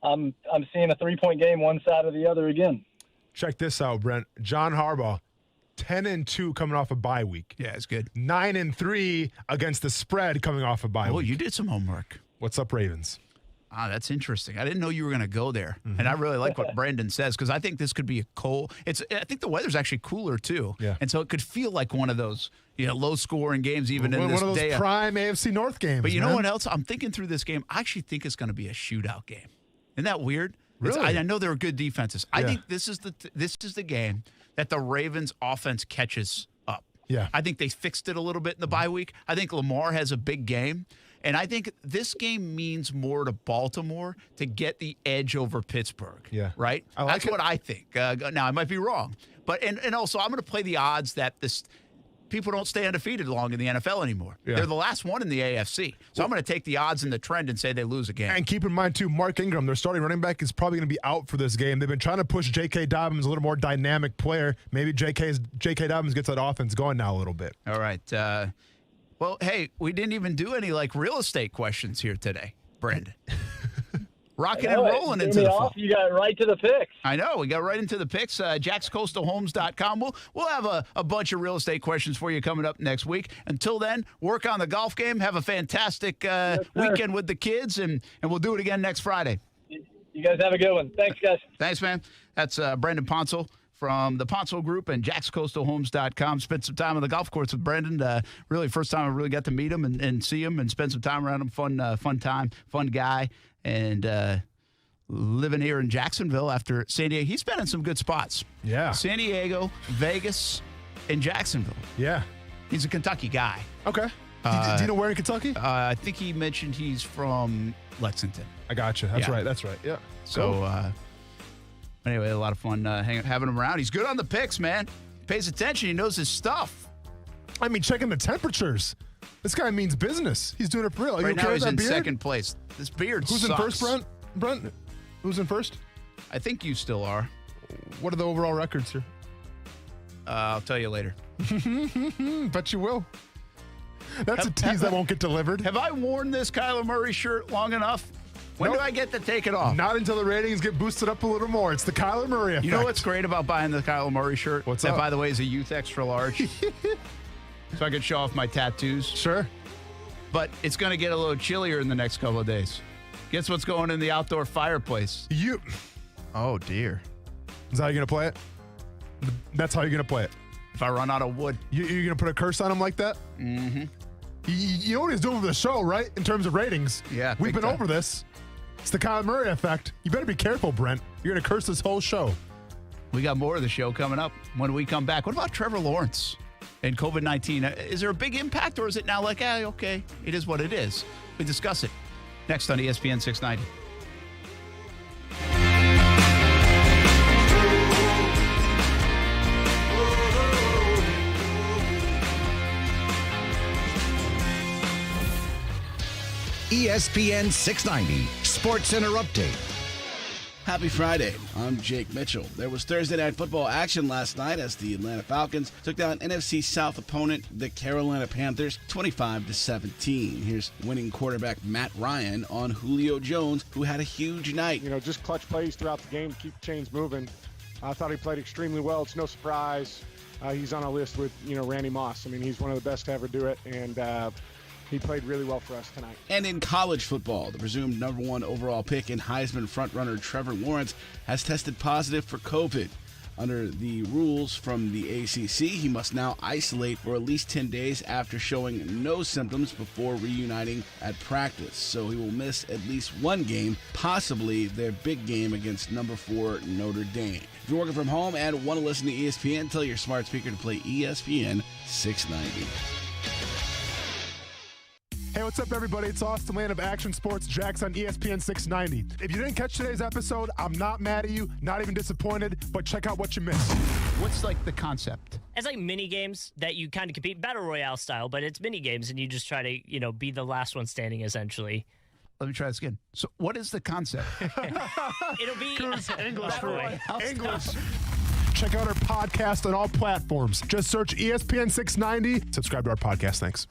I'm seeing a 3-point game one side or the other again. Check this out, Brent. John Harbaugh, 10-2 coming off a bye week. Yeah, it's good. 9-3 against the spread coming off a bye week. Oh, you did some homework. What's up, Ravens? That's interesting. I didn't know you were going to go there. And I really like what Brandon says because I think this could be a cold. I think the weather's actually cooler, too. Yeah. And so it could feel like one of those low-scoring games even in this day. One of those prime AFC North games, But you know what else? I'm thinking through this game. I actually think it's going to be a shootout game. Isn't that weird? Really? I know there are good defenses. I think this is the game that the Ravens offense catches up. Yeah. I think they fixed it a little bit in the bye week. I think Lamar has a big game. And I think this game means more to Baltimore to get the edge over Pittsburgh. Yeah. Right? That's what I think. Now, I might be wrong. But and also, I'm going to play the odds that people don't stay undefeated long in the NFL anymore. Yeah. They're the last one in the AFC. So I'm going to take the odds and the trend and say they lose a game. And keep in mind, too, Mark Ingram, their starting running back, is probably going to be out for this game. They've been trying to push J.K. Dobbins, a little more dynamic player. Maybe J.K. Dobbins gets that offense going now a little bit. All right. Well, hey, we didn't even do any real estate questions here today, Brandon. Rocking and rolling into the fall. You got right to the picks. I know. We got right into the picks. JacksCoastalHomes.com. We'll have a bunch of real estate questions for you coming up next week. Until then, work on the golf game. Have a fantastic weekend with the kids, and we'll do it again next Friday. You guys have a good one. Thanks, guys. Thanks, man. That's Brandon Ponsel from the Ponsel Group and JacksCoastalHomes.com. Spent some time on the golf course with Brandon. Really, first time I really got to meet him and see him and spend some time around him. Fun time, fun guy. And living here in Jacksonville after San Diego. He's been in some good spots. Yeah. San Diego, Vegas, and Jacksonville. Yeah. He's a Kentucky guy. Okay. Do you know where in Kentucky? I think he mentioned he's from Lexington. I gotcha. That's right. That's right. Yeah. So, anyway, a lot of fun having him around. He's good on the picks, man. He pays attention. He knows his stuff. I mean, checking the temperatures. This guy means business. He's doing it for real. Right now he's in second place. This beard Who's sucks. in first, Brent? Who's in first? I think you still are. What are the overall records here? I'll tell you later. Bet you will. That's a tease that won't get delivered. Have I worn this Kyler Murray shirt long enough? When do I get to take it off? Not until the ratings get boosted up a little more. It's the Kyler Murray effect. You know what's great about buying the Kyler Murray shirt? What's that, up? by the way, is a youth extra large. So I could show off my tattoos. Sure. But it's going to get a little chillier in the next couple of days. Guess what's going in the outdoor fireplace? Oh, dear. Is that how you're going to play it? That's how you're going to play it? If I run out of wood. You're going to put a curse on him like that? Mm-hmm. You know what he's doing for the show, right? In terms of ratings. Yeah. We've been over this. It's the Kyler Murray effect. You better be careful, Brent. You're going to curse this whole show. We got more of the show coming up when we come back. What about Trevor Lawrence and COVID-19? Is there a big impact, or is it now like, okay, it is what it is? We discuss it next on ESPN 690. ESPN 690 Sports Center Update. Happy Friday. I'm Jake Mitchell. There was Thursday Night Football action last night as the Atlanta Falcons took down NFC South opponent, the Carolina Panthers, 25-17. Here's winning quarterback Matt Ryan on Julio Jones, who had a huge night. Just clutch plays throughout the game to keep the chains moving. I thought he played extremely well. It's no surprise. He's on a list with, Randy Moss. I mean, he's one of the best to ever do it, and he played really well for us tonight. And in college football, the presumed number 1 overall pick and Heisman frontrunner Trevor Lawrence has tested positive for COVID. Under the rules from the ACC, he must now isolate for at least 10 days after showing no symptoms before reuniting at practice. So he will miss at least one game, possibly their big game against number 4 Notre Dame. If you're working from home and want to listen to ESPN, tell your smart speaker to play ESPN 690. Hey, what's up, everybody? It's Austin Land of Action Sports Jags on ESPN 690. If you didn't catch today's episode, I'm not mad at you, not even disappointed, but check out what you missed. What's like the concept? It's like mini games that you kind of compete battle royale style, but it's mini games and you just try to, be the last one standing essentially. Let me try this again. So what is the concept? It'll be English. Check out our podcast on all platforms. Just search ESPN 690. Subscribe to our podcast. Thanks.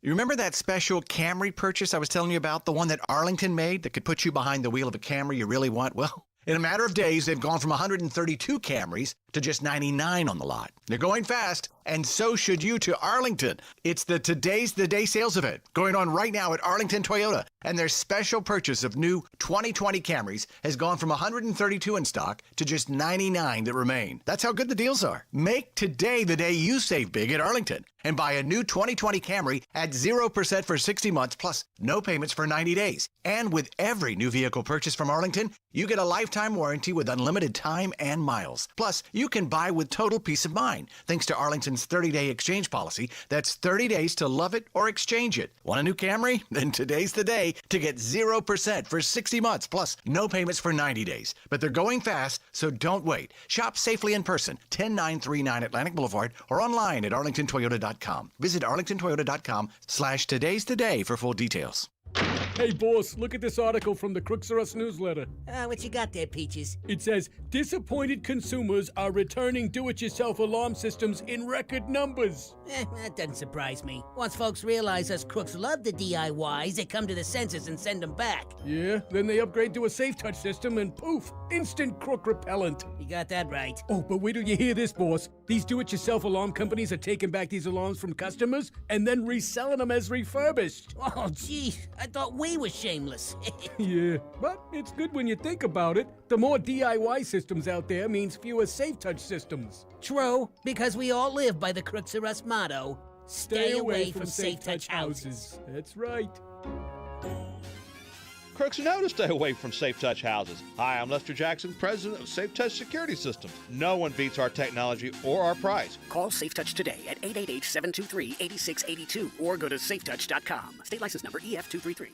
You remember that special Camry purchase I was telling you about, the one that Arlington made that could put you behind the wheel of a Camry you really want? Well, in a matter of days, they've gone from 132 Camrys to just 99 on the lot. They're going fast, and so should you to Arlington. It's the Today's the Day sales event going on right now at Arlington Toyota, and their special purchase of new 2020 Camrys has gone from 132 in stock to just 99 that remain. That's how good the deals are. Make today the day you save big at Arlington and buy a new 2020 Camry at 0% for 60 months plus no payments for 90 days. And with every new vehicle purchase from Arlington, you get a lifetime warranty with unlimited time and miles. Plus, you can buy with total peace of mind thanks to Arlington's 30-day exchange policy. That's 30 days to love it or exchange it. Want a new Camry? Then today's the day to get 0% for 60 months plus no payments for 90 days. But they're going fast, so don't wait. Shop safely in person, 10939 Atlantic Boulevard, or online at arlingtontoyota.com. Visit arlingtontoyota.com/today's today for full details. Hey, boss, look at this article from the Crooks R Us newsletter. What you got there, Peaches? It says, disappointed consumers are returning do-it-yourself alarm systems in record numbers. That doesn't surprise me. Once folks realize us crooks love the DIYs, they come to the senses and send them back. Yeah, then they upgrade to a safe touch system and poof, instant crook repellent. You got that right. Oh, but wait till you hear this, boss. These do-it-yourself alarm companies are taking back these alarms from customers and then reselling them as refurbished. Oh, gee, I thought we were shameless. Yeah, but it's good when you think about it. The more DIY systems out there means fewer safe touch systems. True, because we all live by the Crooks R Us motto, stay away from safe touch houses. That's right. Crooks know to stay away from Safe Touch houses. Hi, I'm Lester Jackson, president of Safe Touch Security Systems. No one beats our technology or our price. Call Safe Touch today at 888-723-8682 or go to safetouch.com. State license number EF233.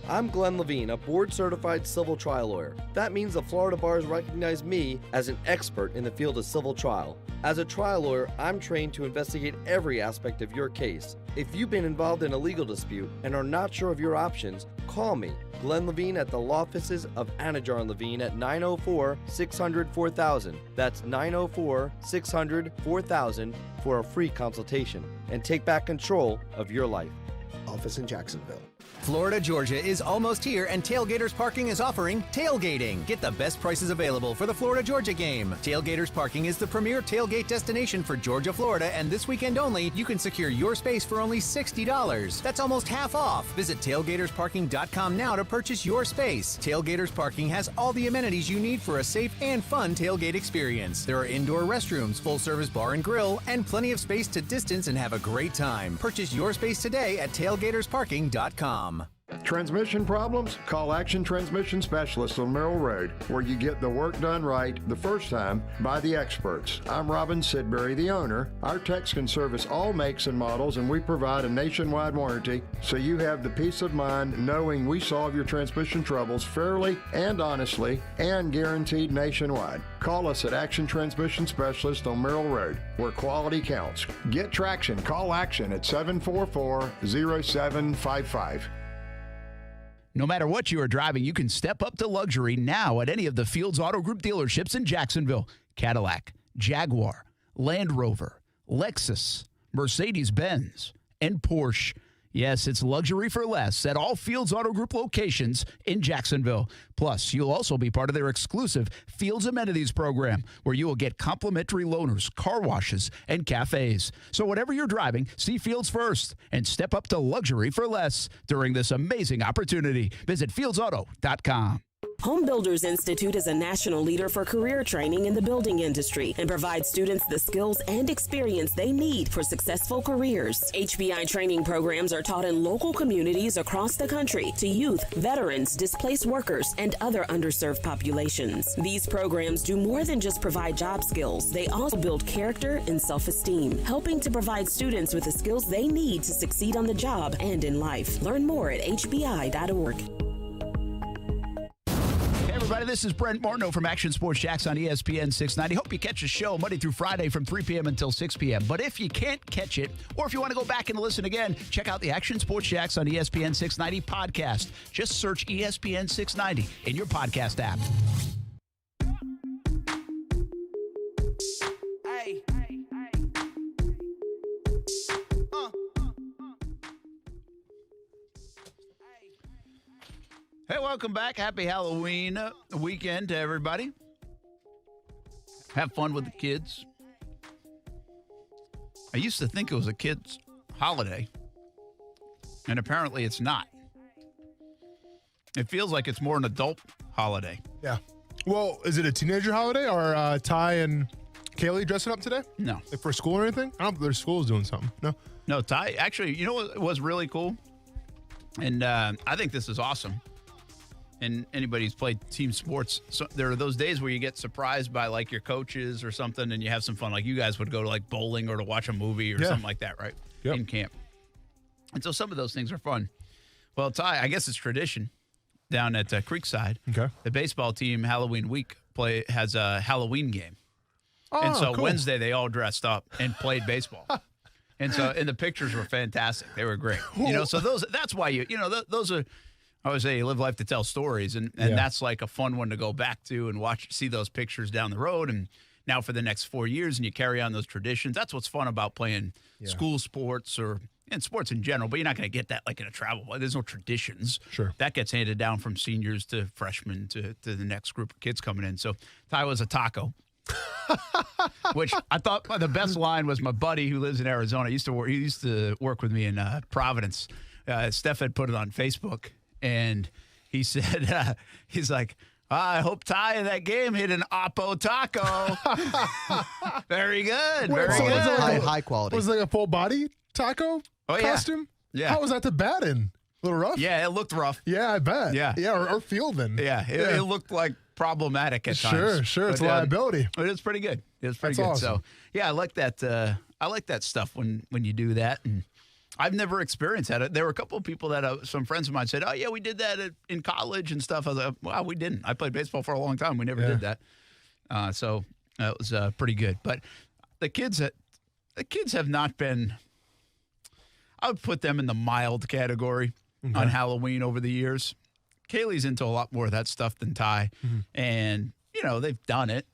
I'm Glenn Levine, a board-certified civil trial lawyer. That means the Florida bars recognize me as an expert in the field of civil trial. As a trial lawyer, I'm trained to investigate every aspect of your case. If you've been involved in a legal dispute and are not sure of your options, call me, Glenn Levine, at the law offices of Anajar and Levine at 904-600-4000. That's 904-600-4000 for a free consultation and take back control of your life. Office in Jacksonville. Florida Georgia is almost here, and Tailgaters Parking is offering tailgating. Get the best prices available for the Florida Georgia game. Tailgaters Parking is the premier tailgate destination for Georgia, Florida, and this weekend only, you can secure your space for only $60. That's almost half off. Visit tailgatorsparking.com now to purchase your space. Tailgaters Parking has all the amenities you need for a safe and fun tailgate experience. There are indoor restrooms, full-service bar and grill, and plenty of space to distance and have a great time. Purchase your space today at tailgatorsparking.com. Transmission problems? Call Action Transmission Specialists on Merrill Road, where you get the work done right the first time by the experts. I'm Robin Sidbury, the owner. Our techs can service all makes and models, and we provide a nationwide warranty, so you have the peace of mind knowing we solve your transmission troubles fairly and honestly and guaranteed nationwide. Call us at Action Transmission Specialist on Merrill Road, where quality counts. Get traction. Call Action at 744-0755. No matter what you are driving, you can step up to luxury now at any of the Fields Auto Group dealerships in Jacksonville. Cadillac, Jaguar, Land Rover, Lexus, Mercedes-Benz, and Porsche. Yes, it's luxury for less at all Fields Auto Group locations in Jacksonville. Plus, you'll also be part of their exclusive Fields Amenities program, where you will get complimentary loaners, car washes, and cafes. So whatever you're driving, see Fields first and step up to luxury for less during this amazing opportunity. Visit fieldsauto.com. Home Builders Institute is a national leader for career training in the building industry and provides students the skills and experience they need for successful careers. HBI training programs are taught in local communities across the country to youth, veterans, displaced workers, and other underserved populations. These programs do more than just provide job skills. They also build character and self-esteem, helping to provide students with the skills they need to succeed on the job and in life. Learn more at hbi.org. Everybody, this is Brent Martineau from Action Sports Jacks on ESPN 690. Hope you catch the show Monday through Friday from 3 p.m. until 6 p.m. But if you can't catch it, or if you want to go back and listen again, check out the Action Sports Jacks on ESPN 690 podcast. Just search ESPN 690 in your podcast app. Hey. Hey, welcome back. Happy Halloween weekend to everybody. Have fun with the kids. I used to think it was a kid's holiday, and apparently it's not. It feels like it's more an adult holiday. Yeah. Well, is it a teenager holiday? Are Ty and Kaylee dressing up today? No. Like for school or anything? I don't think their school is doing something. No? No, Ty, actually, you know what was really cool? And I think this is awesome. And anybody who's played team sports, so there are those days where you get surprised by like your coaches or something and you have some fun. Like you guys would go to like bowling or to watch a movie or something like that, right? Yep. In camp. And so some of those things are fun. Well, Ty, I guess it's tradition down at Creekside. Okay. The baseball team Halloween week has a Halloween game. And so cool. Wednesday they all dressed up and played baseball. And the pictures were fantastic. They were great. You know, so that's why those are, I always say you live life to tell stories, and that's like a fun one to go back to and see those pictures down the road. And now for the next 4 years, and you carry on those traditions. That's what's fun about playing school sports and sports in general. But you're not going to get that like in a travel. There's no traditions. Sure. That gets handed down from seniors to freshmen to the next group of kids coming in. So Ty was a taco. Which I thought the best line was my buddy who lives in Arizona. He used to work with me in Providence. Steph had put it on Facebook. And he said, he's like, I hope Ty in that game hit an Oppo taco. Very good. Very good. High quality. Was it like a full body taco costume? Yeah. How was that to bat in? A little rough? Yeah, it looked rough. Yeah, I bet. Yeah. Yeah, or fielding. Yeah, it looked like problematic at times. Sure. It's a liability. But it's pretty good. It's pretty That's good. awesome. So, yeah, I like that. I like that stuff when you do that. And I've never experienced that. There were a couple of people that some friends of mine said, oh, yeah, we did that in college and stuff. I was like, wow, we didn't. I played baseball for a long time. We never did that. So that was pretty good. But the kids have not been, I would put them in the mild category on Halloween over the years. Kaylee's into a lot more of that stuff than Ty. And, they've done it.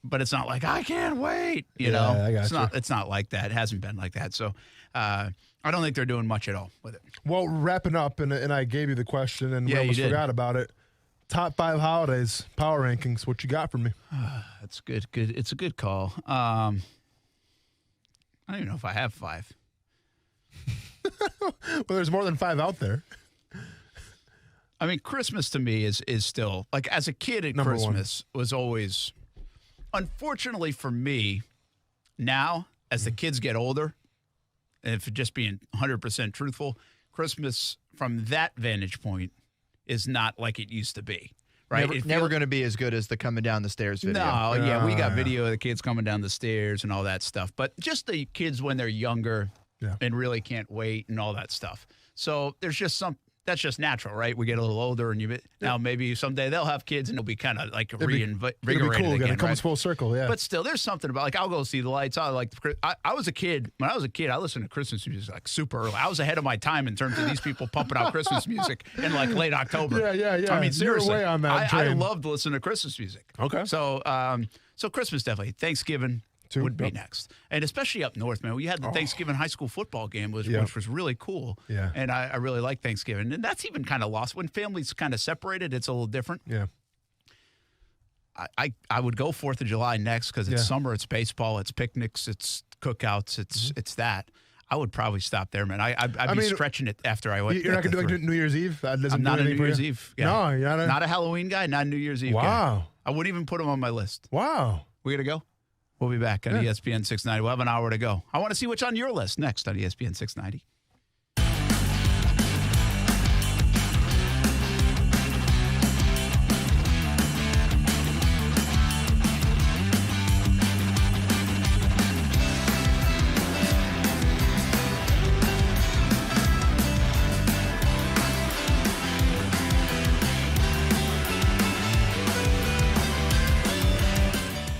but it's not like I can't wait. You Yeah, know, I got it's you. not. It's not like that. It hasn't been like that. So I don't think they're doing much at all with it. Well, wrapping up, and I gave you the question, and Yeah, we you almost did. forgot about it. Top 5 holidays, power rankings. What you got for me? That's good. Good. It's a good call. I don't even know if I have 5. Well, there's more than 5 out there. I mean, Christmas to me is still like as a kid at Number Christmas was always, unfortunately for me, now as the kids get older, and if just being 100% truthful, Christmas from that vantage point is not like it used to be. Right? Never going to be as good as the coming down the stairs video. No, yeah, we got video of the kids coming down the stairs and all that stuff. But just the kids when they're younger and really can't wait and all that stuff. So there's just that's just natural, right? We get a little older, and now maybe someday they'll have kids, and it'll be kind of like reinvigorated It'll be cool again. again. It comes right? full circle, yeah. But still, there's something about like I'll go see the lights. I was a kid. When I was a kid, I listened to Christmas music like super early. I was ahead of my time in terms of these people pumping out Christmas music in like late October. Yeah. I mean, seriously, You're way on that I train. loved listening to Christmas music. Okay. So, so Christmas definitely. Thanksgiving would be next, and especially up north, man. We had the Thanksgiving high school football game, which was really cool. Yeah. And I really like Thanksgiving, and that's even kind of lost when families kind of separated. It's a little different. Yeah. I would go 4th of July next because it's summer, it's baseball, it's picnics, it's cookouts, it's that. I would probably stop there, man. I'd be stretching it after I went. You're not going to do New Year's Eve? That doesn't I'm not do a New anything for Year's you? Eve. Yeah. No, you're not a Halloween guy, not a New Year's Eve guy. Wow. I wouldn't even put him on my list. Wow. We got to go? We'll be back on ESPN 690. We'll have an hour to go. I want to see what's on your list next on ESPN 690.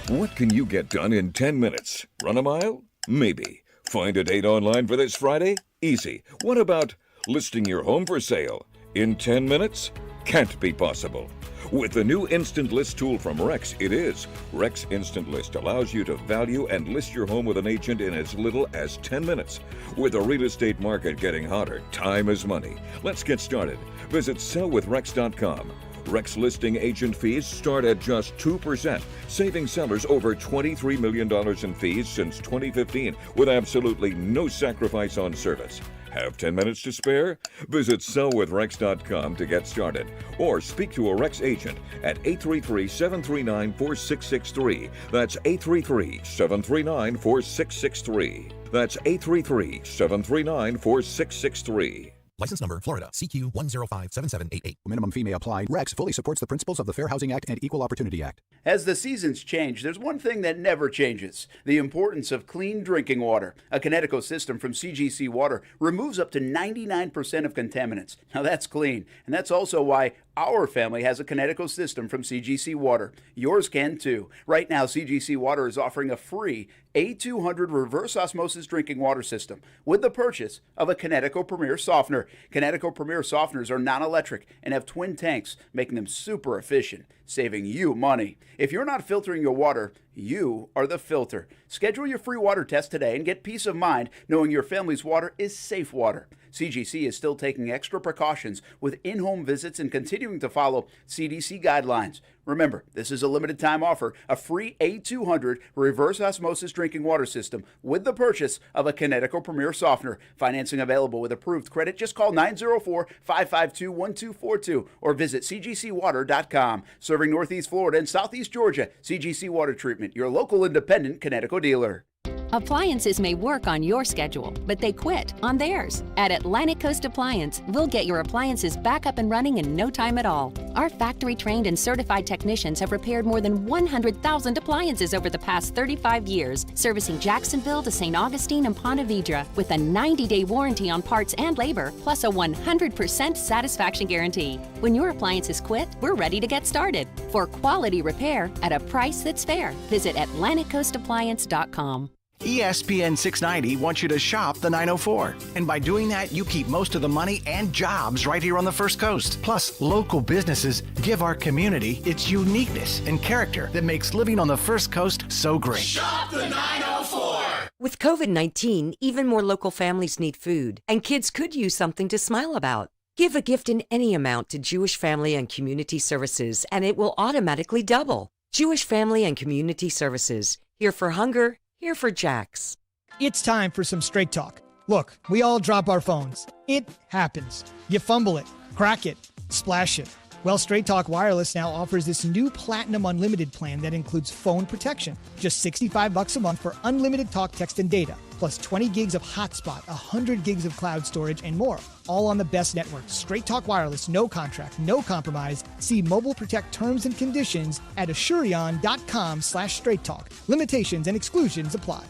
What can you get done in 10 minutes? Run a mile? Maybe. Find a date online for this Friday? Easy. What about listing your home for sale? In 10 minutes? Can't be possible. With the new Instant List tool from Rex, it is. Rex Instant List allows you to value and list your home with an agent in as little as 10 minutes. With the real estate market getting hotter, time is money. Let's get started. Visit sellwithrex.com. Rex listing agent fees start at just 2%, saving sellers over $23 million in fees since 2015 with absolutely no sacrifice on service. Have 10 minutes to spare? Visit sellwithrex.com to get started or speak to a Rex agent at 833-739-4663. That's 833-739-4663. That's 833-739-4663. License number, Florida, CQ 1057788. Minimum fee may apply. Rex fully supports the principles of the Fair Housing Act and Equal Opportunity Act. As the seasons change, there's one thing that never changes: the importance of clean drinking water. A Connecticut system from CGC Water removes up to 99% of contaminants. Now that's clean, and that's also why our family has a Connecticut system from CGC Water. Yours can too. Right now, CGC Water is offering a free A200 reverse osmosis drinking water system with the purchase of a Connecticut Premier softener. Connecticut Premier softeners are non-electric and have twin tanks, making them super efficient, saving you money. If you're not filtering your water, you are the filter. Schedule your free water test today and get peace of mind knowing your family's water is safe water. CGC is still taking extra precautions with in-home visits and continuing to follow CDC guidelines. Remember, this is a limited time offer, a free A200 reverse osmosis drinking water system with the purchase of a Connecticut Premier softener. Financing available with approved credit. Just call 904-552-1242 or visit cgcwater.com. Serving Northeast Florida and Southeast Georgia, CGC Water Treatment, your local independent Connecticut dealer. Appliances may work on your schedule, but they quit on theirs. At Atlantic Coast Appliance, we'll get your appliances back up and running in no time at all. Our factory-trained and certified technicians have repaired more than 100,000 appliances over the past 35 years, servicing Jacksonville to St. Augustine and Ponte Vedra with a 90-day warranty on parts and labor, plus a 100% satisfaction guarantee. When your appliances quit, we're ready to get started. For quality repair at a price that's fair, visit AtlanticCoastAppliance.com. ESPN690 wants you to shop the 904. And by doing that, you keep most of the money and jobs right here on the First Coast. Plus, local businesses give our community its uniqueness and character that makes living on the First Coast so great. Shop the 904! With COVID-19, even more local families need food, and kids could use something to smile about. Give a gift in any amount to Jewish Family and Community Services, and it will automatically double. Jewish Family and Community Services. Here for hunger, here for Jags. It's time for some straight talk. Look, we all drop our phones. It happens. You fumble it, crack it, splash it. Well, Straight Talk Wireless now offers this new Platinum Unlimited plan that includes phone protection. Just $65 a month for unlimited talk, text, and data, plus 20 gigs of hotspot, 100 gigs of cloud storage, and more. All on the best network. Straight Talk Wireless, no contract, no compromise. See Mobile Protect terms and conditions at Asurion.com/Straight Talk. Limitations and exclusions apply.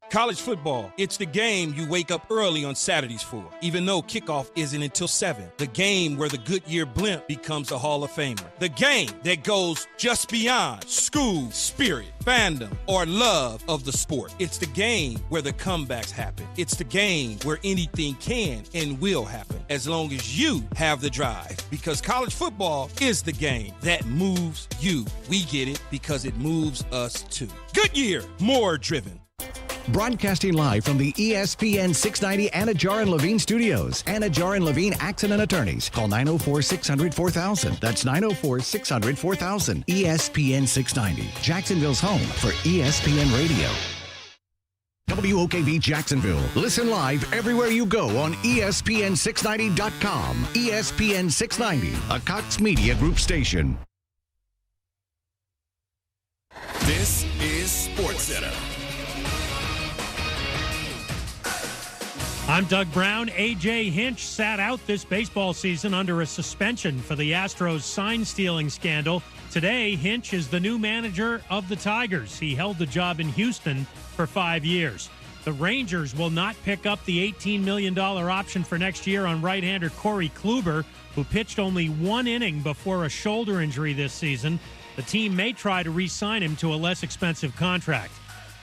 College football, it's the game you wake up early on Saturdays for, even though kickoff isn't until 7. The game where the Goodyear blimp becomes a Hall of Famer. The game that goes just beyond school, spirit, fandom, or love of the sport. It's the game where the comebacks happen. It's the game where anything can and will happen, as long as you have the drive. Because college football is the game that moves you. We get it because it moves us too. Goodyear, more driven. Broadcasting live from the ESPN 690 Anajar and Levine studios. Anajar and Levine Accident Attorneys. Call 904-600-4000. That's 904-600-4000. ESPN 690. Jacksonville's home for ESPN Radio. WOKV Jacksonville. Listen live everywhere you go on ESPN690.com. ESPN 690, a Cox Media Group station. This is SportsCenter. I'm Doug Brown. A.J. Hinch sat out this baseball season under a suspension for the Astros sign-stealing scandal. Today, Hinch is the new manager of the Tigers. He held the job in Houston for 5 years. The Rangers will not pick up the $18 million option for next year on right-hander Corey Kluber, who pitched only 1 inning before a shoulder injury this season. The team may try to re-sign him to a less expensive contract.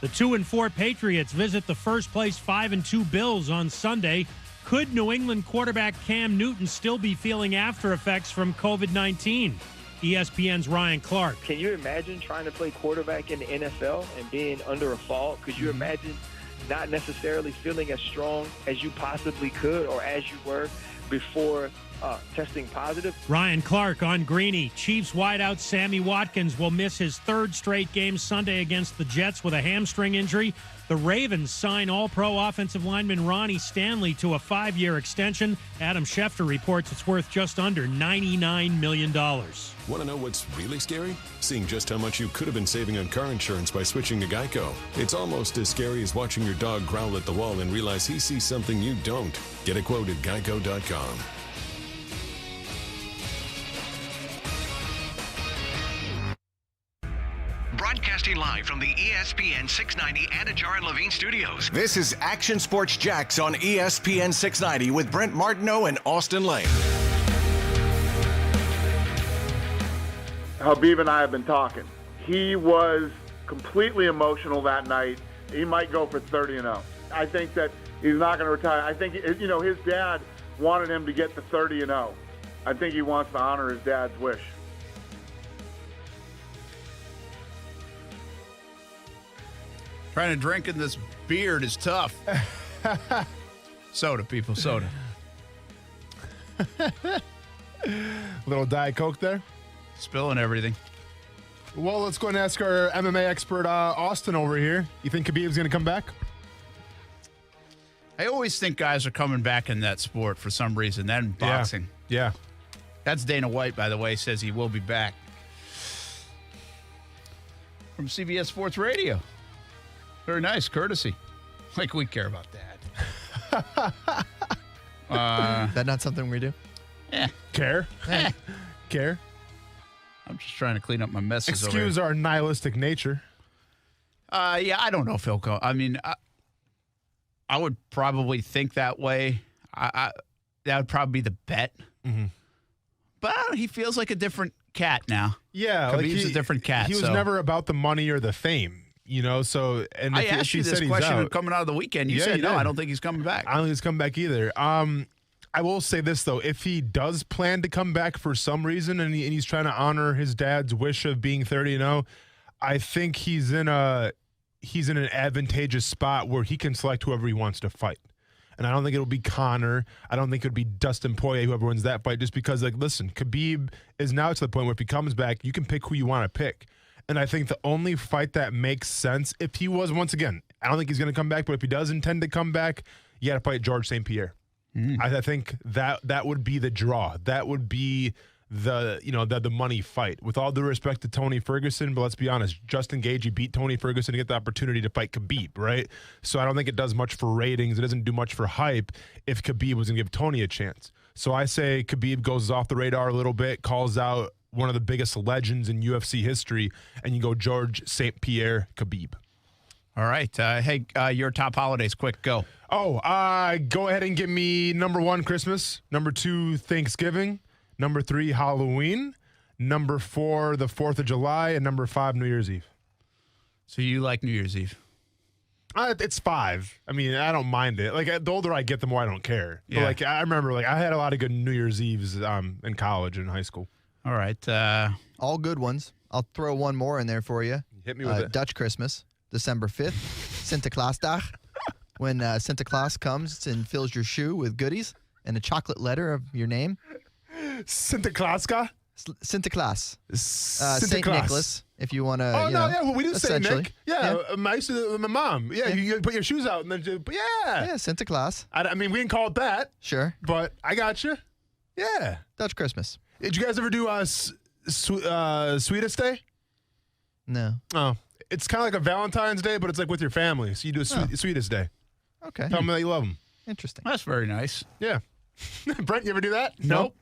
The 2-4 Patriots visit the first-place 5-2 Bills on Sunday. Could New England quarterback Cam Newton still be feeling after effects from COVID-19? ESPN's Ryan Clark. Can you imagine trying to play quarterback in the NFL and being under a fog? Could you imagine not necessarily feeling as strong as you possibly could or as you were before testing positive? Ryan Clark on Greeny. Chiefs wideout Sammy Watkins will miss his 3rd straight game Sunday against the Jets with a hamstring injury. The Ravens sign All-Pro offensive lineman Ronnie Stanley to a 5-year extension. Adam Schefter reports it's worth just under $99 million. Want to know what's really scary? Seeing just how much you could have been saving on car insurance by switching to Geico. It's almost as scary as watching your dog growl at the wall and realize he sees something you don't. Get a quote at geico.com. Broadcasting live from the ESPN 690 Anajar and Levine studios. This is Action Sports Jax on ESPN 690 with Brent Martineau and Austin Lane. Habib and I have been talking. He was completely emotional that night. He might go for 30-0. I think that he's not going to retire. I think, his dad wanted him to get to 30-0. I think he wants to honor his dad's wish. Trying to drink in this beard is tough. Soda, people, soda. Little Diet Coke there. Spilling everything. Well, let's go and ask our MMA expert, Austin, over here. You think Khabib's going to come back? I always think guys are coming back in that sport for some reason. Then boxing. Yeah. That's Dana White, by the way, says he will be back. From CBS Sports Radio. Very nice, courtesy. Like we care about that. Is that not something we do? Yeah. Care? Care? I'm just trying to clean up my messes over Excuse here. our nihilistic nature. Yeah, I don't know if he'll go. I mean, I would probably think that way. That would probably be the bet. Mm-hmm. But he feels like a different cat now. Yeah. Khabib's a different cat. He was never about the money or the fame. So and I asked you this question coming out of the weekend. You said no, I don't think he's coming back. I don't think he's coming back either. I will say this though: if he does plan to come back for some reason, and he's trying to honor his dad's wish of being 30-0, I think he's in an advantageous spot where he can select whoever he wants to fight. And I don't think it'll be Conor. I don't think it'll be Dustin Poirier, whoever wins that fight, just because, listen, Khabib is now to the point where if he comes back, you can pick who you want to pick. And I think the only fight that makes sense, if he was, once again, I don't think he's going to come back, but if he does intend to come back, you got to fight George St. Pierre. I think that would be the draw. That would be the money fight. With all due respect to Tony Ferguson, but let's be honest, Justin Gaethje beat Tony Ferguson to get the opportunity to fight Khabib, right? So I don't think it does much for ratings. It doesn't do much for hype if Khabib was going to give Tony a chance. So I say Khabib goes off the radar a little bit, calls out one of the biggest legends in UFC history, and you go George St. Pierre Khabib. All right. Hey, your top holidays, quick, go. Go ahead and give me number 1, Christmas. Number 2, Thanksgiving. Number 3, Halloween. Number 4, the 4th of July. And number 5, New Year's Eve. So you like New Year's Eve? It's 5. I mean, I don't mind it. The older I get, the more I don't care. Yeah. But I remember, I had a lot of good New Year's Eves in college and high school. All right. All good ones. I'll throw one more in there for you. Hit me with it. Dutch Christmas, December 5th. Sinterklaasdag, when Santa Claus comes and fills your shoe with goodies and a chocolate letter of your name. Sinterklaasga? Sinterklaas. St. Nicholas, if you want to. Oh, no, yeah, well, we do St. Nick. Yeah, yeah. I used to, my mom. Yeah, you put your shoes out and then, yeah. Yeah, Sinterklaas. I mean, we didn't call it that. Sure. But I got you. Yeah. Dutch Christmas. Did you guys ever do Sweetest Day? No. Oh. It's kind of like a Valentine's Day, but it's with your family. So you do a Sweetest Day. Okay. Tell them that you love them. Interesting. That's very nice. Yeah. Brent, you ever do that? Nope.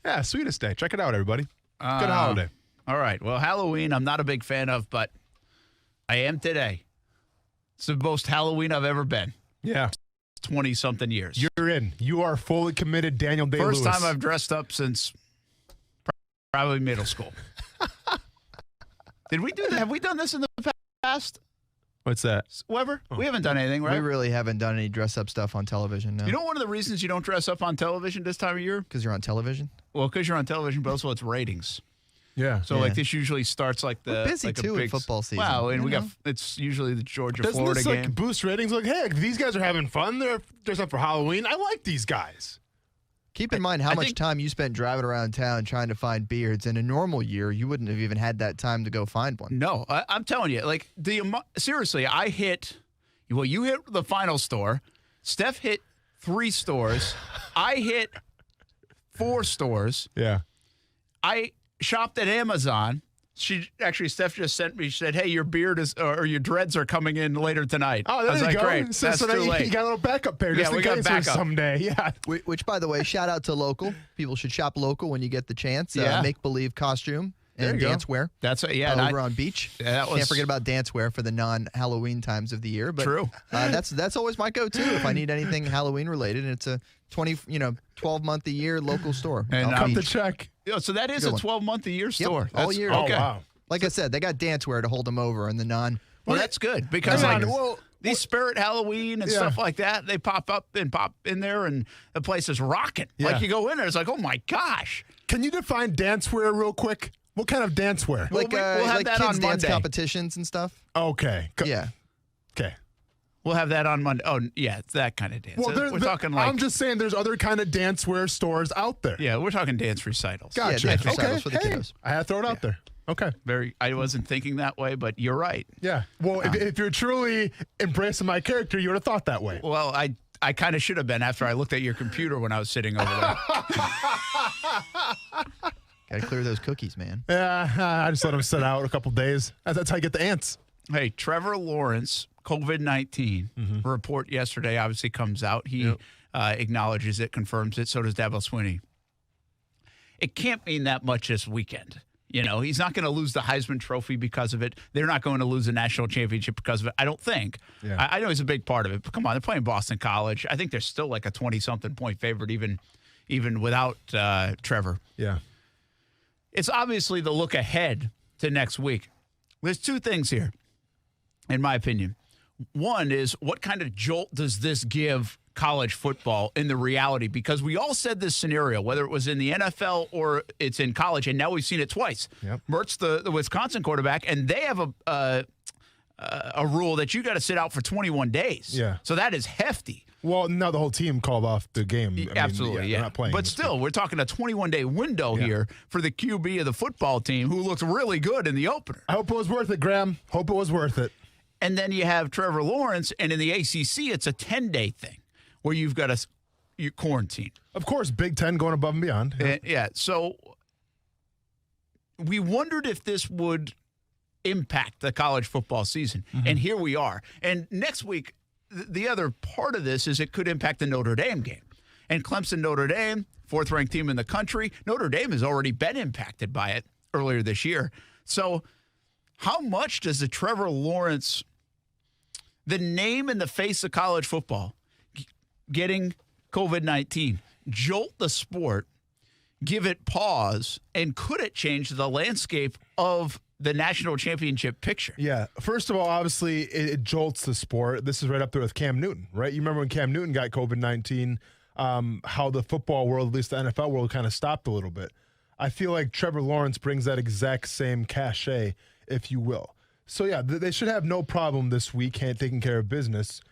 Yeah, Sweetest Day. Check it out, everybody. Good holiday. All right. Well, Halloween, I'm not a big fan of, but I am today. It's the most Halloween I've ever been. Yeah. 20-something years. You're in. You are fully committed, Daniel Day-Lewis. First time I've dressed up since probably middle school. Did we do that? Have we done this in the past? What's that? Weber? Oh. We haven't done anything, right? We really haven't done any dress-up stuff on television, no. You know one of the reasons you don't dress up on television this time of year? Because you're on television? Well, because you're on television, but also it's ratings. Yeah. So, this usually starts We're busy, too, in football season. Wow, and it's usually the Georgia-Florida game. Doesn't this, boost ratings? Hey, these guys are having fun. They're dressed up for Halloween. I like these guys. Keep in mind how much time you spent driving around town trying to find beards. In a normal year, you wouldn't have even had that time to go find one. No, I'm telling you, seriously, I hit. Well, you hit the final store. Steph hit 3 stores. I hit 4 stores. Yeah. I shopped at Amazon. Steph just sent me. She said, "Hey, your beard or your dreads are coming in later tonight." Oh, there you go. Great. So That's too late. You got a little backup pair just in case there's someday. Yeah. Which, by the way, shout out to local. People should shop local when you get the chance. Yeah. Make-believe costume and dance wear. That's over on Beach. Yeah, Can't forget about dance wear for the non-Halloween times of the year. But, true. That's always my go-to if I need anything Halloween related. And it's a 12-month a year local store. And cut the check. So that is a 12-month a year store. Yep, all year. Okay. Oh, wow. Like I said, they got dance wear to hold them over in the non. Well, that's good because these Spirit Halloween and stuff like that, they pop up and pop in there, and the place is rocking. Yeah. You go in there, it's like, oh my gosh. Can you define dance wear real quick? What kind of dance wear? We'll have that kids on dance Monday. competitions and stuff. Okay. Yeah. Okay. We'll have that on Monday. Oh, yeah, it's that kind of dance. Well, we're talking I'm just saying there's other kind of dance wear stores out there. Yeah, we're talking dance recitals. Gotcha. Yeah, dance recitals for the kiddos. I had to throw it out there. Okay. I wasn't thinking that way, but you're right. Yeah. Well, if you're truly embracing my character, you would have thought that way. Well, I kind of should have been after I looked at your computer when I was sitting over there. Got to clear those cookies, man. Yeah, I just let them sit out a couple days. That's how you get the ants. Hey, Trevor Lawrence, COVID-19 report yesterday obviously comes out. He acknowledges it, confirms it. So does Dabo Swinney. It can't mean that much this weekend. He's not going to lose the Heisman Trophy because of it. They're not going to lose a national championship because of it, I don't think. Yeah. I know he's a big part of it, but come on, they're playing Boston College. I think they're still like a 20-something point favorite even without Trevor. Yeah. It's obviously the look ahead to next week. There's two things here, in my opinion. One is, what kind of jolt does this give college football in the reality? Because we all said this scenario, whether it was in the NFL or it's in college, and now we've seen it twice. Yep. Mertz, the Wisconsin quarterback, and they have a rule that you got to sit out for 21 days. Yeah. So that is hefty. Well, now the whole team called off the game. Absolutely, yeah. They're not playing. But still, we're talking a 21-day window here for the QB of the football team, who looked really good in the opener. I hope it was worth it, Graham. Hope it was worth it. And then you have Trevor Lawrence, and in the ACC, it's a 10-day thing where you've got you quarantine. Of course, Big Ten going above and beyond. Yeah. So we wondered if this would impact the college football season, and here we are. And next week, the other part of this is it could impact the Notre Dame game. And Clemson-Notre Dame, fourth-ranked team in the country, Notre Dame has already been impacted by it earlier this year. So how much does the Trevor Lawrence, the name and the face of college football, getting COVID-19, jolt the sport, give it pause, and could it change the landscape of the national championship picture? Yeah. First of all, obviously, it jolts the sport. This is right up there with Cam Newton, right? You remember when Cam Newton got COVID-19, how the football world, at least the NFL world, kind of stopped a little bit. I feel like Trevor Lawrence brings that exact same cachet, if you will. So, yeah, they should have no problem this week taking care of business.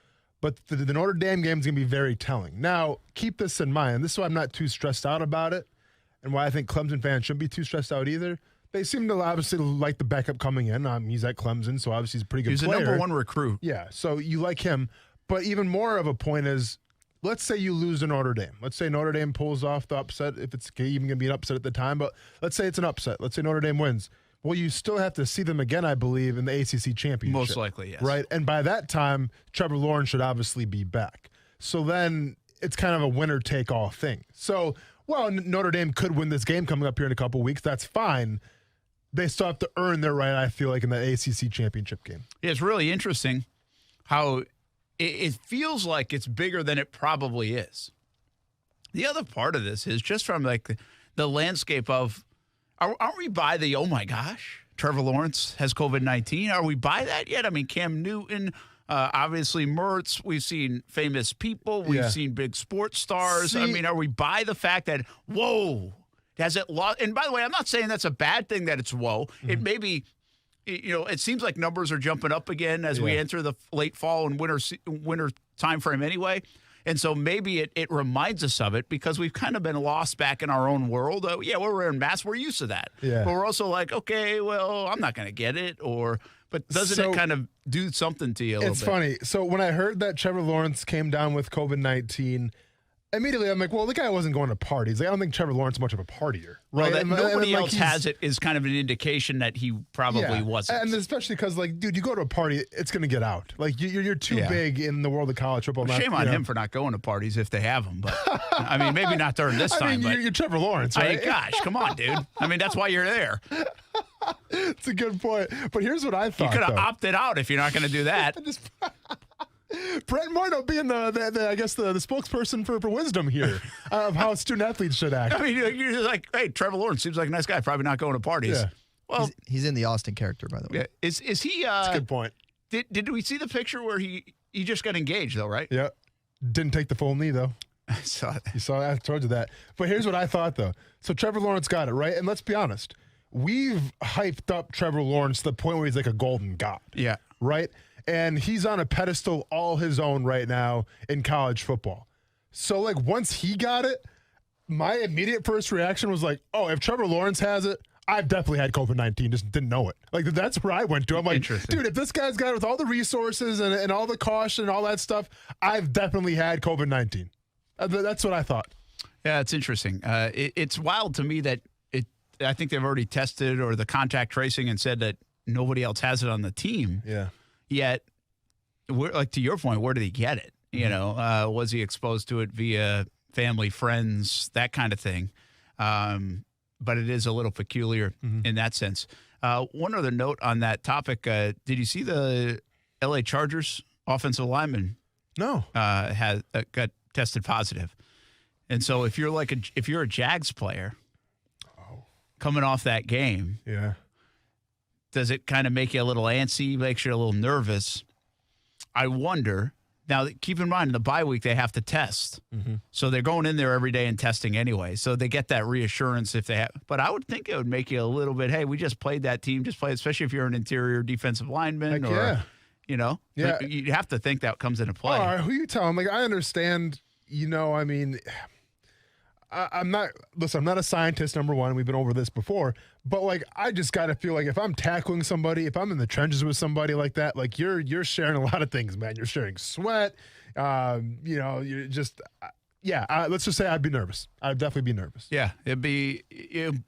But the Notre Dame game is going to be very telling. Now, keep this in mind. This is why I'm not too stressed out about it, and why I think Clemson fans shouldn't be too stressed out either. They seem to obviously like the backup coming in. He's at Clemson, so obviously he's a pretty good player. He's a number one recruit. Yeah, so you like him. But even more of a point is, let's say you lose to Notre Dame. Let's say Notre Dame pulls off the upset, if it's even going to be an upset at the time. But let's say it's an upset. Let's say Notre Dame wins. Well, you still have to see them again, I believe, in the ACC championship. Most likely, yes. Right? And by that time, Trevor Lawrence should obviously be back. So then it's kind of a winner-take-all thing. So, well, Notre Dame could win this game coming up here in a couple weeks. That's fine. They still have to earn their right, I feel like, in the ACC championship game. Yeah, it's really interesting how it feels like it's bigger than it probably is. The other part of this is just from like the landscape of, aren't we by the, oh my gosh, Trevor Lawrence has COVID-19? Are we by that yet? I mean, Cam Newton, obviously Mertz, we've seen famous people, we've seen big sports stars. I mean, are we by the fact that, whoa, has it lost? And by the way, I'm not saying that's a bad thing that it's whoa. It may be, it seems like numbers are jumping up again as we enter the late fall and winter time frame anyway. And so maybe it reminds us of it because we've kind of been lost back in our own world. We're wearing masks. We're used to that. Yeah. But we're also like, okay, well, I'm not going to get it. But doesn't it kind of do something to you a little bit? It's funny. So when I heard that Trevor Lawrence came down with COVID-19, immediately I'm like, well, the guy wasn't going to parties. Like, I don't think Trevor Lawrence is much of a partier. Right? Well, nobody else has it is kind of an indication that he probably wasn't. And especially because, like, dude, you go to a party, it's going to get out. Like, you're too big in the world of college football. Well, shame on him for not going to parties if they have them. But, I mean, maybe not during this time. I mean, you're Trevor Lawrence, right? Gosh, come on, dude. I mean, that's why you're there. It's a good point. But here's what I thought. You could have opted out if you're not going to do that. Brent Morneau being the I guess the spokesperson for wisdom here of how student athletes should act. I mean, you're like, hey, Trevor Lawrence seems like a nice guy, probably not going to parties. Yeah. Well, he's in the Austin character, by the way. Yeah. Is he? That's a good point. Did we see the picture where he just got engaged though, right? Yeah. Didn't take the full knee though. I saw that. You saw that? I told you that. But here's what I thought though. So Trevor Lawrence got it right, and let's be honest. We've hyped up Trevor Lawrence to the point where he's like a golden god. Yeah. Right? And he's on a pedestal all his own right now in college football. So, like, once he got it, my immediate first reaction was like, oh, if Trevor Lawrence has it, I've definitely had COVID-19, just didn't know it. Like, that's where I went to. I'm like, dude, if this guy's got it with all the resources and all the caution and all that stuff, I've definitely had COVID-19. That's what I thought. Yeah, it's interesting. It's wild to me that I think they've already tested or the contact tracing and said that nobody else has it on the team. Yeah. Yet, like to your point, where did he get it? You know, was he exposed to it via family, friends, that kind of thing? But it is a little peculiar in that sense. One other note on that topic: did you see the LA Chargers offensive lineman? No, got tested positive, and so if you're a Jags player, coming off that game, does it kind of make you a little antsy, makes you a little nervous? I wonder. Now, keep in mind, in the bye week, they have to test. Mm-hmm. So they're going in there every day and testing anyway. So they get that reassurance if they have. But I would think it would make you a little bit, hey, we just played that team, especially if you're an interior defensive lineman. Heck or, yeah. You know, Yeah. You have to think that comes into play. All right, who you telling? Like, I understand, I mean, I'm not a scientist, number one. We've been over this before. But, like, I just got to feel like if I'm tackling somebody, if I'm in the trenches with somebody like that, like, you're sharing a lot of things, man. You're sharing sweat. You're just, let's just say I'd be nervous. I'd definitely be nervous. Yeah,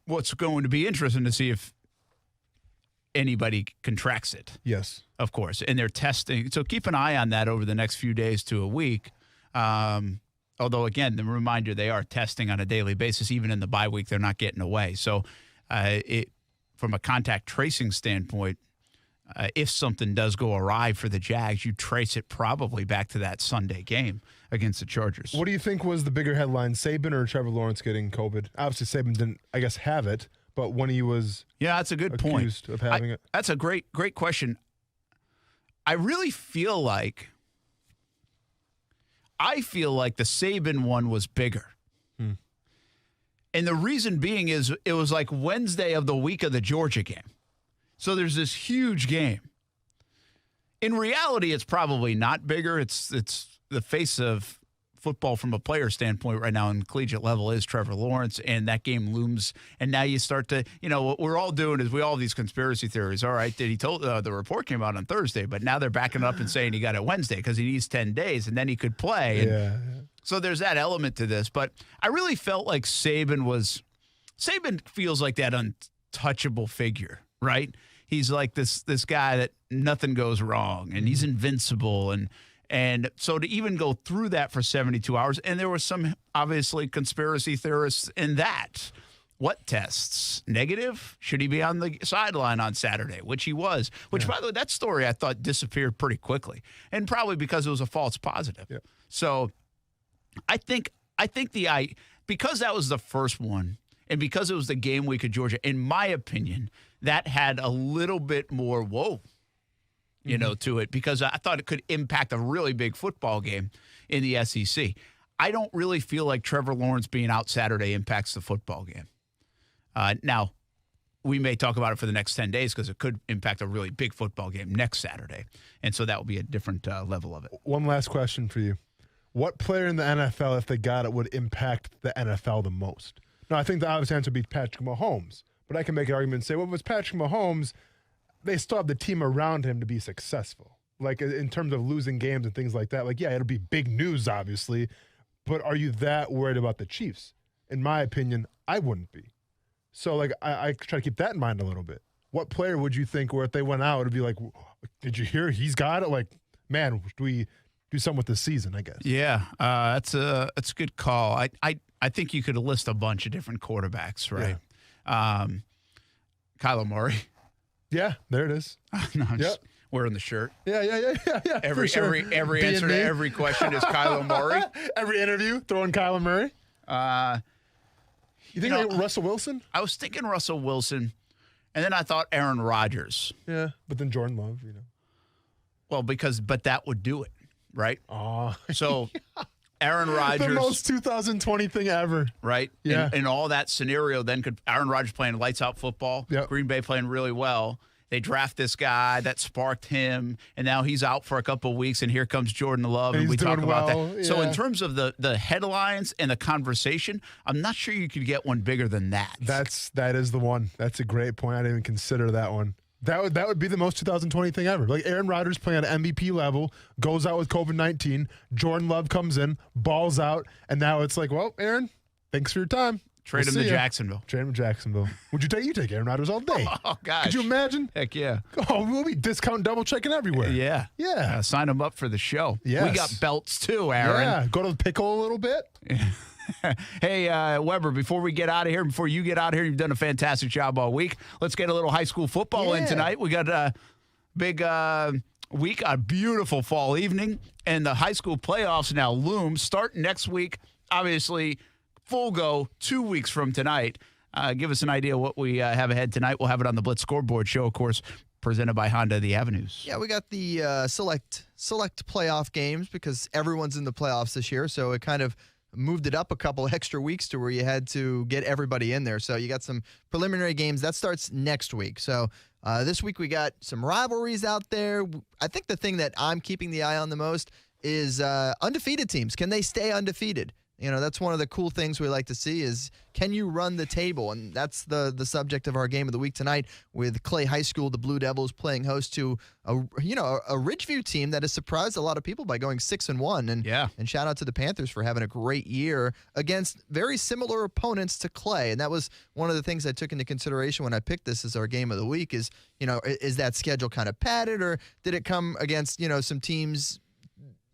what's going to be interesting to see if anybody contracts it. Yes. Of course. And they're testing. So keep an eye on that over the next few days to a week. Although, again, the reminder, they are testing on a daily basis. Even in the bye week, they're not getting away. So from a contact tracing standpoint, if something does go awry for the Jags, you trace it probably back to that Sunday game against the Chargers. What do you think was the bigger headline, Saban or Trevor Lawrence getting COVID? Obviously, Saban didn't, I guess, have it, but when he was that's a good point. Of having it. That's a great question. I really feel like the Saban one was bigger. And the reason being is it was like Wednesday of the week of the Georgia game. So there's this huge game. In reality, it's probably not bigger. It's the face of football from a player standpoint right now in the collegiate level is Trevor Lawrence, and that game looms. And now you start to, what we're all doing is we all have these conspiracy theories. All right, the report came out on Thursday, but now they're backing up and saying he got it Wednesday because he needs 10 days, and then he could play. Yeah. So there's that element to this. But I really felt like Saban feels like that untouchable figure, right? He's like this guy that nothing goes wrong, and he's invincible, and so to even go through that for 72 hours, and there were some obviously conspiracy theorists in that. What tests? Negative? Should he be on the sideline on Saturday? Which he was. Which, by the way, that story I thought disappeared pretty quickly, and probably because it was a false positive. Yeah. So I think because that was the first one, and because it was the game week of Georgia, in my opinion, that had a little bit more to it, because I thought it could impact a really big football game in the SEC. I don't really feel like Trevor Lawrence being out Saturday impacts the football game. Now, we may talk about it for the next 10 days because it could impact a really big football game next Saturday. And so that will be a different level of it. One last question for you. What player in the NFL, if they got it, would impact the NFL the most? Now, I think the obvious answer would be Patrick Mahomes. But I can make an argument and say, well, if it's Patrick Mahomes, they still have the team around him to be successful. Like, in terms of losing games and things like that, like, yeah, it'll be big news, obviously. But are you that worried about the Chiefs? In my opinion, I wouldn't be. So, like, I try to keep that in mind a little bit. What player would you think, where if they went out, it'd be like, did you hear he's got it? Like, man, do we do something with this season, I guess? Yeah, that's a good call. I think you could list a bunch of different quarterbacks, right? Yeah. Kyler Murray. Yeah, there it is. No, I'm just wearing the shirt. Yeah. Every answer to every question is Kyler Murray. Every interview, throwing Kyler Murray. You think like Russell Wilson? I was thinking Russell Wilson, and then I thought Aaron Rodgers. Yeah, but then Jordan Love, Well, but that would do it, right? Oh. So Aaron Rodgers. The most 2020 thing ever. Right? Yeah. In all that scenario, then could Aaron Rodgers playing lights out football, Green Bay playing really well. They draft this guy that sparked him, and now he's out for a couple of weeks, and here comes Jordan Love, and we talk about that. Yeah. So in terms of the headlines and the conversation, I'm not sure you could get one bigger than that. That is the one. That's a great point. I didn't even consider that one. That would be the most 2020 thing ever. Like Aaron Rodgers playing at MVP level, goes out with COVID-19, Jordan Love comes in, balls out, and now it's like, well, Aaron, thanks for your time. Trade him to Jacksonville. Trade him to Jacksonville. Would you take Aaron Rodgers all day? Oh, gosh. Could you imagine? Heck yeah. Oh, we'll be discount double checking everywhere. Yeah. Yeah. Sign him up for the show. Yes. We got belts too, Aaron. Yeah. Go to the pickle a little bit. Hey, Weber, before you get out of here, you've done a fantastic job all week. Let's get a little high school football in tonight. We got a big week, a beautiful fall evening, and the high school playoffs now loom. Start next week, obviously, full go 2 weeks from tonight. give us an idea what we have ahead tonight. We'll have it on the Blitz Scoreboard Show, of course, presented by Honda the Avenues. Yeah, we got the select playoff games because everyone's in the playoffs this year, so it kind of moved it up a couple extra weeks to where you had to get everybody in there. So you got some preliminary games. That starts next week. So this week we got some rivalries out there. I think the thing that I'm keeping the eye on the most is undefeated teams. Can they stay undefeated? You know, that's one of the cool things we like to see is, can you run the table? And that's the subject of our game of the week tonight with Clay High School. The Blue Devils playing host to a Ridgeview team that has surprised a lot of people by going 6-1. And shout out to the Panthers for having a great year against very similar opponents to Clay. And that was one of the things I took into consideration when I picked this as our game of the week is, is that schedule kind of padded, or did it come against, some teams,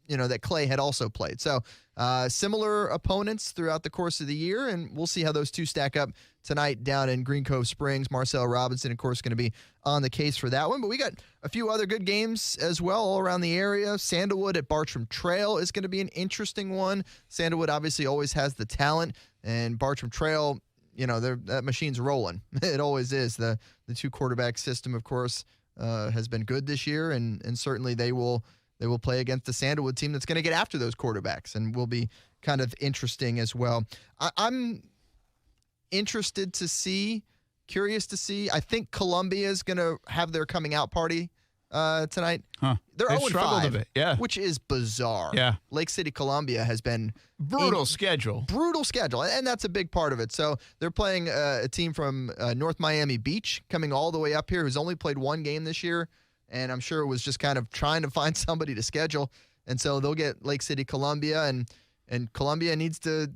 that Clay had also played? So similar opponents throughout the course of the year, and we'll see how those two stack up tonight down in Green Cove Springs. Marcel Robinson, of course, going to be on the case for that one. But we got a few other good games as well all around the area. Sandalwood at Bartram Trail is going to be an interesting one. Sandalwood obviously always has the talent, and Bartram Trail, that machine's rolling. It always is. The two quarterback system, of course, has been good this year, and certainly they will play against the Sandalwood team that's going to get after those quarterbacks and will be kind of interesting as well. I'm curious to see. I think Columbia is going to have their coming out party tonight. They're 0-5, a bit, yeah. Which is bizarre. Yeah. Lake City, Columbia has been brutal schedule, and that's a big part of it. So they're playing a team from North Miami Beach coming all the way up here who's only played one game this year. And I'm sure it was just kind of trying to find somebody to schedule. And so they'll get Lake City, Columbia, and Columbia needs to,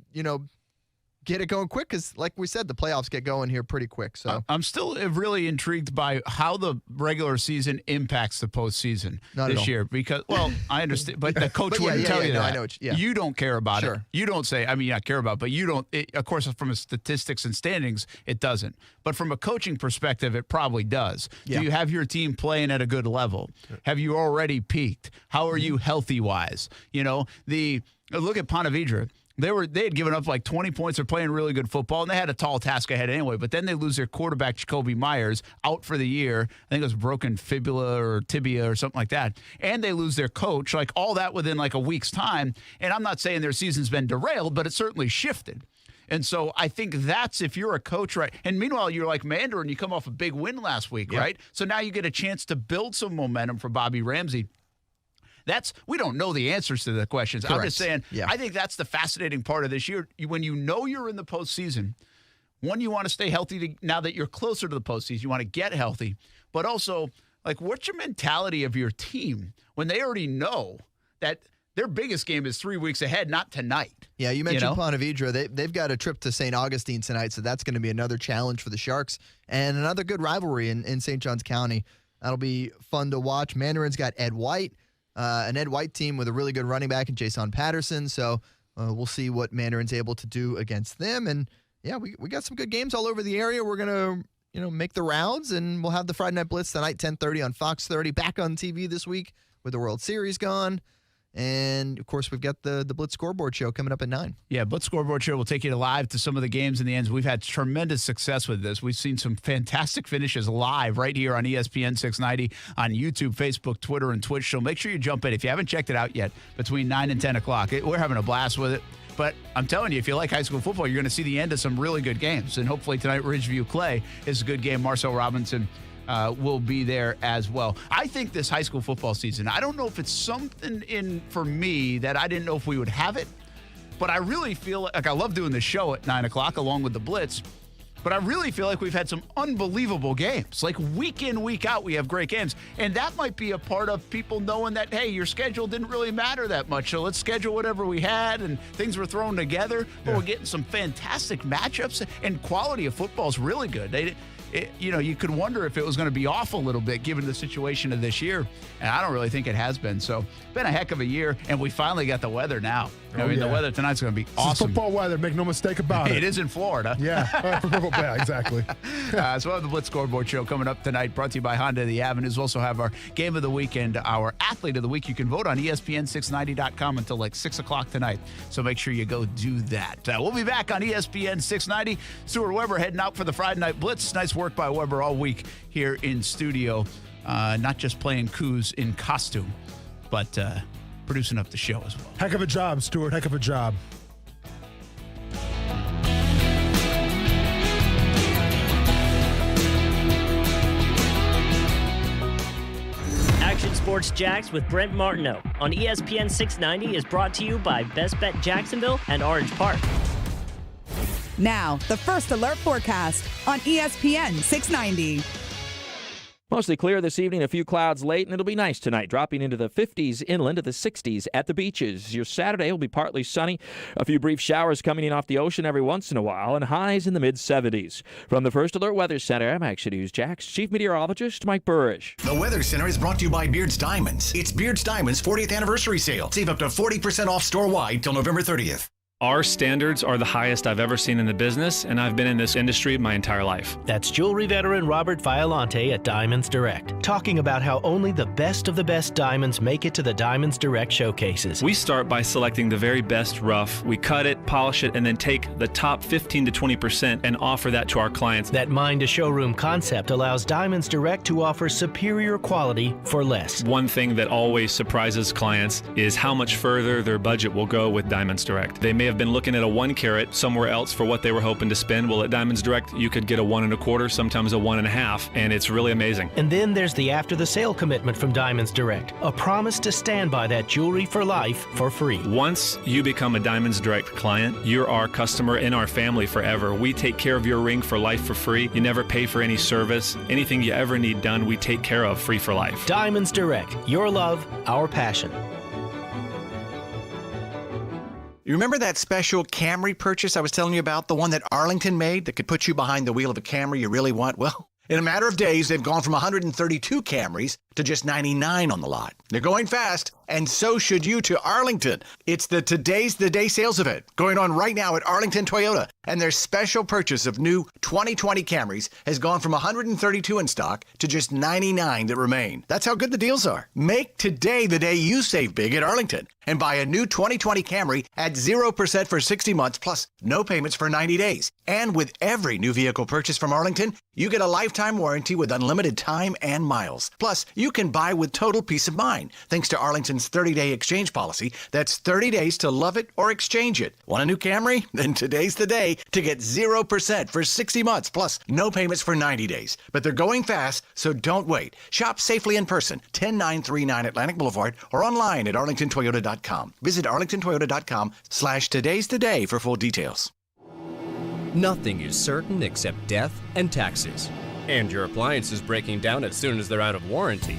get it going quick because, like we said, the playoffs get going here pretty quick. So I'm still really intrigued by how the regular season impacts the postseason this year. Because, I understand, but the coach wouldn't tell you that. I know You don't care about Sure. it. You don't say, not care about, but you don't. Of course, from a statistics and standings, it doesn't. But from a coaching perspective, it probably does. Yeah. Do you have your team playing at a good level? Have you already peaked? How are you healthy-wise? Look at Ponte Vedra. They had given up like 20 points. They're playing really good football, and they had a tall task ahead anyway. But then they lose their quarterback, Jacoby Myers, out for the year. I think it was broken fibula or tibia or something like that. And they lose their coach, like all that within like a week's time. And I'm not saying their season's been derailed, but it certainly shifted. And so I think that's if you're a coach, right? And meanwhile, you're like Mandarin, you come off a big win last week, right? So now you get a chance to build some momentum for Bobby Ramsey. We don't know the answers to the questions. Correct. I'm just saying, I think that's the fascinating part of this year. When you know you're in the postseason, one, you want to stay healthy now that you're closer to the postseason. You want to get healthy. But also, like, what's your mentality of your team when they already know that their biggest game is 3 weeks ahead, not tonight? Yeah, you mentioned Ponte Vedra. They've got a trip to St. Augustine tonight, so that's going to be another challenge for the Sharks and another good rivalry in St. Johns County. That'll be fun to watch. Mandarin's got Ed White. An Ed White team with a really good running back in Jason Patterson. So we'll see what Mandarin's able to do against them. And, we got some good games all over the area. We're going to, make the rounds, and we'll have the Friday Night Blitz tonight, 10:30 on Fox 30, back on TV this week with the World Series gone. And, of course, we've got the Blitz Scoreboard Show coming up at 9. Yeah, Blitz Scoreboard Show will take you live to some of the games in the ends. We've had tremendous success with this. We've seen some fantastic finishes live right here on ESPN690 on YouTube, Facebook, Twitter, and Twitch. So make sure you jump in. If you haven't checked it out yet, between 9 and 10 o'clock, we're having a blast with it. But I'm telling you, if you like high school football, you're going to see the end of some really good games. And hopefully tonight, Ridgeview Clay is a good game. Marcel Robinson will be there as well. I think this high school football season, I don't know if it's something in for me that I didn't know if we would have it, but I really feel like I love doing the show at 9 o'clock along with the Blitz, but I really feel like we've had some unbelievable games. Like week in, week out, we have great games. And that might be a part of people knowing that, hey, your schedule didn't really matter that much, so let's schedule whatever we had, and things were thrown together, but we're getting some fantastic matchups, and quality of football is really good. you could wonder if it was going to be off a little bit given the situation of this year. And I don't really think it has been. So it's been a heck of a year, and we finally got the weather now. The weather tonight's going to be awesome. It's football weather. Make no mistake about it. It is in Florida. Yeah, exactly. So we'll have the Blitz Scoreboard Show coming up tonight, brought to you by Honda of the Avenues. We'll also have our Game of the Week and our Athlete of the Week. You can vote on ESPN690.com until like 6 o'clock tonight. So make sure you go do that. We'll be back on ESPN 690. Stuart Weber heading out for the Friday Night Blitz. Nice work by Weber all week here in studio. Not just playing coups in costume, but producing up the show as well. Heck of a job, Stuart. Heck of a job. Action Sports Jags with Brent Martineau on ESPN 690 is brought to you by Best Bet Jacksonville and Orange Park. Now, the first alert forecast on ESPN 690. Mostly clear this evening, a few clouds late, and it'll be nice tonight, dropping into the 50s inland to the 60s at the beaches. Your Saturday will be partly sunny, a few brief showers coming in off the ocean every once in a while, and highs in the mid-70s. From the First Alert Weather Center, I'm Action News Jax Chief Meteorologist Mike Burrish. The Weather Center is brought to you by Beard's Diamonds. It's Beard's Diamonds 40th anniversary sale. Save up to 40% off store-wide till November 30th. Our standards are the highest I've ever seen in the business, and I've been in this industry my entire life. That's jewelry veteran Robert Violante at Diamonds Direct, talking about how only the best of the best diamonds make it to the Diamonds Direct showcases. We start by selecting the very best rough. We cut it, polish it, and then take the top 15 to 20% and offer that to our clients. That mind-to-showroom concept allows Diamonds Direct to offer superior quality for less. One thing that always surprises clients is how much further their budget will go with Diamonds Direct. They may have been looking at a 1 carat somewhere else for what they were hoping to spend. Well, at Diamonds Direct, you could get a 1 1/4, sometimes a 1 1/2, and it's really amazing. And then there's the after-the-sale commitment from Diamonds Direct, a promise to stand by that jewelry for life for free. Once you become a Diamonds Direct client, you're our customer in our family forever. We take care of your ring for life for free. You never pay for any service. Anything you ever need done, we take care of free for life. Diamonds Direct, your love, our passion. You remember that special Camry purchase I was telling you about, the one that Arlington made that could put you behind the wheel of a Camry you really want? Well, in a matter of days, they've gone from 132 Camrys to just 99 on the lot. They're going fast, and so should you to Arlington. It's the Today's the Day sales event going on right now at Arlington Toyota, and their special purchase of new 2020 Camrys has gone from 132 in stock to just 99 that remain. That's how good the deals are. Make today the day you save big at Arlington and buy a new 2020 Camry at 0% for 60 months plus no payments for 90 days. And with every new vehicle purchase from Arlington, you get a lifetime warranty with unlimited time and miles. Plus, you can buy with total peace of mind thanks to Arlington's 30-day exchange policy. That's 30 days to love it or exchange it. Want a new Camry? Then today's the day to get 0% for 60 months plus no payments for 90 days. But they're going fast, so don't wait. Shop safely in person, 10939 Atlantic Boulevard, or online at arlingtontoyota.com. Visit arlingtontoyota.com/today's the day for full details. Nothing is certain except death and taxes. And your appliance is breaking down as soon as they're out of warranty.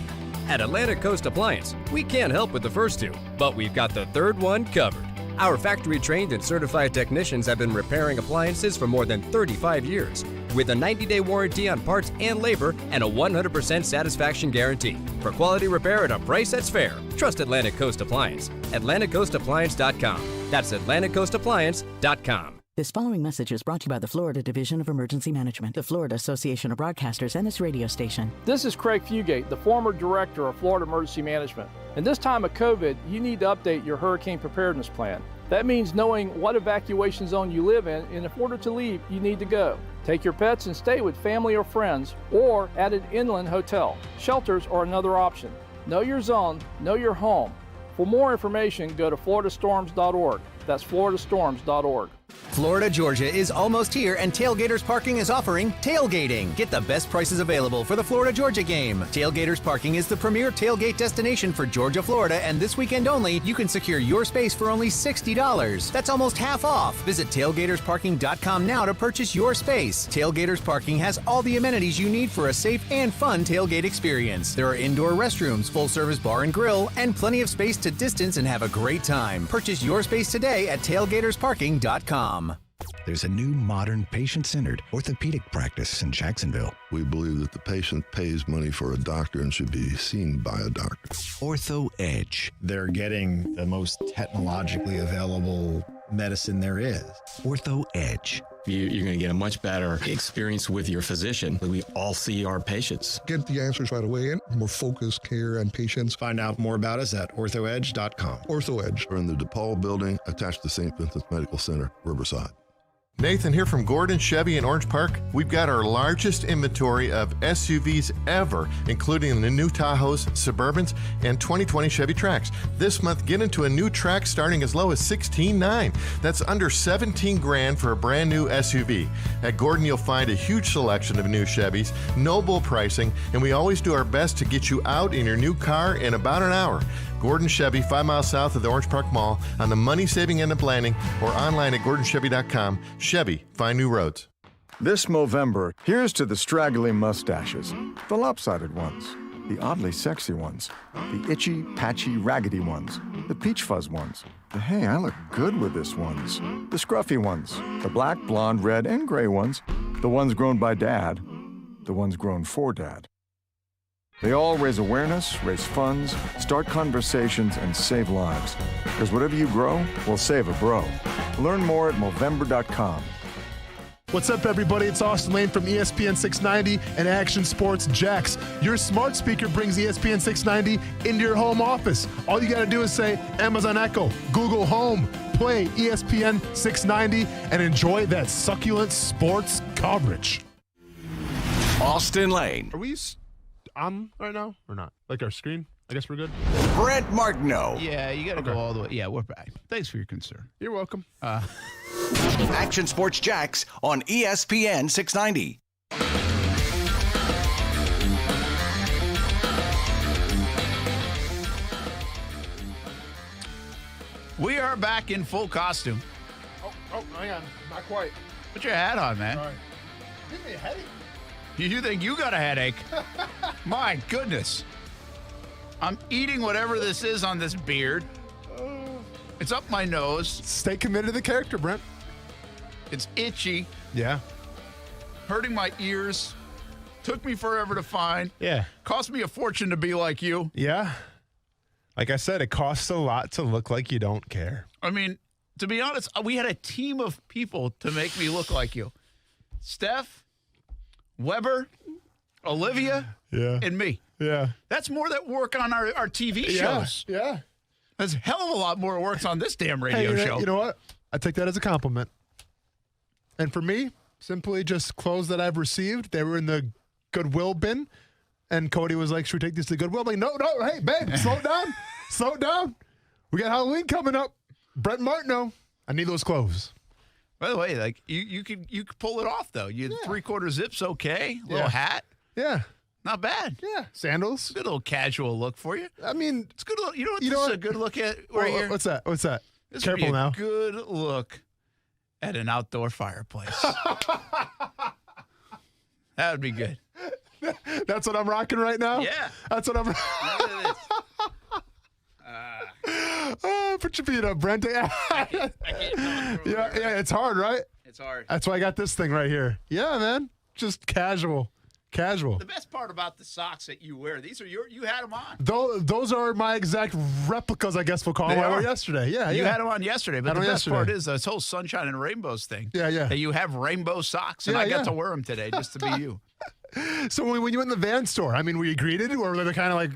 At Atlantic Coast Appliance, we can't help with the first two, but we've got the third one covered. Our factory-trained and certified technicians have been repairing appliances for more than 35 years, with a 90-day warranty on parts and labor and a 100% satisfaction guarantee. For quality repair at a price that's fair, trust Atlantic Coast Appliance. AtlanticCoastAppliance.com. That's AtlanticCoastAppliance.com. This following message is brought to you by the Florida Division of Emergency Management, the Florida Association of Broadcasters, and its radio station. This is Craig Fugate, the former director of Florida Emergency Management. In this time of COVID, you need to update your hurricane preparedness plan. That means knowing what evacuation zone you live in, and in order to leave, you need to go. Take your pets and stay with family or friends, or at an inland hotel. Shelters are another option. Know your zone, know your home. For more information, go to floridastorms.org. That's floridastorms.org. Florida, Georgia is almost here, and Tailgaters Parking is offering tailgating. Get the best prices available for the Florida, Georgia game. Tailgaters Parking is the premier tailgate destination for Georgia, Florida, and this weekend only, you can secure your space for only $60. That's almost half off. Visit tailgatersparking.com now to purchase your space. Tailgaters Parking has all the amenities you need for a safe and fun tailgate experience. There are indoor restrooms, full-service bar and grill, and plenty of space to distance and have a great time. Purchase your space today at tailgatersparking.com. there's a new, modern, patient-centered orthopedic practice in Jacksonville. We believe that the patient pays money for a doctor and should be seen by a doctor. Ortho Edge. They're getting the most technologically available medicine there is. Ortho Edge. You're going to get a much better experience with your physician. We all see our patients. Get the answers right away and more focused care on patients. Find out more about us at orthoedge.com. Ortho Edge. We're in the DePaul building attached to St. Vincent's Medical Center, Riverside. Nathan here from Gordon Chevy in Orange Park. We've got our largest inventory of SUVs ever, including the new Tahoes, Suburbans, and 2020 Chevy Trax. This month, get into a new Trax starting as low as $16,900. That's under $17,000 for a brand new SUV. At Gordon, you'll find a huge selection of new Chevys, no bull pricing, and we always do our best to get you out in your new car in about an hour. Gordon Chevy, 5 miles south of the Orange Park Mall, on the money-saving end of planning, or online at gordonchevy.com. Chevy, find new roads. This Movember, here's to the straggly mustaches, the lopsided ones, the oddly sexy ones, the itchy, patchy, raggedy ones, the peach fuzz ones, the hey, I look good with this ones, the scruffy ones, the black, blonde, red, and gray ones, the ones grown by Dad, the ones grown for Dad. They all raise awareness, raise funds, start conversations, and save lives. Because whatever you grow will save a bro. Learn more at Movember.com. What's up, everybody? It's Austin Lane from ESPN690 and Action Sports Jax. Your smart speaker brings ESPN690 into your home office. All you got to do is say Amazon Echo, Google Home, play ESPN690, and enjoy that succulent sports coverage. Austin Lane. Are we on right now or not? Like our screen? I guess we're good. Brent Martineau. Yeah, you got to go all the way. Yeah, we're back. Thanks for your concern. You're welcome. Action Sports Jax on ESPN 690. We are back in full costume. Oh, hang on. Not quite. Put your hat on, man. All right. Give me a headache. You think you got a headache? My goodness. I'm eating whatever this is on this beard. It's up my nose. Stay committed to the character, Brent. It's itchy. Yeah. Hurting my ears. Took me forever to find. Yeah. Cost me a fortune to be like you. Yeah. Like I said, it costs a lot to look like you don't care. I mean, to be honest, we had a team of people to make me look like you. Steph, Weber, Olivia, and me. Yeah. That's more that work on our TV shows. Yeah. There's a hell of a lot more works on this damn radio show. You know what? I take that as a compliment. And for me, simply just clothes that I've received. They were in the Goodwill bin. And Cody was like, should we take this to Goodwill? I'm like, no, hey, babe, slow it down. Slow it down. We got Halloween coming up. Brent Martineau, I need those clothes. By the way, like you could pull it off though. You 3/4 zips, okay. Little hat, not bad. Yeah, sandals, good little casual look for you. I mean, it's good. You know what? This is a good look at right here. What's that? This Careful would be now. a good look at an outdoor fireplace. That would be good. That's what I'm rocking right now. Yeah, that's what I'm. Put your feet up, Brent. I can't yeah, it's hard, right? It's hard. That's why I got this thing right here. Yeah, man, just casual. The best part about the socks that you wear, these are you had them on. Those are my exact replicas, I guess we'll call them. I wore yesterday. Yeah, you had them on yesterday. But the best part is this whole sunshine and rainbows thing. Yeah. That you have rainbow socks, and I got to wear them today just to be you. So when you went in the van store, I mean, were you greeted, or were they kind of like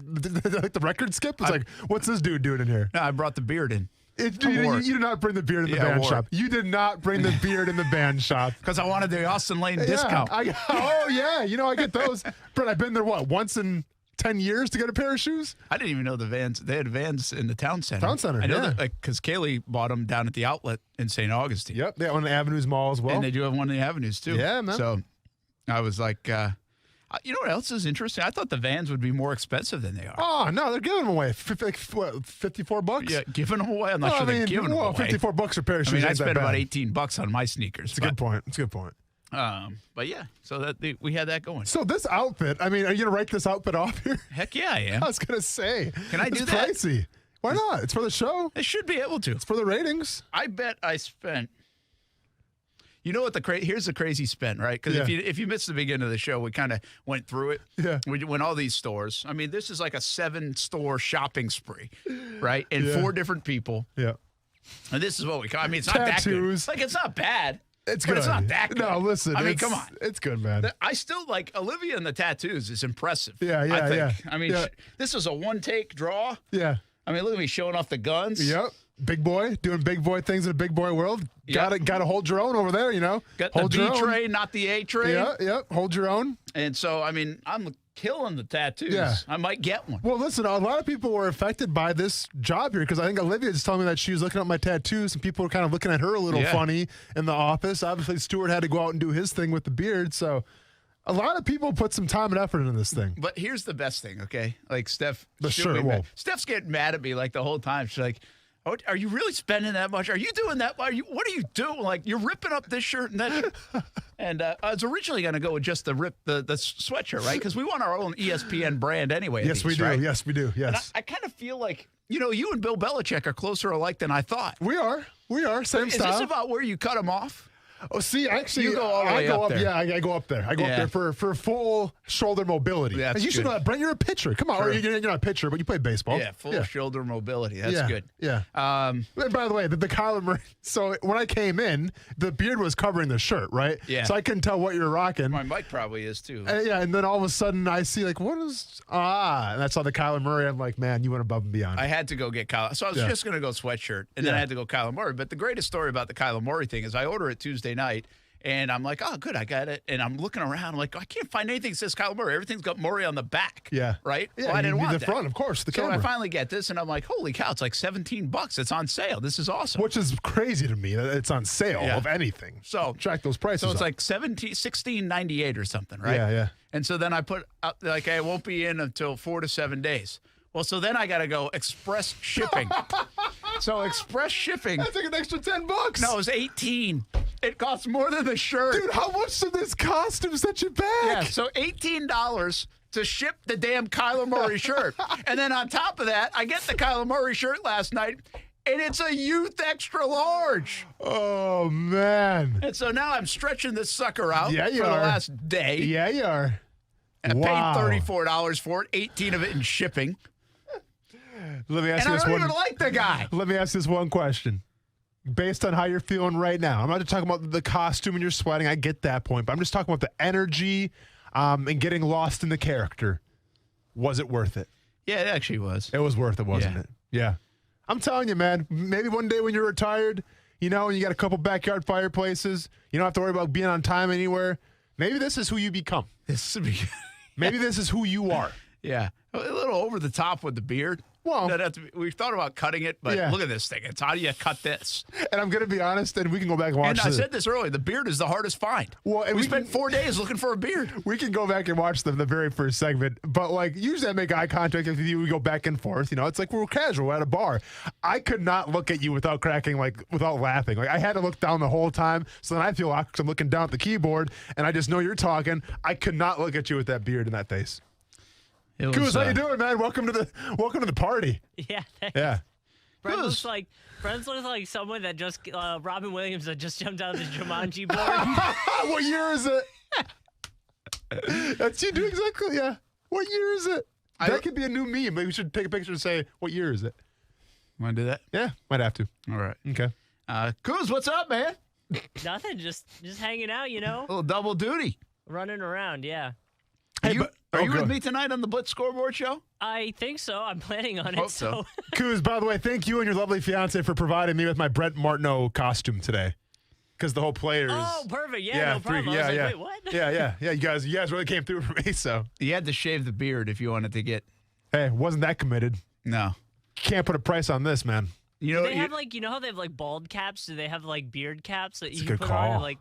the record skip? It's like, what's this dude doing in here? No, I brought the beard in. You did not bring the beard in the band shop. You did not bring the beard in the band shop. Because I wanted the Austin Lane discount. I get those. Brent, I've been there, once in 10 years to get a pair of shoes? I didn't even know the Vans. They had Vans in the town center. I know that because Kaylee bought them down at the outlet in St. Augustine. Yep, they have one in the Avenues Mall as well. And they do have one in the Avenues, too. Yeah, man. So I was like... you know what else is interesting? I thought the Vans would be more expensive than they are. Oh, no, they're giving them away. $54? Yeah, giving them away? I'm not sure they're giving them away. $54 for a pair of shoes. I spent about $18 on my sneakers. It's a good point. But yeah, so we had that going. So this outfit, I mean, are you going to write this outfit off here? Heck yeah, I am. I was going to say. Can I do that? It's pricey. Why not? It's for the show. I should be able to. It's for the ratings. I bet I spent... You know what here's the crazy spin, right? Because if you missed the beginning of the show, we kind of went through it. Yeah. We went all these stores. I mean, this is like a 7-store shopping spree, right? And 4 different people. Yeah. And this is what we call. I mean, it's not that good. Like, it's not bad. It's but good. It's not that good. No, listen. I mean, come on. It's good, man. I still like Olivia and the tattoos is impressive. Yeah, I think. yeah. I mean, this was a one-take draw. Yeah. I mean, look at me showing off the guns. Yep. Big boy, doing big boy things in a big boy world. Yep. Got to hold your own over there, you know. Got hold the your B own. tray, not the A tray. Yeah. Hold your own. And so, I mean, I'm killing the tattoos. Yeah. I might get one. Well, listen, a lot of people were affected by this job here because I think Olivia just told me that she was looking at my tattoos and people were kind of looking at her a little funny in the office. Obviously, Stuart had to go out and do his thing with the beard. So a lot of people put some time and effort into this thing. But here's the best thing, okay? Like, Steph's getting mad at me like the whole time. She's like, oh, are you really spending that much? Are you doing that? What are you doing? Like, you're ripping up this shirt and that shirt. And I was originally going to go with just the sweatshirt, right? Because we want our own ESPN brand anyway. Yes, we do. Right? Yes, we do. Yes. And I kind of feel like, you and Bill Belichick are closer alike than I thought. We are. Same style. Is this about where you cut him off? Oh, see, actually, you go all the way up there. Yeah, I go up there. I go up there for full sholdder mobility. Yeah, you should know that, Brent. You're a pitcher. Come on, you're not a pitcher, but you play baseball. Yeah, full shoulder mobility. That's good. Yeah. And by the way, the Kyler Murray. So when I came in, the beard was covering the shirt, right? Yeah. So I couldn't tell what you're rocking. My mic probably is too. And then all of a sudden I see like, what is and I saw the Kyler Murray. I'm like, man, you went above and beyond. I had to go get Kyler. So I was just going to go sweatshirt, and then I had to go Kyler Murray. But the greatest story about the Kyler Murray thing is I order it Tuesday night. And I'm like, oh, good, I got it. And I'm looking around. I'm like, I can't find anything that says Kyler Murray. Everything's got Murray on the back. Yeah. Right? Yeah, well, I didn't want the that. front, of course, the camera. So I finally get this, and I'm like, holy cow, it's like $17. It's on sale. This is awesome. Which is crazy to me that it's on sale of anything. So track those prices. So it's up. like $16.98 or something, right? Yeah. And so then I put up, like, I won't be in until 4 to 7 days. Well, so then I got to go express shipping. So express shipping. That's like an extra $10. No, it was $18. It costs more than the shirt. Dude, how much did this costume set you back? Yeah, so $18 to ship the damn Kyler Murray shirt. And then on top of that, I get the Kyler Murray shirt last night, and it's a youth extra large. Oh, man. And so now I'm stretching this sucker out for the last day. Yeah, you are. And I paid $34 for it, 18 of it in shipping. Let me ask and you this I don't one. even like the guy. Let me ask this one question. Based on how you're feeling right now, I'm not just talking about the costume and you're sweating. I get that point, but I'm just talking about the energy and getting lost in the character. Was it worth it? Yeah, it actually was. It was worth it, wasn't it? Yeah. I'm telling you, man, maybe one day when you're retired, and you got a couple backyard fireplaces, you don't have to worry about being on time anywhere. Maybe this is who you become. Maybe this is who you are. Yeah. A little over the top with the beard. Well, we've thought about cutting it, but look at this thing. It's how do you cut this? And I'm going to be honest, and we can go back and watch And I said this earlier, the beard is the hardest find. Well, and we spent 4 days looking for a beard. We can go back and watch the very first segment, but usually I make eye contact with you. We go back and forth. It's like we're casual at a bar. I could not look at you without cracking, without laughing. I had to look down the whole time. So then I feel awkward because I'm looking down at the keyboard, and I just know you're talking. I could not look at you with that beard and that face. Coos, how you doing, man? Welcome to the party. Yeah, thanks. Yeah. Brent looks like someone that just Robin Williams that just jumped out of the Jumanji board. What year is it? That's you do exactly. Yeah. What year is it? That could be a new meme. Maybe we should take a picture and say, "What year is it?" Want to do that? Yeah, might have to. All right. Okay. Coos, what's up, man? Nothing. Just hanging out. A little double duty. Running around. Yeah. Are you with me tonight on the Blitz Scoreboard Show? I think so. I'm planning on Hope it. So. Coos, by the way, thank you and your lovely fiance for providing me with my Brent Martineau costume today. Because the whole players. Oh, perfect. Yeah, no problem. I was like, wait, what? Yeah. You guys really came through for me. So you had to shave the beard if you wanted to get. Hey, wasn't that committed? No. Can't put a price on this, man. Do they have how they have bald caps? Do they have beard caps that you can put call. on?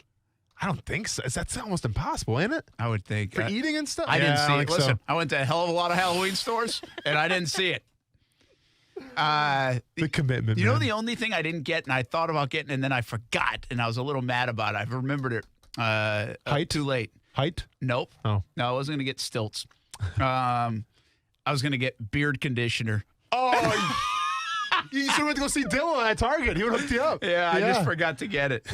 I don't think so. That's almost impossible, ain't it? I would think. For eating and stuff? I didn't see it. Listen, so. I went to a hell of a lot of Halloween stores, and I didn't see it. The commitment, You know the only thing I didn't get, and I thought about getting, and then I forgot, and I was a little mad about it. I remembered it Height? too late. Height? Nope. Oh. No, I wasn't going to get stilts. I was going to get beard conditioner. Oh, You should have to go see Dylan at Target. He would have hooked you up. Yeah, I just forgot to get it.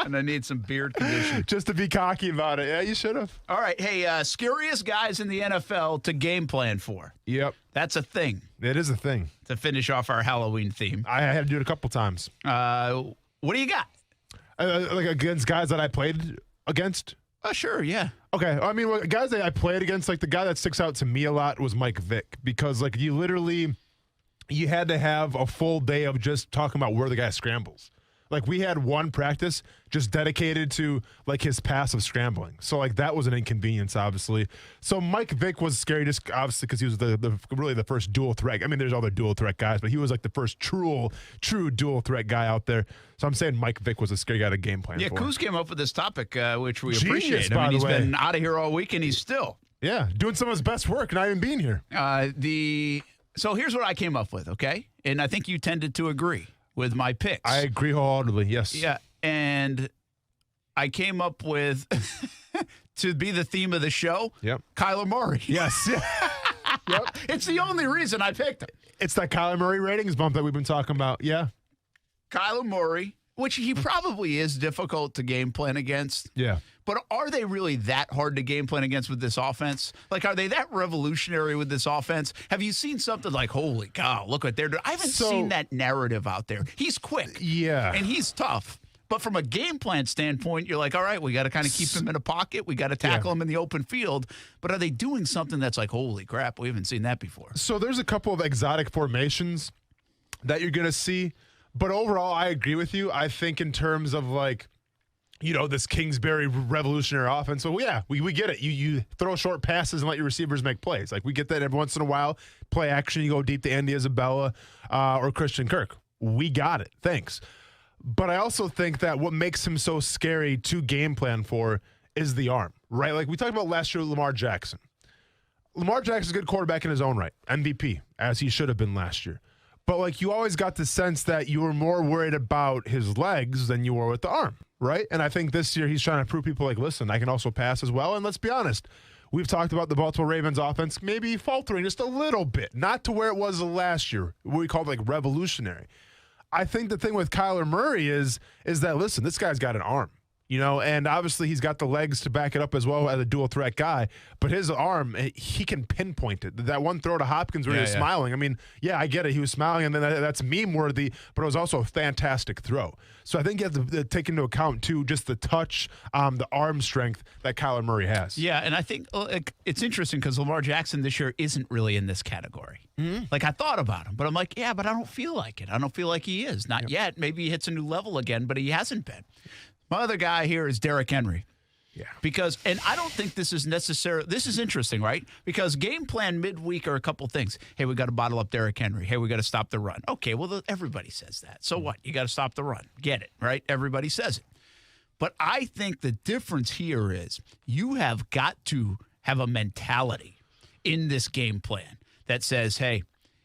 And I need some beard conditioning. Just to be cocky about it. Yeah, you should have. All right. Hey, scariest guys in the NFL to game plan for. Yep. That's a thing. It is a thing. To finish off our Halloween theme. I had to do it a couple times. What do you got? Like against guys that I played against? Sure, yeah. Okay. I mean, guys that I played against, like the guy that sticks out to me a lot was Mike Vick, because like you had to have a full day of just talking about where the guy scrambles. Like we had one practice just dedicated to like his passive scrambling. So like that was an inconvenience, obviously. So Mike Vick was scary just obviously because he was really the first dual threat. I mean, there's other dual threat guys, but he was like the first true dual threat guy out there. So I'm saying Mike Vick was a scary guy to game plan for. Yeah, Kuz came up with this topic, which we Genius, appreciate. by I mean, the he's way. been out of here all week, and he's still. Yeah, doing some of his best work, not even being here. So here's what I came up with, okay? And I think you tended to agree with my picks. I agree wholeheartedly, yes. Yeah, and I came up with, to be the theme of the show, Kyler Murray. Yes. Yep. It's the only reason I picked him. It's that Kyler Murray ratings bump that we've been talking about, yeah. Kyler Murray, which he probably is difficult to game plan against. Yeah. But are they really that hard to game plan against with this offense? Like, are they that revolutionary with this offense? Have you seen something like, holy cow, look what they're doing? I haven't seen that narrative out there. He's quick. Yeah. And he's tough. But from a game plan standpoint, you're like, all right, we got to kind of keep him in a pocket. We got to tackle him in the open field. But are they doing something that's like, holy crap, we haven't seen that before? So there's a couple of exotic formations that you're going to see. But overall, I agree with you. I think in terms of like, you know, this Kingsbury revolutionary offense. So, yeah, we get it. You throw short passes and let your receivers make plays. Like, we get that every once in a while. Play action, you go deep to Andy Isabella or Christian Kirk. We got it. Thanks. But I also think that what makes him so scary to game plan for is the arm, right? Like, we talked about last year with Lamar Jackson. Lamar Jackson's a good quarterback in his own right. MVP, as he should have been last year. But, like, you always got the sense that you were more worried about his legs than you were with the arm, right? And I think this year he's trying to prove people, like, listen, I can also pass as well. And let's be honest, we've talked about the Baltimore Ravens offense maybe faltering just a little bit, not to where it was last year, what we called, like, revolutionary. I think the thing with Kyler Murray is that, listen, this guy's got an arm. You know, and obviously he's got the legs to back it up as well as a dual threat guy. But his arm, he can pinpoint it. That one throw to Hopkins where he was smiling. I mean, yeah, I get it. He was smiling, and then that's meme worthy. But it was also a fantastic throw. So I think you have to take into account too just the touch, the arm strength that Kyler Murray has. Yeah, and I think it's interesting because Lamar Jackson this year isn't really in this category. Mm-hmm. Like, I thought about him, but I'm like, yeah, but I don't feel like it. I don't feel like he is. Not yet. Maybe he hits a new level again, but he hasn't been. My other guy here is Derrick Henry. Yeah. Because, and I don't think this is necessary. This is interesting, right? Because game plan midweek are a couple things. Hey, we got to bottle up Derrick Henry. Hey, we got to stop the run. Okay, well, everybody says that. So what? You got to stop the run. Get it, right? Everybody says it. But I think the difference here is you have got to have a mentality in this game plan that says, hey,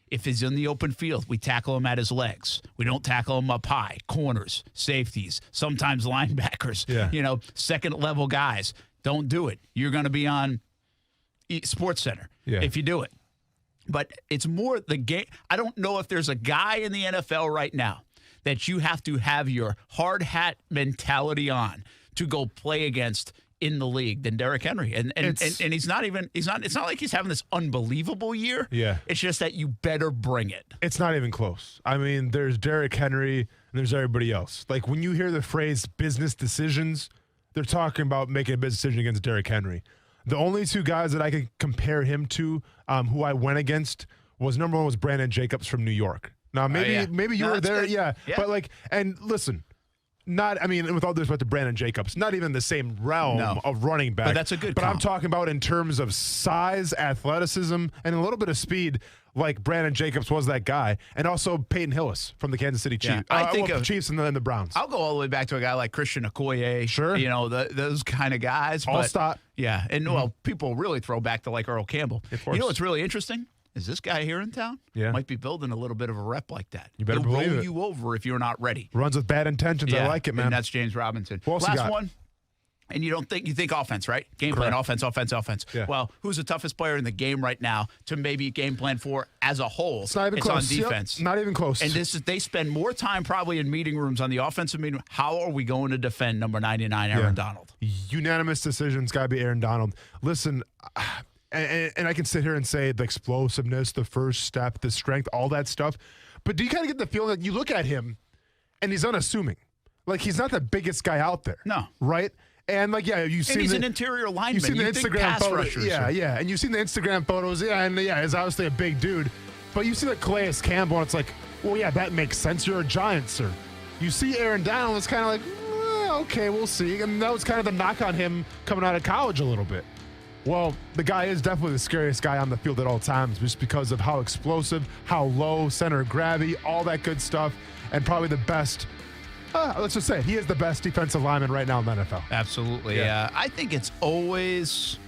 if he's in the open field, we tackle him at his legs. We don't tackle him up high. Corners, safeties, sometimes linebackers, second-level guys. Don't do it. You're going to be on Sports Center if you do it. But it's more the game. I don't know if there's a guy in the NFL right now that you have to have your hard hat mentality on to go play against in the league than Derrick Henry. And it's not like he's having this unbelievable year. Yeah. It's just that you better bring it. It's not even close. I mean, there's Derrick Henry and there's everybody else. Like, when you hear the phrase business decisions, they're talking about making a business decision against Derrick Henry. The only two guys that I could compare him to who I went against was, number one was Brandon Jacobs from New York. Now, maybe you were there. Yeah. But like, and listen, with all due respect to Brandon Jacobs, not even the same realm of running back. But that's a good But comp. I'm talking about in terms of size, athleticism, and a little bit of speed, like Brandon Jacobs was that guy. And also Peyton Hillis from the Kansas City Chiefs. I think of Chiefs and the Browns. I'll go all the way back to a guy like Christian Okoye. Sure. Those kind of guys. All-star. Yeah. And, people really throw back to like Earl Campbell. Of course. You know what's really interesting? Is this guy here in town? Yeah. Might be building a little bit of a rep like that. You better He'll believe roll it. you over if you're not ready. Runs with bad intentions. I like it, man. And that's James Robinson. Who else you Last got? one. And you think offense, right? Game plan, Correct. offense. Yeah. Well, who's the toughest player in the game right now to maybe game plan for as a whole? It's not even close. On defense. Yep, not even close. And they spend more time probably in meeting rooms on the offensive meeting. How are we going to defend number 99, Aaron Donald? Unanimous decision's got to be Aaron Donald. Listen, and I can sit here and say the explosiveness, the first step, the strength, all that stuff. But do you kind of get the feeling that you look at him and he's unassuming? Like, he's not the biggest guy out there. No. Right? And you've seen he's an interior lineman. You've seen the Instagram pass photos. rushers. Yeah. And you've seen the Instagram photos. He's obviously a big dude. But you see the Calais Campbell, and it's like, well, yeah, that makes sense. You're a giant, sir. You see Aaron Donald, it's kind of like, okay, we'll see. And that was kind of the knock on him coming out of college a little bit. Well, the guy is definitely the scariest guy on the field at all times, just because of how explosive, how low, center of gravity, all that good stuff, and probably the best. Let's just say it. He is the best defensive lineman right now in the NFL. Absolutely. Yeah. I think it's always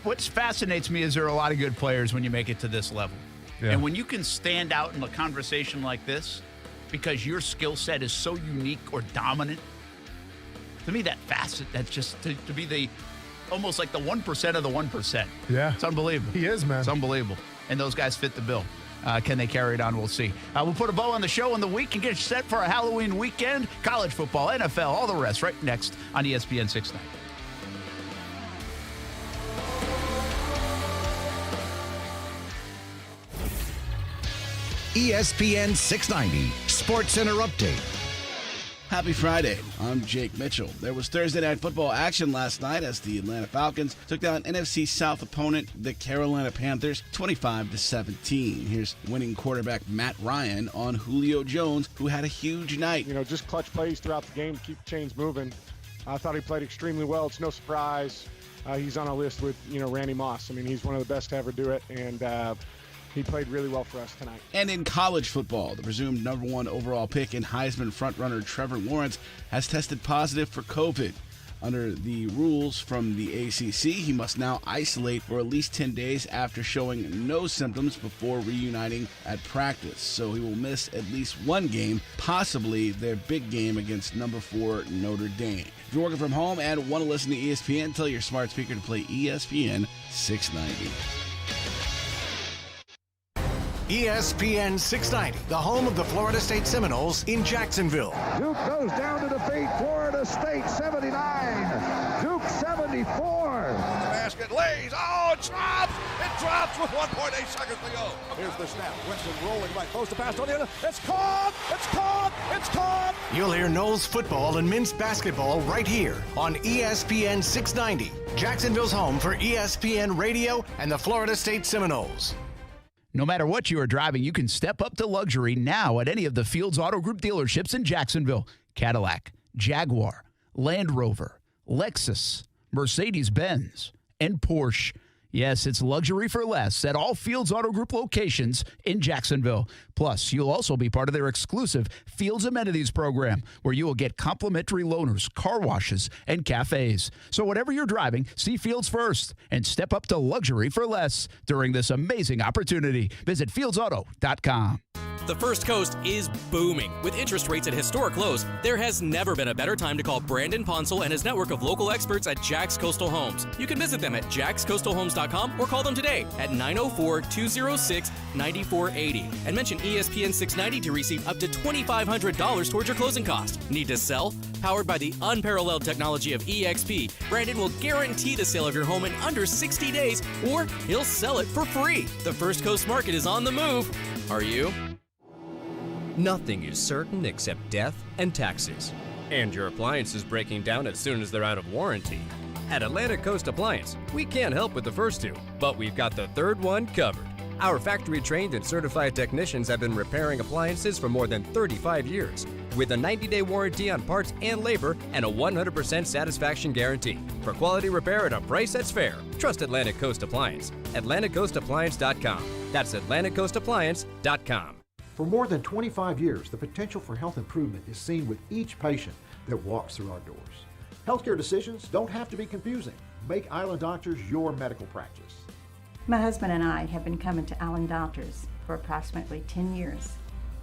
what fascinates me is there are a lot of good players when you make it to this level. Yeah. And when you can stand out in a conversation like this because your skill set is so unique or dominant, to me that's just to be the almost like the 1% of the 1%. Yeah. It's unbelievable. He is, man. It's unbelievable. And those guys fit the bill. Can they carry it on? We'll see. We'll put a bow on the show in the week and get set for a Halloween weekend. College football, NFL, all the rest right next on ESPN 690. ESPN 690 Sports Center Update. Happy Friday. I'm Jake Mitchell. There was Thursday Night Football action last night as the Atlanta Falcons took down NFC South opponent, the Carolina Panthers, 25-17. Here's winning quarterback Matt Ryan on Julio Jones, who had a huge night. Just clutch plays throughout the game to keep the chains moving. I thought he played extremely well. It's no surprise. He's on a list with, Randy Moss. I mean, he's one of the best to ever do it, and he played really well for us tonight. And in college football, the presumed number 1 overall pick and Heisman frontrunner Trevor Lawrence has tested positive for COVID. Under the rules from the ACC, he must now isolate for at least 10 days after showing no symptoms before reuniting at practice. So he will miss at least one game, possibly their big game against number 4 Notre Dame. If you're working from home and want to listen to ESPN, tell your smart speaker to play ESPN 690. ESPN 690, the home of the Florida State Seminoles in Jacksonville. Duke goes down to defeat Florida State 79. Duke 74. The basket lays. Oh, it drops. It drops with 1.8 seconds to go. Here's the snap. Winston rolling right close to pass on the other. It's caught. It's caught. It's caught. You'll hear Noles football and men's basketball right here on ESPN 690, Jacksonville's home for ESPN Radio and the Florida State Seminoles. No matter what you are driving, you can step up to luxury now at any of the Fields Auto Group dealerships in Jacksonville. Cadillac, Jaguar, Land Rover, Lexus, Mercedes-Benz, and Porsche. Yes, it's luxury for less at all Fields Auto Group locations in Jacksonville. Plus, you'll also be part of their exclusive Fields Amenities program, where you will get complimentary loaners, car washes, and cafes. So whatever you're driving, see Fields first and step up to luxury for less during this amazing opportunity. Visit fieldsauto.com. The First Coast is booming. With interest rates at historic lows, there has never been a better time to call Brandon Ponsel and his network of local experts at Jags Coastal Homes. You can visit them at jagscoastalhomes.com or call them today at 904-206-9480 and mention ESPN 690 to receive up to $2,500 towards your closing cost. Need to sell? Powered by the unparalleled technology of EXP, Brandon will guarantee the sale of your home in under 60 days, or he'll sell it for free. The First Coast market is on the move. Are you? Nothing is certain except death and taxes. And your appliance is breaking down as soon as they're out of warranty. At Atlantic Coast Appliance, we can't help with the first two, but we've got the third one covered. Our factory-trained and certified technicians have been repairing appliances for more than 35 years, with a 90-day warranty on parts and labor and a 100% satisfaction guarantee. For quality repair at a price that's fair, trust Atlantic Coast Appliance. AtlanticCoastAppliance.com. That's AtlanticCoastAppliance.com. For more than 25 years, the potential for health improvement is seen with each patient that walks through our doors. Healthcare decisions don't have to be confusing. Make Island Doctors your medical practice. My husband and I have been coming to Island Doctors for approximately 10 years.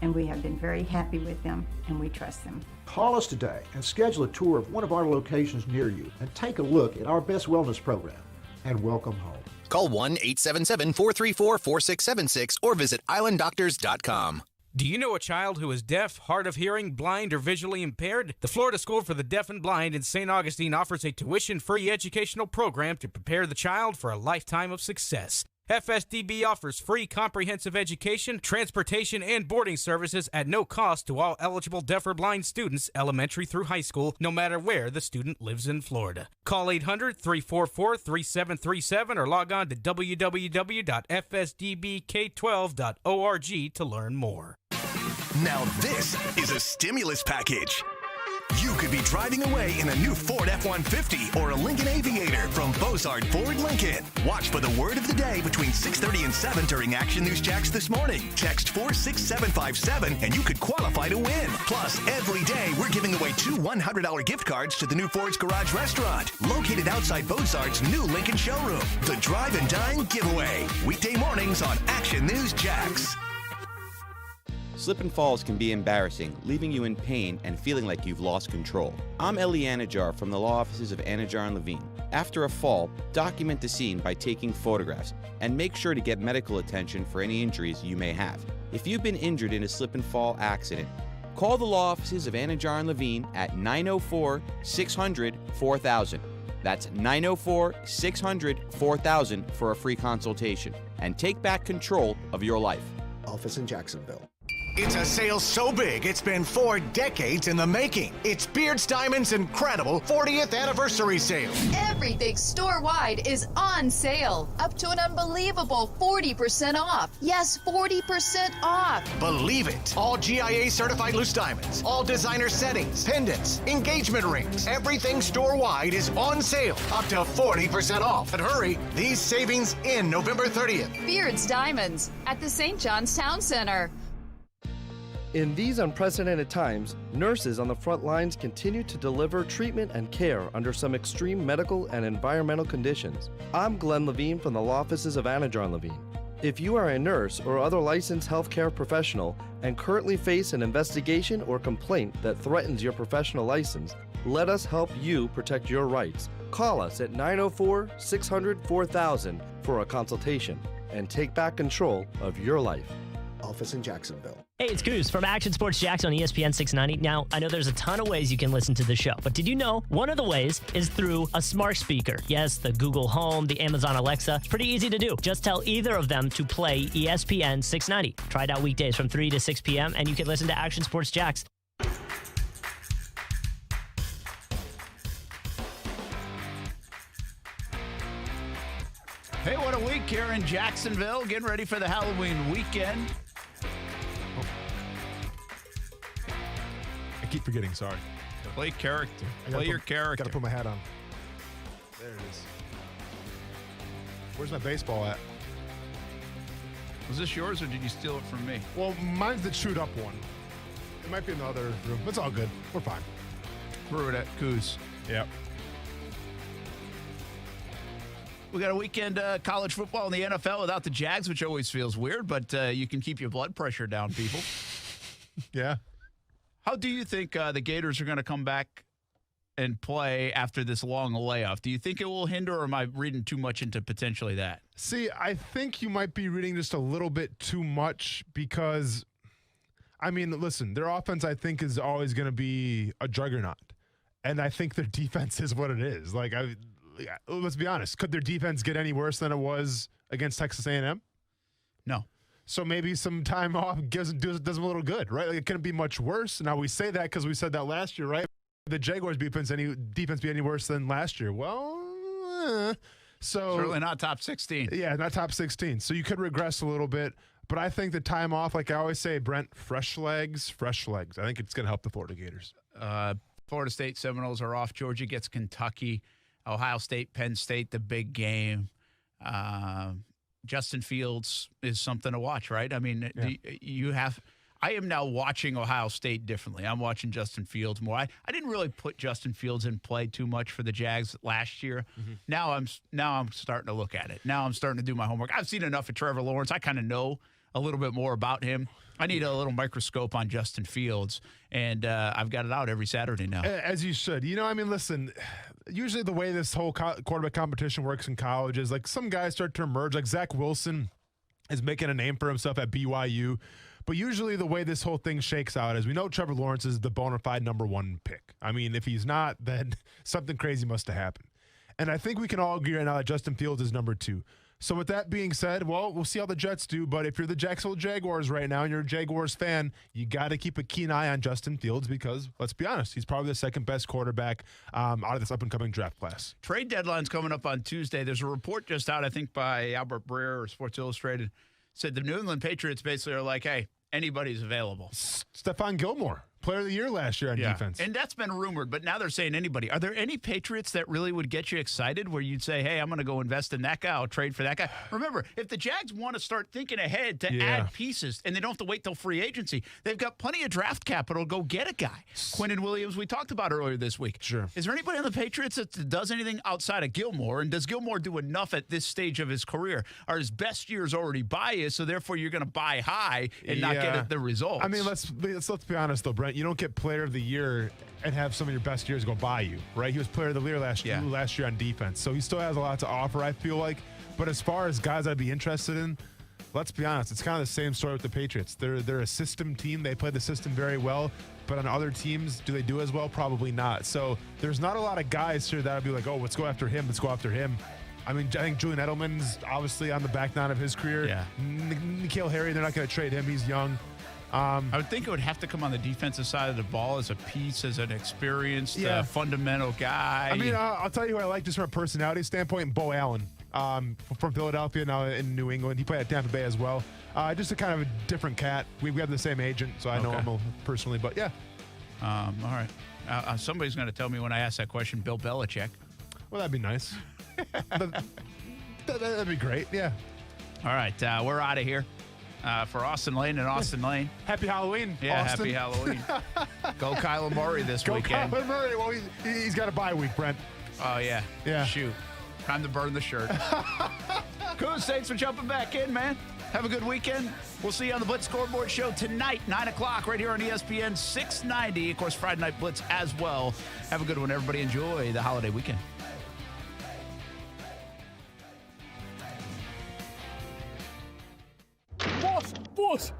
and we have been very happy with them, and we trust them. Call us today and schedule a tour of one of our locations near you and take a look at our best wellness program. And welcome home. Call 1-877-434-4676 or visit islanddoctors.com. Do you know a child who is deaf, hard of hearing, blind, or visually impaired? The Florida School for the Deaf and Blind in St. Augustine offers a tuition-free educational program to prepare the child for a lifetime of success. FSDB offers free comprehensive education, transportation, and boarding services at no cost to all eligible deaf or blind students, elementary through high school, no matter where the student lives in Florida. Call 800-344-3737 or log on to www.fsdbk12.org to learn more. Now this is a stimulus package. You could be driving away in a new Ford F-150 or a Lincoln Aviator from Bozard Ford Lincoln. Watch for the word of the day between 6:30 and 7 during Action News Jacks this morning. Text 46757 and you could qualify to win. Plus, every day we're giving away 2 $100 gift cards to the new Ford's Garage restaurant, located outside Bozard's new Lincoln showroom. The Drive and Dine Giveaway. Weekday mornings on Action News Jacks. Slip and falls can be embarrassing, leaving you in pain and feeling like you've lost control. I'm Eli Anajar from the law offices of Anajar and Levine. After a fall, document the scene by taking photographs and make sure to get medical attention for any injuries you may have. If you've been injured in a slip and fall accident, call the law offices of Anajar and Levine at 904-600-4000. That's 904-600-4000 for a free consultation. And take back control of your life. Office in Jacksonville. It's a sale so big, it's been 4 decades in the making. It's Beards Diamond's incredible 40th anniversary sale. Everything store-wide is on sale, up to an unbelievable 40% off. Yes, 40% off. Believe it. All GIA certified loose diamonds, all designer settings, pendants, engagement rings, everything store-wide is on sale, up to 40% off. But hurry, these savings end November 30th. Beards Diamonds at the St. John's Town Center. In these unprecedented times, nurses on the front lines continue to deliver treatment and care under some extreme medical and environmental conditions. I'm Glenn Levine from the law offices of Anajar and Levine. If you are a nurse or other licensed healthcare professional and currently face an investigation or complaint that threatens your professional license, let us help you protect your rights. Call us at 904-600-4000 for a consultation and take back control of your life. Office in Jacksonville. Hey, it's Coos from Action Sports Jacks on ESPN690. Now, I know there's a ton of ways you can listen to the show, but did you know one of the ways is through a smart speaker? Yes, the Google Home, the Amazon Alexa. It's pretty easy to do. Just tell either of them to play ESPN690. Try it out weekdays from 3 to 6 p.m., and you can listen to Action Sports Jacks. Hey, what a week here in Jacksonville. Getting ready for the Halloween weekend. I keep forgetting, sorry. Play character. Play your character. Gotta put my hat on. There it is. Where's my baseball at? Was this yours or did you steal it from me? Well, mine's the chewed up one. It might be in the other room. It's all good. We're fine. Threw it at Coos. Yep. We got a weekend college football in the NFL without the Jags, which always feels weird, but you can keep your blood pressure down, people. Yeah. How do you think the Gators are going to come back and play after this long layoff? Do you think it will hinder, or am I reading too much into potentially that? See, I think you might be reading just a little bit too much because, I mean, listen, their offense, I think, is always going to be a juggernaut. And I think their defense is what it is. Like, let's be honest. Could their defense get any worse than it was against Texas A&M? No. So maybe some time off does them a little good, right? Like, it couldn't be much worse. Now, we say that because we said that last year, right? The Jaguars' defense be any worse than last year? Well, so certainly not top 16. Yeah, not top 16. So you could regress a little bit. But I think the time off, like I always say, Brent, fresh legs. I think it's going to help the Florida Gators. Florida State Seminoles are off. Georgia gets Kentucky. Ohio State, Penn State, the big game. Justin Fields is something to watch, right? I mean, yeah. I am now watching Ohio State differently. I'm watching Justin Fields more. I didn't really put Justin Fields in play too much for the Jags last year. Mm-hmm. Now I'm starting to look at it. Now I'm starting to do my homework. I've seen enough of Trevor Lawrence. I kind of know a little bit more about him. I need a little microscope on Justin Fields, and I've got it out every Saturday now. As you should. Listen, usually the way this whole quarterback competition works in college is like some guys start to emerge. Like Zach Wilson is making a name for himself at BYU. But usually the way this whole thing shakes out is we know Trevor Lawrence is the bona fide number one pick. I mean, if he's not, then something crazy must have happened. And I think we can all agree right now that Justin Fields is number 2. So with that being said, well, we'll see how the Jets do. But if you're the Jacksonville Jaguars right now and you're a Jaguars fan, you got to keep a keen eye on Justin Fields because, let's be honest, he's probably the second best quarterback out of this up-and-coming draft class. Trade deadline's coming up on Tuesday. There's a report just out, I think, by Albert Breer or Sports Illustrated, said the New England Patriots basically are like, hey, anybody's available. Stephon Gilmore, player of the year last year on defense. And that's been rumored, but now they're saying anybody. Are there any Patriots that really would get you excited where you'd say, hey, I'm going to go invest in that guy. I'll trade for that guy. Remember, if the Jags want to start thinking ahead to add pieces and they don't have to wait till free agency, they've got plenty of draft capital to go get a guy. Quinnen Williams, we talked about earlier this week. Sure. Is there anybody on the Patriots that does anything outside of Gilmore? And does Gilmore do enough at this stage of his career? Are his best years already by you, so therefore you're going to buy high and not get the results? I mean, let's be honest, though, Brent. You don't get player of the year and have some of your best years go by you, right? He was player of the year last year on defense, so he still has a lot to offer, I feel like. But as far as guys I'd be interested in, let's be honest, it's kind of the same story with the Patriots. They're a system team. They play the system very well, but on other teams, do they do as well? Probably not. So there's not a lot of guys here that I'd be like, oh, let's go after him. Let's go after him. I mean, I think Julian Edelman's obviously on the back nine of his career. Yeah. N'Keal Harry, they're not going to trade him. He's young. I would think it would have to come on the defensive side of the ball as a piece, as an experienced, fundamental guy. I mean, I'll tell you who I like just from a personality standpoint, Bo Allen from Philadelphia, now in New England. He played at Tampa Bay as well. Just a kind of a different cat. We have the same agent, so I know him personally, but yeah. All right. Somebody's going to tell me when I ask that question, Bill Belichick. Well, that'd be nice. That'd be great, yeah. All right, we're out of here. For Austin Lane and Austin Lane. Happy Halloween, Yeah, Austin. happy Halloween. Go Kyler Murray this weekend. Go Kyler Murray. Well, he's got a bye week, Brent. Oh, yeah. Yeah. Shoot. Time to burn the shirt. Coos, thanks for jumping back in, man. Have a good weekend. We'll see you on the Blitz Scoreboard Show tonight, 9 o'clock, right here on ESPN 690. Of course, Friday Night Blitz as well. Have a good one, everybody. Enjoy the holiday weekend. Boss,